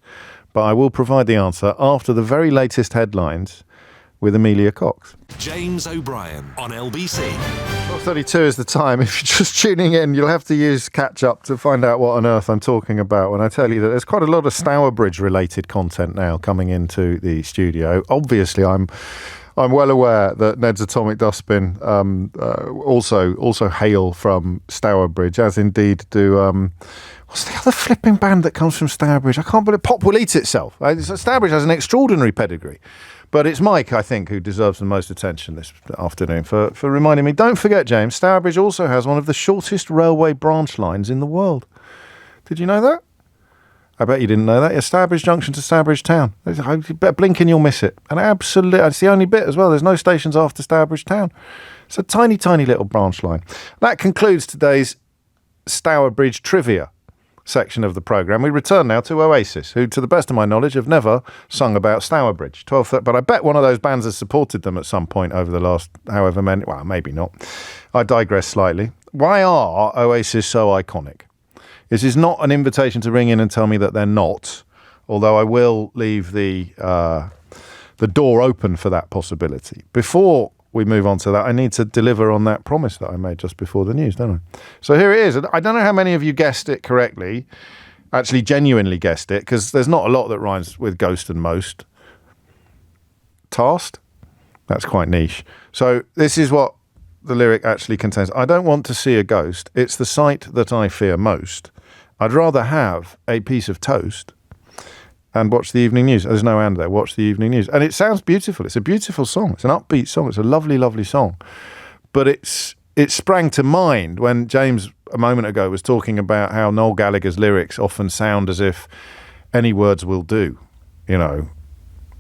but I will provide the answer after the very latest headlines with Amelia Cox. James O'Brien on LBC. 12:32 is the time. If you're just tuning in, you'll have to use catch-up to find out what on earth I'm talking about when I tell you that there's quite a lot of Stourbridge-related content now coming into the studio. Obviously, I'm well aware that Ned's Atomic Dustbin also hail from Stourbridge, as indeed do... what's the other flipping band that comes from Stourbridge? I can't believe Pop Will Eat Itself. Stourbridge has an extraordinary pedigree. But it's Mike, I think, who deserves the most attention this afternoon for reminding me. Don't forget, James, Stourbridge also has one of the shortest railway branch lines in the world. Did you know that? I bet you didn't know that. Yeah, Stourbridge Junction to Stourbridge Town. You better blink and you'll miss it. And absolutely, it's the only bit as well. There's no stations after Stourbridge Town. It's a tiny, tiny little branch line. That concludes today's Stourbridge Trivia section of the programme. We return now to Oasis, who, to the best of my knowledge, have never sung about Stourbridge. But I bet one of those bands has supported them at some point over the last however many... Well, maybe not. I digress slightly. Why are Oasis so iconic? This is not an invitation to ring in and tell me that they're not, although I will leave the door open for that possibility. Before we move on to that, I need to deliver on that promise that I made just before the news, don't I? So here it is. I don't know how many of you guessed it correctly, actually genuinely guessed it, because there's not a lot that rhymes with Ghost and Most. Tasked? That's quite niche. So this is what the lyric actually contains. I don't want to see a ghost. It's the sight that I fear most. I'd rather have a piece of toast and watch the evening news. There's no and there. Watch the evening news. And it sounds beautiful. It's a beautiful song. It's an upbeat song. It's a lovely, lovely song. But it sprang to mind when James, a moment ago, was talking about how Noel Gallagher's lyrics often sound as if any words will do. You know,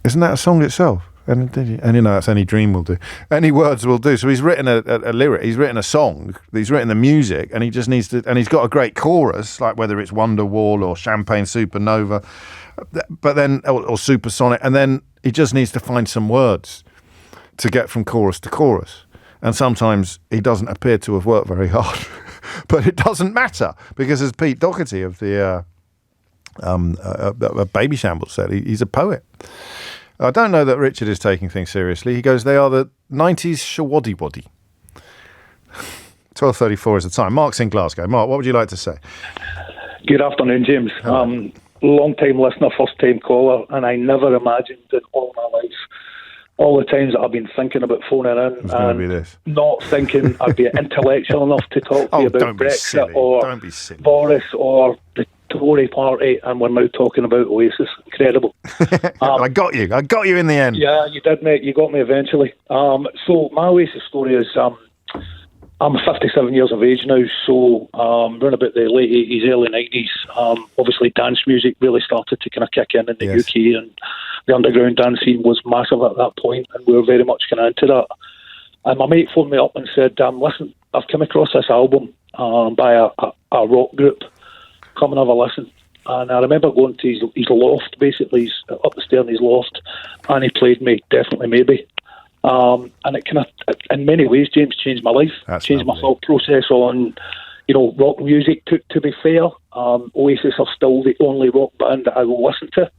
isn't that a song itself? And you know, that's any dream will do. Any words will do. So he's written a lyric. He's written a song. He's written the music, and he just needs to. And he's got a great chorus, like whether it's Wonderwall or Champagne Supernova, but then or Supersonic, and then he just needs to find some words to get from chorus to chorus. And sometimes he doesn't appear to have worked very hard, but it doesn't matter because, as Pete Doherty of the Baby Shambles said, he's a poet. I don't know that Richard is taking things seriously. He goes, they are the 90s shawaddy-waddy. 12:34 is the time. Mark's in Glasgow. Mark, what would you like to say? Good afternoon, James. Long-time listener, first-time caller, and I never imagined in all my life, all the times that I've been thinking about phoning in and not thinking I'd be intellectual enough to talk to you about Brexit or Boris or the Tory party, and we're now talking about Oasis. Incredible. I got you in the end. Yeah, you did, mate. You got me eventually. So my Oasis story is I'm 57 years of age now, so around about the late 80s, early 90s, obviously dance music really started to kind of kick in the UK, and the underground dance scene was massive at that point, and we were very much kind of into that. And my mate phoned me up and said, listen, I've come across this album by a rock group. Come and have a listen. And I remember going to his loft, basically, he's up the stairs in his loft, and he played me Definitely Maybe. And it kind of, in many ways, James, changed my life. Changed my thought process on, rock music. To be fair, Oasis are still the only rock band that I will listen to.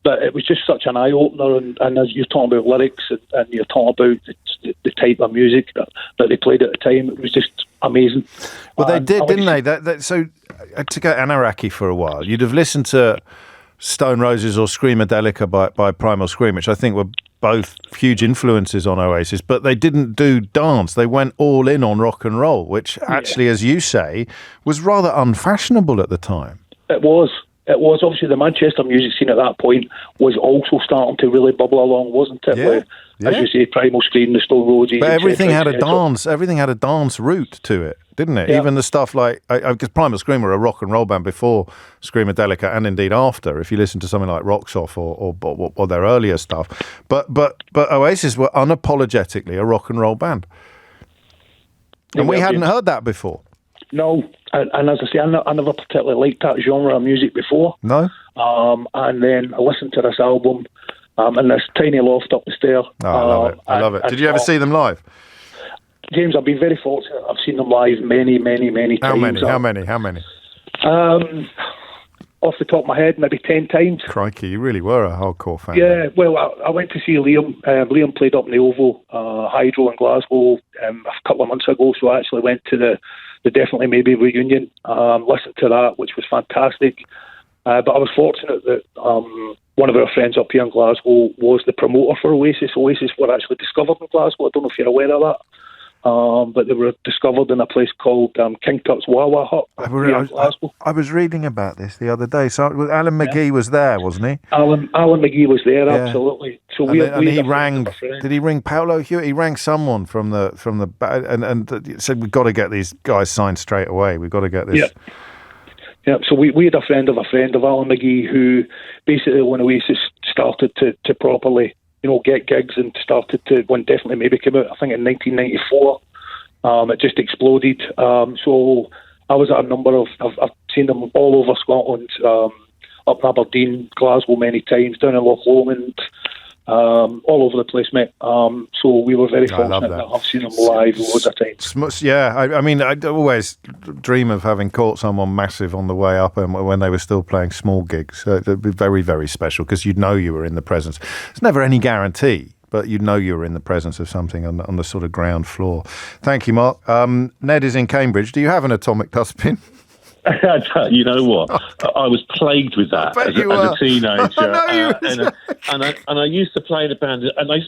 But it was just such an eye-opener, and as you're talking about lyrics and you're talking about the type of music that they played at the time, it was just amazing. Well, they did, didn't they? So, to go Anarchy for a while, you'd have listened to Stone Roses or Screamadelica by Primal Scream, which I think were both huge influences on Oasis, but they didn't do dance. They went all in on rock and roll, which actually, as you say, was rather unfashionable at the time. It was. Obviously the Manchester music scene at that point was also starting to really bubble along, wasn't it? as you say, Primal Screen, the Stone Roses. But everything had a etc. dance. Everything had a dance route to it, didn't it? Yeah. Even the stuff like because Primal Scream were a rock and roll band before Screamadelica, and indeed after. If you listen to something like Rocksoff or their earlier stuff, but Oasis were unapologetically a rock and roll band, and we hadn't heard that before. No, and as I say, I never particularly liked that genre of music before. No. And then I listened to this album in this tiny loft up the stair. Oh, I love it. I love it. Did you ever see them live? James, I've been very fortunate. I've seen them live many How times. How many? Off the top of my head, maybe 10 times. Crikey, you really were a hardcore fan. Yeah, well, I went to see Liam. Liam played up in the Oval, Hydro in Glasgow a couple of months ago, so I actually went to the Definitely Maybe reunion, listened to that, which was fantastic. But I was fortunate that one of our friends up here in Glasgow was the promoter for Oasis. Oasis were actually discovered in Glasgow. I don't know if you're aware of that. But they were discovered in a place called King Tut's Wawa Hut. I was reading about this the other day. So Alan McGee was there, wasn't he? Alan McGee was there, absolutely. So he rang. Did he ring Paolo Hewitt? He rang someone from the and said, "We've got to get these guys signed straight away. We've got to get this." Yeah. So we had a friend of Alan McGee, who basically, when Oasis started to properly, get gigs and started to, when Definitely Maybe came out, I think in 1994, it just exploded. So I was at a number of, I've seen them all over Scotland, up in Aberdeen, Glasgow many times, down in Loch Lomond, all over the place, mate. So we were very fortunate that I've seen them live loads of times. Yeah, I mean, I always dream of having caught someone massive on the way up, and when they were still playing small gigs. It'd be very, very special because you'd know you were in the presence. There's never any guarantee, but you'd know you were in the presence of something on the sort of ground floor. Thank you, Mark. Ned is in Cambridge. Do you have an atomic dustbin? You know what? I was plagued with that as a teenager, and I used to play in a band, and I'm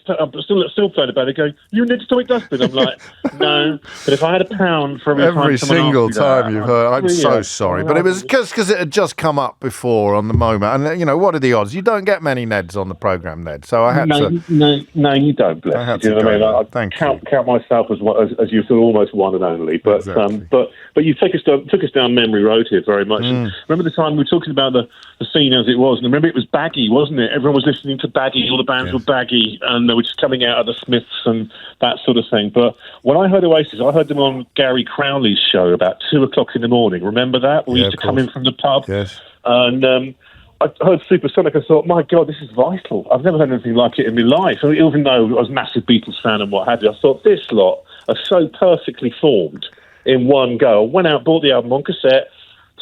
still playing a band. They go, "You need to atomic dustbin." I'm like, "No," but if I had £1 for every single time that, you've heard, I'm so sorry, but it was because it had just come up before on the moment, and what are the odds? You don't get many Neds on the programme, Ned. So I had to. No, you don't. Bless I had you. to You know what I Thank mean? you. Count myself as you feel almost one and only, but Exactly. But you took us down memory road here very much. And remember the time we were talking about the scene as it was, and remember it was baggy, wasn't it? Everyone was listening to baggy, all the bands were baggy, and they were just coming out of the Smiths and that sort of thing. But when I heard Oasis, I heard them on Gary Crowley's show about 2:00 in the morning. Remember that? We used to come in from the pub. Yes. And I heard Supersonic. I thought, my God, this is vital. I've never heard anything like it in my life. I mean, even though I was a massive Beatles fan and what have you, I thought this lot are so perfectly formed in one go. I went out, bought the album on cassette,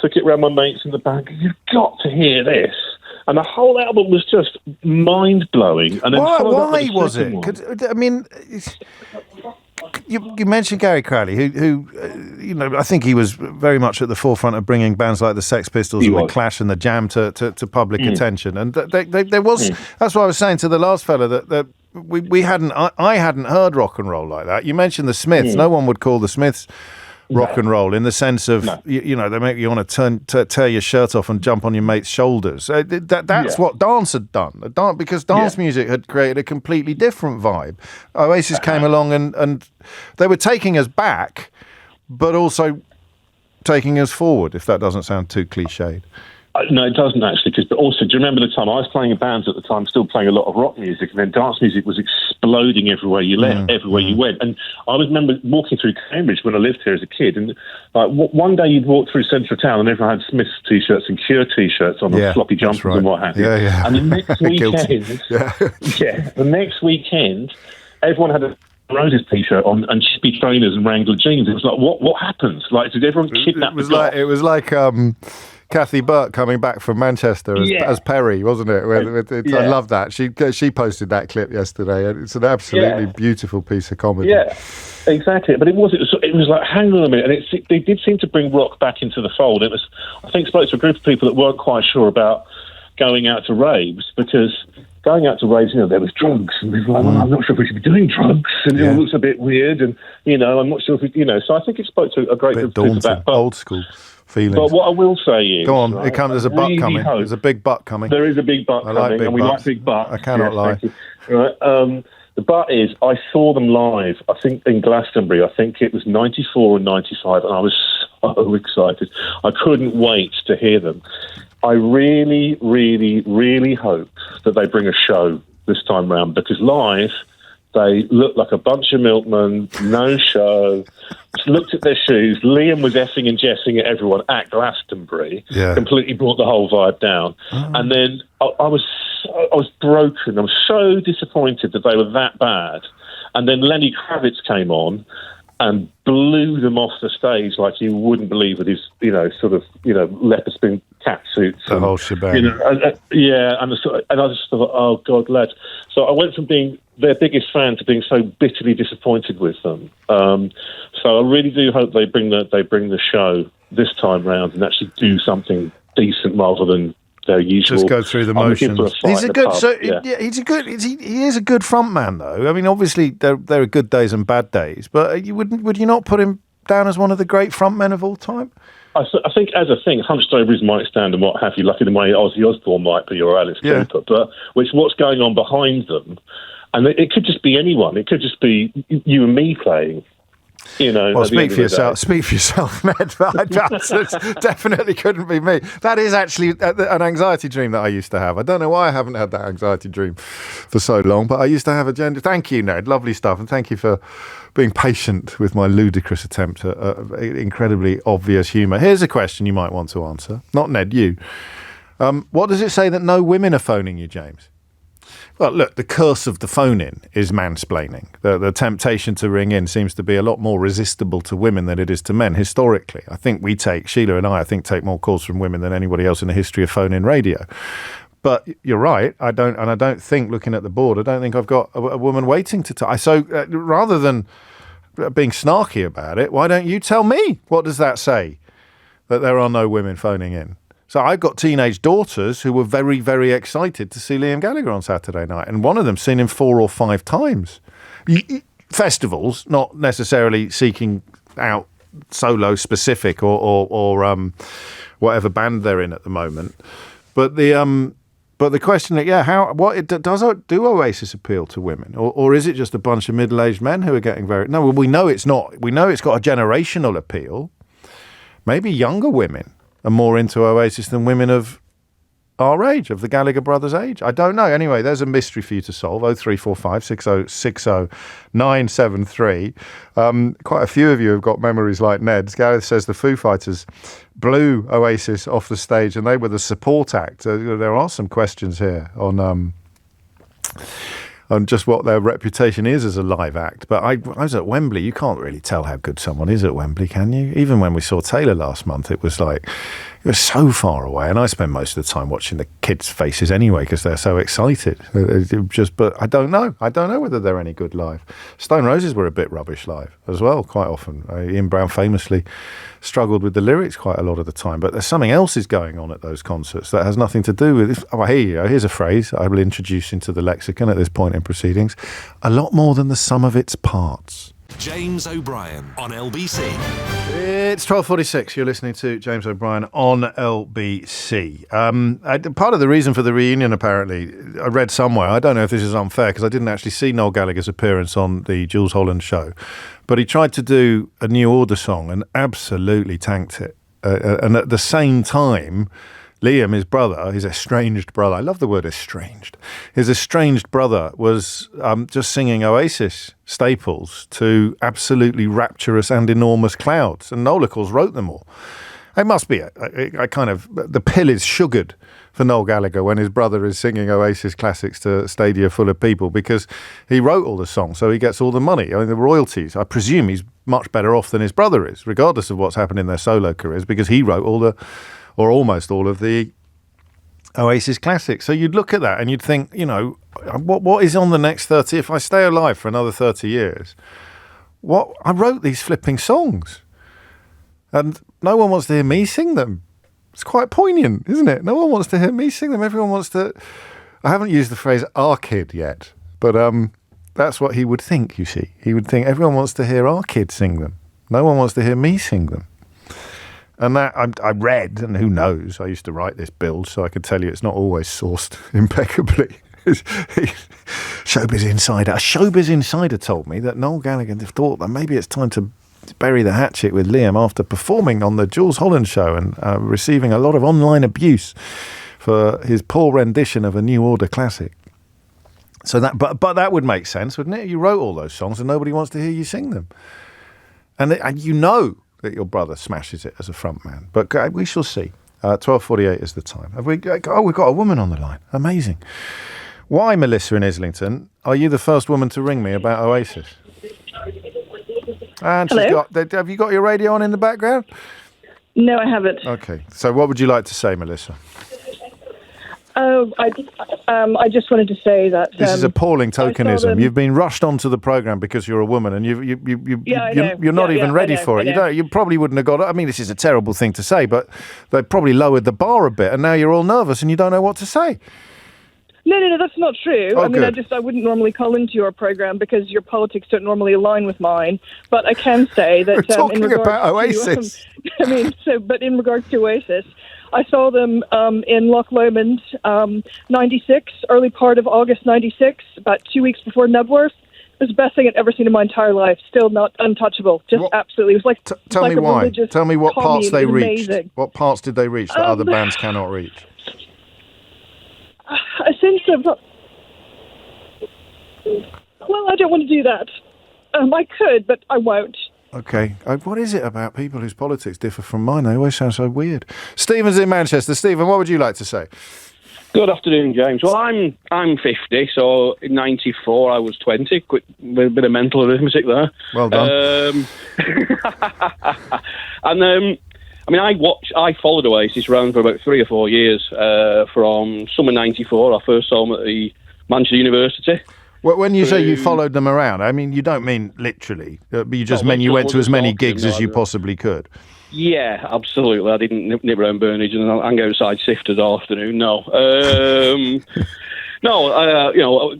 took it around my mates in the band. You've got to hear this. And the whole album was just mind-blowing. And then why was it? I mean, you mentioned Gary Crowley, who I think he was very much at the forefront of bringing bands like the Sex Pistols and the Clash and the Jam to public attention. And there was, that's what I was saying to the last fella, that I hadn't heard rock and roll like that. You mentioned the Smiths. No one would call the Smiths rock and roll in the sense of they make you want to tear your shirt off and jump on your mate's shoulders. That's what dance had done. Because dance music had created a completely different vibe. Oasis came along and they were taking us back, but also taking us forward. If that doesn't sound too cliched. No, it doesn't actually. But also, do you remember the time I was playing in bands at the time, still playing a lot of rock music, and then dance music was exploding everywhere you went. And I remember walking through Cambridge when I lived here as a kid, and one day you'd walk through central town, and everyone had Smiths t-shirts and Cure t-shirts on, and floppy jumpers and what have you. Yeah. And the next weekend, everyone had a Roses t-shirt on and chippy trainers and Wrangler jeans. It was like, what happened? Like, did everyone kidnap? It was like. Kathy Burke coming back from Manchester as Perry, wasn't it? I love that. She posted that clip yesterday, and it's an absolutely beautiful piece of comedy. Yeah, exactly. But it was like, hang on a minute, and they did seem to bring rock back into the fold. It was, I think, spoke to a group of people that weren't quite sure about going out to raves, because going out to raves, there was drugs, and people were like, I'm not sure if we should be doing drugs, and it looks a bit weird, and I'm not sure if we, so I think it spoke to a great group of people about old school feelings. But what I will say is, go on, there's a butt coming. There's a big butt coming. There is a big butt coming, and we like big butts. I cannot lie. Right. The but is, I saw them live, I think in Glastonbury, I think it was 94 or 95, and I was so excited. I couldn't wait to hear them. I really, really, really hope that they bring a show this time round, because live, they looked like a bunch of milkmen, no show. Just looked at their shoes. Liam was effing and jessing at everyone at Glastonbury. Yeah. Completely brought the whole vibe down. And then I was broken. I was so disappointed that they were that bad. And then Lenny Kravitz came on and blew them off the stage like you wouldn't believe, with his, sort of, leopard skin cat suits. The whole shebang. And I just thought, oh God, lads. So I went from being their biggest fan to being so bitterly disappointed with them. So I really do hope they bring the show this time round and actually do something decent rather than their usual. Just go through the motions. He's a good. He is a good front man, though. I mean, obviously there are good days and bad days, but would you not put him down as one of the great front men of all time? I think as a thing, Hunched Ovaries might stand and what have you, like in the way Ozzy Osbourne might be or Alice Cooper, but what's going on behind them, and it could just be anyone. It could just be you and me playing. Well, speak for yourself. Speak for yourself, Ned. That definitely couldn't be me. That is actually an anxiety dream that I used to have. I don't know why I haven't had that anxiety dream for so long, but I used to have a gender. Thank you, Ned. Lovely stuff, and thank you for being patient with my ludicrous attempt at incredibly obvious humour. Here's a question you might want to answer. Not Ned, you. What does it say that no women are phoning you, James? Well, look, the curse of the phone-in is mansplaining. The temptation to ring in seems to be a lot more resistible to women than it is to men, historically. I think Sheila and I take more calls from women than anybody else in the history of phone-in radio. But you're right, I don't think, looking at the board, I don't think I've got a woman waiting to talk. So rather than being snarky about it, why don't you tell me? What does that say, that there are no women phoning in? So I've got teenage daughters who were very, very excited to see Liam Gallagher on Saturday night, and one of them seen him 4 or 5 times. Festivals, not necessarily seeking out solo specific or whatever band they're in at the moment. But the question, do Oasis appeal to women, or is it just a bunch of middle-aged men who are getting very? No, well, we know it's not. We know it's got a generational appeal. Maybe younger women are more into Oasis than women of our age, of the Gallagher brothers' age. I don't know. Anyway, there's a mystery for you to solve. 0345 6060 973. Quite a few of you have got memories like Ned's. Gareth says the Foo Fighters blew Oasis off the stage and they were the support act. There are some questions here on just what their reputation is as a live act. But I was at Wembley. You can't really tell how good someone is at Wembley, can you? Even when we saw Taylor last month, it was so far away. And I spend most of the time watching the kids' faces anyway because they're so excited. But I don't know. I don't know whether they're any good live. Stone Roses were a bit rubbish live as well, quite often. Ian Brown famously struggled with the lyrics quite a lot of the time. But there's something else is going on at those concerts that has nothing to do with... Oh, here you go. Here's a phrase I will introduce into the lexicon at this point in proceedings. A lot more than the sum of its parts. James O'Brien on LBC. It's 12:46. You're listening to James O'Brien on LBC. Part of the reason for the reunion, apparently, I read somewhere, I don't know if this is unfair because I didn't actually see Noel Gallagher's appearance on the Jules Holland show, but he tried to do a New Order song and absolutely tanked it. And at the same time, Liam, his brother, his estranged brother, I love the word estranged, his estranged brother was just singing Oasis staples to absolutely rapturous and enormous clouds. And Noel, of course, wrote them all. It must be the pill is sugared for Noel Gallagher when his brother is singing Oasis classics to a stadia full of people because he wrote all the songs, so he gets all the money. I mean, the royalties, I presume he's much better off than his brother is, regardless of what's happened in their solo careers, because he wrote or almost all of the Oasis classics. So you'd look at that and you'd think, what is on the next 30? If I stay alive for another 30 years, I wrote these flipping songs and no one wants to hear me sing them. It's quite poignant, isn't it? No one wants to hear me sing them. Everyone wants to... I haven't used the phrase our kid yet, but that's what he would think, you see. He would think everyone wants to hear our kid sing them. No one wants to hear me sing them. And that I read, and who knows, I used to write this build, so I could tell you it's not always sourced impeccably. Showbiz Insider. A Showbiz Insider told me that Noel Gallagher thought that maybe it's time to bury the hatchet with Liam after performing on the Jules Holland show and receiving a lot of online abuse for his poor rendition of a New Order classic. So that, but that would make sense, wouldn't it? You wrote all those songs and nobody wants to hear you sing them, and you know that your brother smashes it as a frontman. But we shall see. 12:48 is the time. We've got a woman on the line. Amazing. Why, Melissa in Islington, are you the first woman to ring me about Oasis? And have you got your radio on in the background? No, I haven't. Okay. So what would you like to say, Melissa? I just wanted to say that this is appalling tokenism. You've been rushed onto the program because you're a woman, and you're not even ready for it. You probably wouldn't have got it. I mean, this is a terrible thing to say, but they probably lowered the bar a bit, and now you're all nervous and you don't know what to say. No, that's not true. Oh, I mean, good. I wouldn't normally call into your program because your politics don't normally align with mine. But I can say that we're talking in regards about Oasis. But in regards to Oasis, I saw them in Loch Lomond, 96, early part of August 96, about 2 weeks before Knebworth. It was the best thing I'd ever seen in my entire life. Still not untouchable. Just absolutely. It was like tell me why. Tell me what parts they reached. Amazing. What parts did they reach that other bands cannot reach? A sense of... Well, I don't want to do that. I could, but I won't. Okay. What is it about people whose politics differ from mine? They always sound so weird. Stephen's in Manchester. Stephen, what would you like to say? Good afternoon, James. Well, I'm 50, so in 94 I was 20. Quick bit of mental arithmetic there. Well done. And I mean, I followed Oasis around for about 3 or 4 years. From summer '94, I first saw them at the Manchester University. Well, when you say you followed them around, I mean, you don't mean literally, but you just mean you went to as many gigs as you possibly could. Yeah, absolutely. I didn't nip around Burnage and hang outside Sifters all afternoon. No.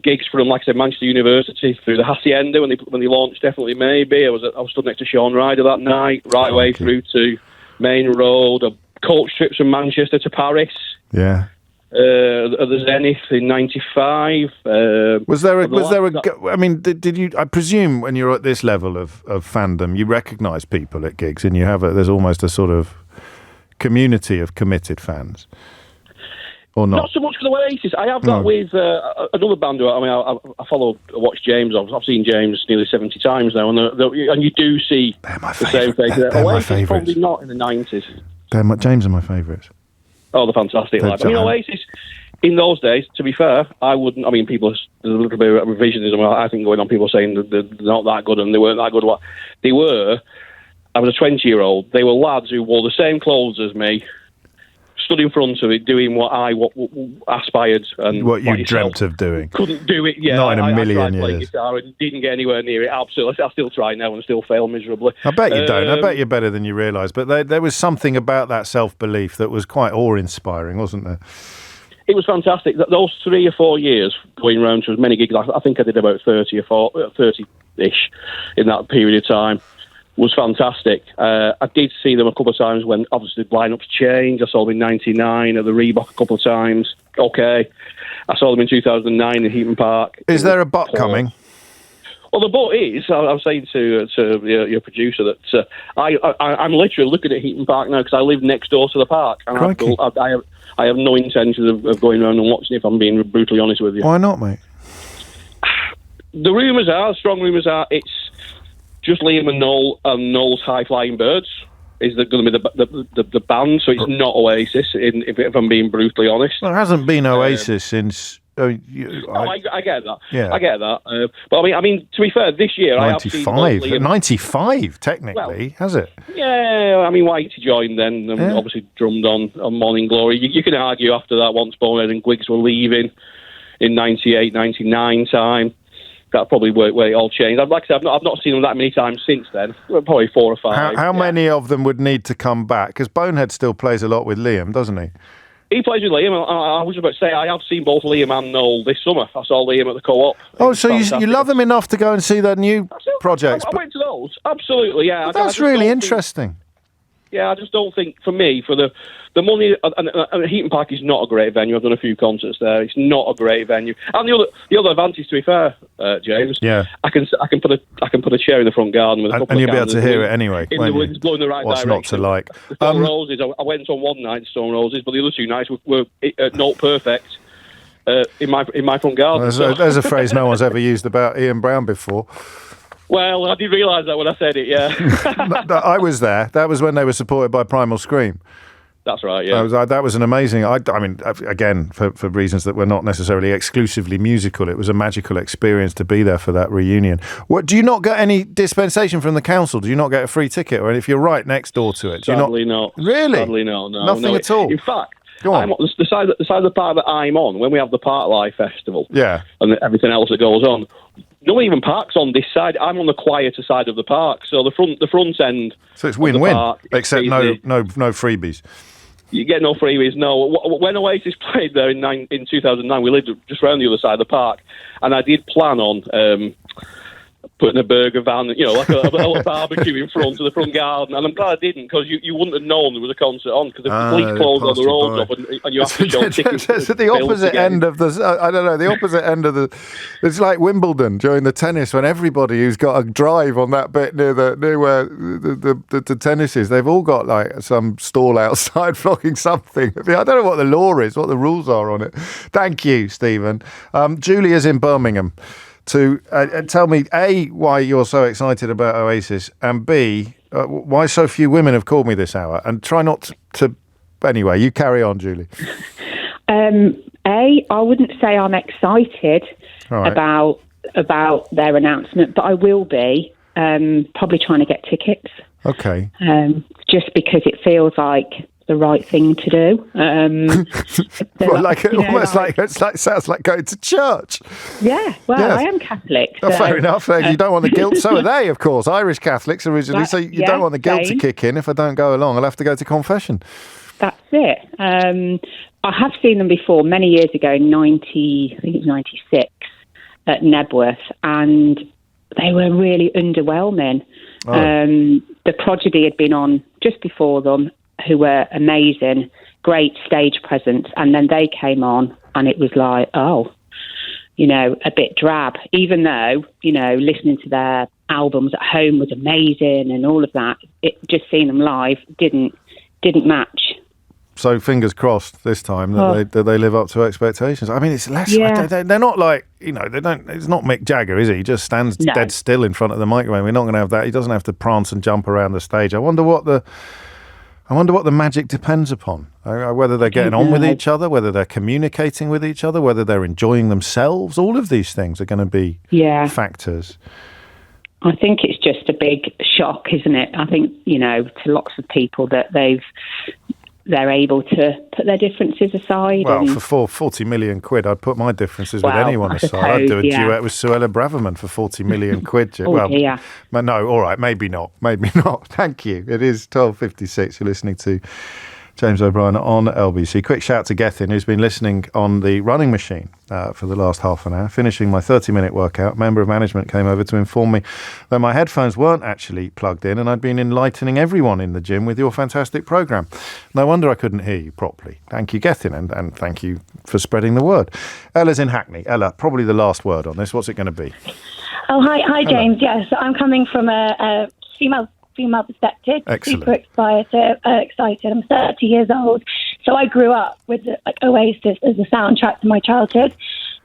Gigs from, like I said, Manchester University through the Hacienda when they launched Definitely Maybe. I was stood next to Sean Ryder that night, right away through to Main Road, coach trips from Manchester to Paris. Yeah. At the Zenith in '95. I mean, did you? I presume when you're at this level of fandom, you recognise people at gigs, and there's almost a sort of community of committed fans, or not? Not so much for the Oasis. I have that with another band. I mean, I watch James. I've seen James nearly 70 times now, and you do see the same thing. They're my Oasis favourites. Probably not in the '90s. James are my favourites. Oh, they're fantastic. I mean, Oasis, in those days, to be fair, I wouldn't... I mean, there's a little bit of revisionism, I think, going on, people saying that they're not that good and they weren't that good. They were. I was a 20-year-old. They were lads who wore the same clothes as me, stood in front of it, doing what I aspired and what you dreamt of doing. Couldn't do it. Yeah, not in a million I tried playing years. Guitar and didn't get anywhere near it. Absolutely, I still try now and still fail miserably. I bet you don't. I bet you're better than you realise. But there was something about that self-belief that was quite awe-inspiring, wasn't there? It was fantastic. Those 3 or 4 years going around to as many gigs, I think I did about 30-ish in that period of time. Was fantastic. I did see them a couple of times when obviously the lineups changed. I saw them in '99 at the Reebok a couple of times. Okay. I saw them in 2009 in Heaton Park. Is there a but coming? Well, the but is, I was saying to your producer that I'm literally looking at Heaton Park now because I live next door to the park. And I have no intention of going around and watching it, if I'm being brutally honest with you. Why not, mate? The strong rumours are, it's just Liam and Noel and Noel's High Flying Birds is going to be the band, so it's not Oasis, if I'm being brutally honest. Well, there hasn't been Oasis since... I get that. Yeah. I get that. But I mean, to be fair, this year 95, technically, has it? Yeah, I mean, Whitey joined then, and obviously drummed on Morning Glory. You can argue after that, once Bonehead and Griggs were leaving in 98, 99 time, that probably where it all changed. Like I said, I've not seen them that many times since then. Probably 4 or 5. How many of them would need to come back? Because Bonehead still plays a lot with Liam, doesn't he? He plays with Liam. I was about to say, I have seen both Liam and Noel this summer. I saw Liam at the Co-op. Oh, so you love them enough to go and see their new projects? I went to those. Absolutely, yeah. That's really interesting. Yeah, I just don't think, for me, for the money, and Heaton Park is not a great venue. I've done a few concerts there. It's not a great venue. And the other advantage, to be fair, James, I can put a chair in the front garden with a couple and of you'll be able to hear it in anyway. the wind's blowing the right What's direction. not to like? The Stone Roses. I went on one night, Stone Roses, but the other 2 nights were not perfect in my front garden. There's a phrase no one's ever used about Ian Brown before. Well, I did realise that when I said it, yeah. I was there. That was when they were supported by Primal Scream. That's right, yeah. That was an amazing... I mean, again, for reasons that were not necessarily exclusively musical, it was a magical experience to be there for that reunion. Do you not get any dispensation from the council? Do you not get a free ticket? Or if you're right next door to it? Sadly not. Really? Sadly no. Nothing at all? In fact, I'm on the side of the park that I'm on, when we have the Park Life Festival and everything else that goes on, no one even parks on this side. I'm on the quieter side of the park, so the front end. So it's win-win, except no freebies. You get no freebies. No. When Oasis played there in 2009, we lived just round the other side of the park, and I did plan on putting a burger van, like a barbecue in front of the front garden. And I'm glad I didn't, because you wouldn't have known there was a concert on, because if the police closed all the roads up and you have to show tickets. It's at the opposite end of the opposite end of the... It's like Wimbledon during the tennis, when everybody who's got a drive on that bit near where the tennis is, they've all got like some stall outside flocking something. I don't know what the law is, what the rules are on it. Thank you, Stephen. Julie is in Birmingham. To tell me, A, why you're so excited about Oasis, and B, why so few women have called me this hour, and try not to... Anyway, you carry on, Julie. A, I wouldn't say I'm excited about their announcement, but I will be probably trying to get tickets. Okay. Just because it feels like the right thing to do. Sounds like going to church. Yeah, well, I am Catholic. So. Oh, fair enough. You don't want the guilt. So are they, of course, Irish Catholics originally. So you don't want the guilt to kick in. If I don't go along, I'll have to go to confession. That's it. I have seen them before many years ago, I think it was 96, at Nebworth, and they were really underwhelming. The Prodigy had been on just before them, who were amazing, great stage presence, and then they came on and it was like, a bit drab, even though, listening to their albums at home was amazing and all of that. It just seeing them live didn't match. So fingers crossed this time that they live up to expectations. I mean, it's less. Yeah. They're not like they don't. It's not Mick Jagger, is he? He just stands dead still in front of the microphone. We're not going to have that. He doesn't have to prance and jump around the stage. I wonder what the magic depends upon. Whether they're getting on with each other, whether they're communicating with each other, whether they're enjoying themselves. All of these things are going to be factors. I think it's just a big shock, isn't it? I think, to lots of people that they're able to put their differences aside. Well, for 40 million quid, I'd put my differences with anyone aside. I'd do a duet with Suella Braverman for 40 million quid. No, all right, maybe not. Thank you. It is 12:56. You're listening to James O'Brien on LBC. Quick shout to Gethin, who's been listening on the running machine for the last half an hour. Finishing my 30-minute workout, a member of management came over to inform me that my headphones weren't actually plugged in and I'd been enlightening everyone in the gym with your fantastic programme. No wonder I couldn't hear you properly. Thank you, Gethin, and thank you for spreading the word. Ella's in Hackney. Ella, probably the last word on this. What's it going to be? Oh, hi, James. Yes, I'm coming from a female perspective. Excellent. Super excited. I'm 30 years old, so I grew up with Oasis as a soundtrack to my childhood.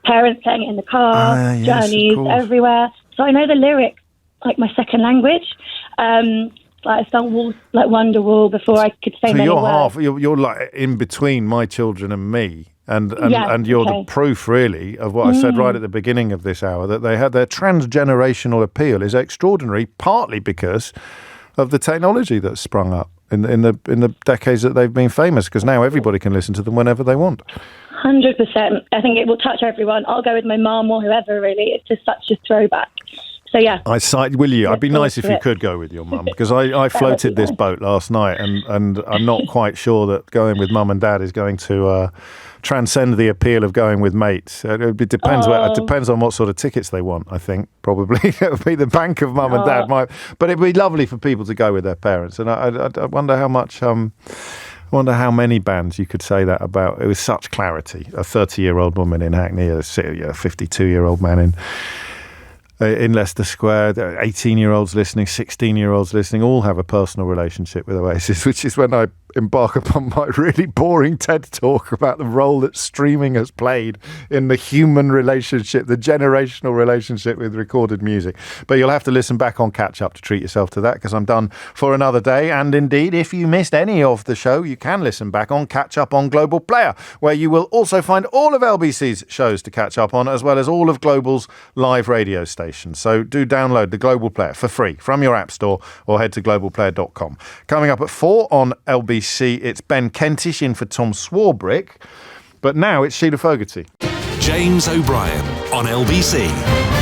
Parents playing it in the car, journeys everywhere. So I know the lyrics like my second language. I sung like Wonderwall before I could say many words. You're like in between my children and me. And you're the proof, really, of what I said right at the beginning of this hour, that they had their transgenerational appeal is extraordinary, partly because of the technology that's sprung up in the decades that they've been famous, because now everybody can listen to them whenever they want. 100%. I think it will touch everyone. I'll go with my mum or whoever, really. It's just such a throwback So yeah. Will you? I'd be nice if you could go with your mum, because I floated this boat last night, and I'm not quite sure that going with mum and dad is going to transcend the appeal of going with mates. It depends. It depends on what sort of tickets they want. I think probably it would be the bank of mum and dad. But it'd be lovely for people to go with their parents. And I wonder how much. I wonder how many bands you could say that about. It was such clarity. A 30-year-old woman in Hackney, a 52-year-old man in Leicester Square, 18-year-olds listening, 16-year-olds listening, all have a personal relationship with Oasis, which is when I embark upon my really boring TED talk about the role that streaming has played in the human relationship, the generational relationship with recorded music. But you'll have to listen back on Catch Up to treat yourself to that, because I'm done for another day. And indeed, if you missed any of the show, you can listen back on Catch Up on Global Player, where you will also find all of LBC's shows to catch up on, as well as all of Global's live radio stations. So do download the Global Player for free from your app store, or head to globalplayer.com. Coming up at 4 on LBC, it's Ben Kentish in for Tom Swarbrick, but now it's Sheila Fogarty. James O'Brien on LBC.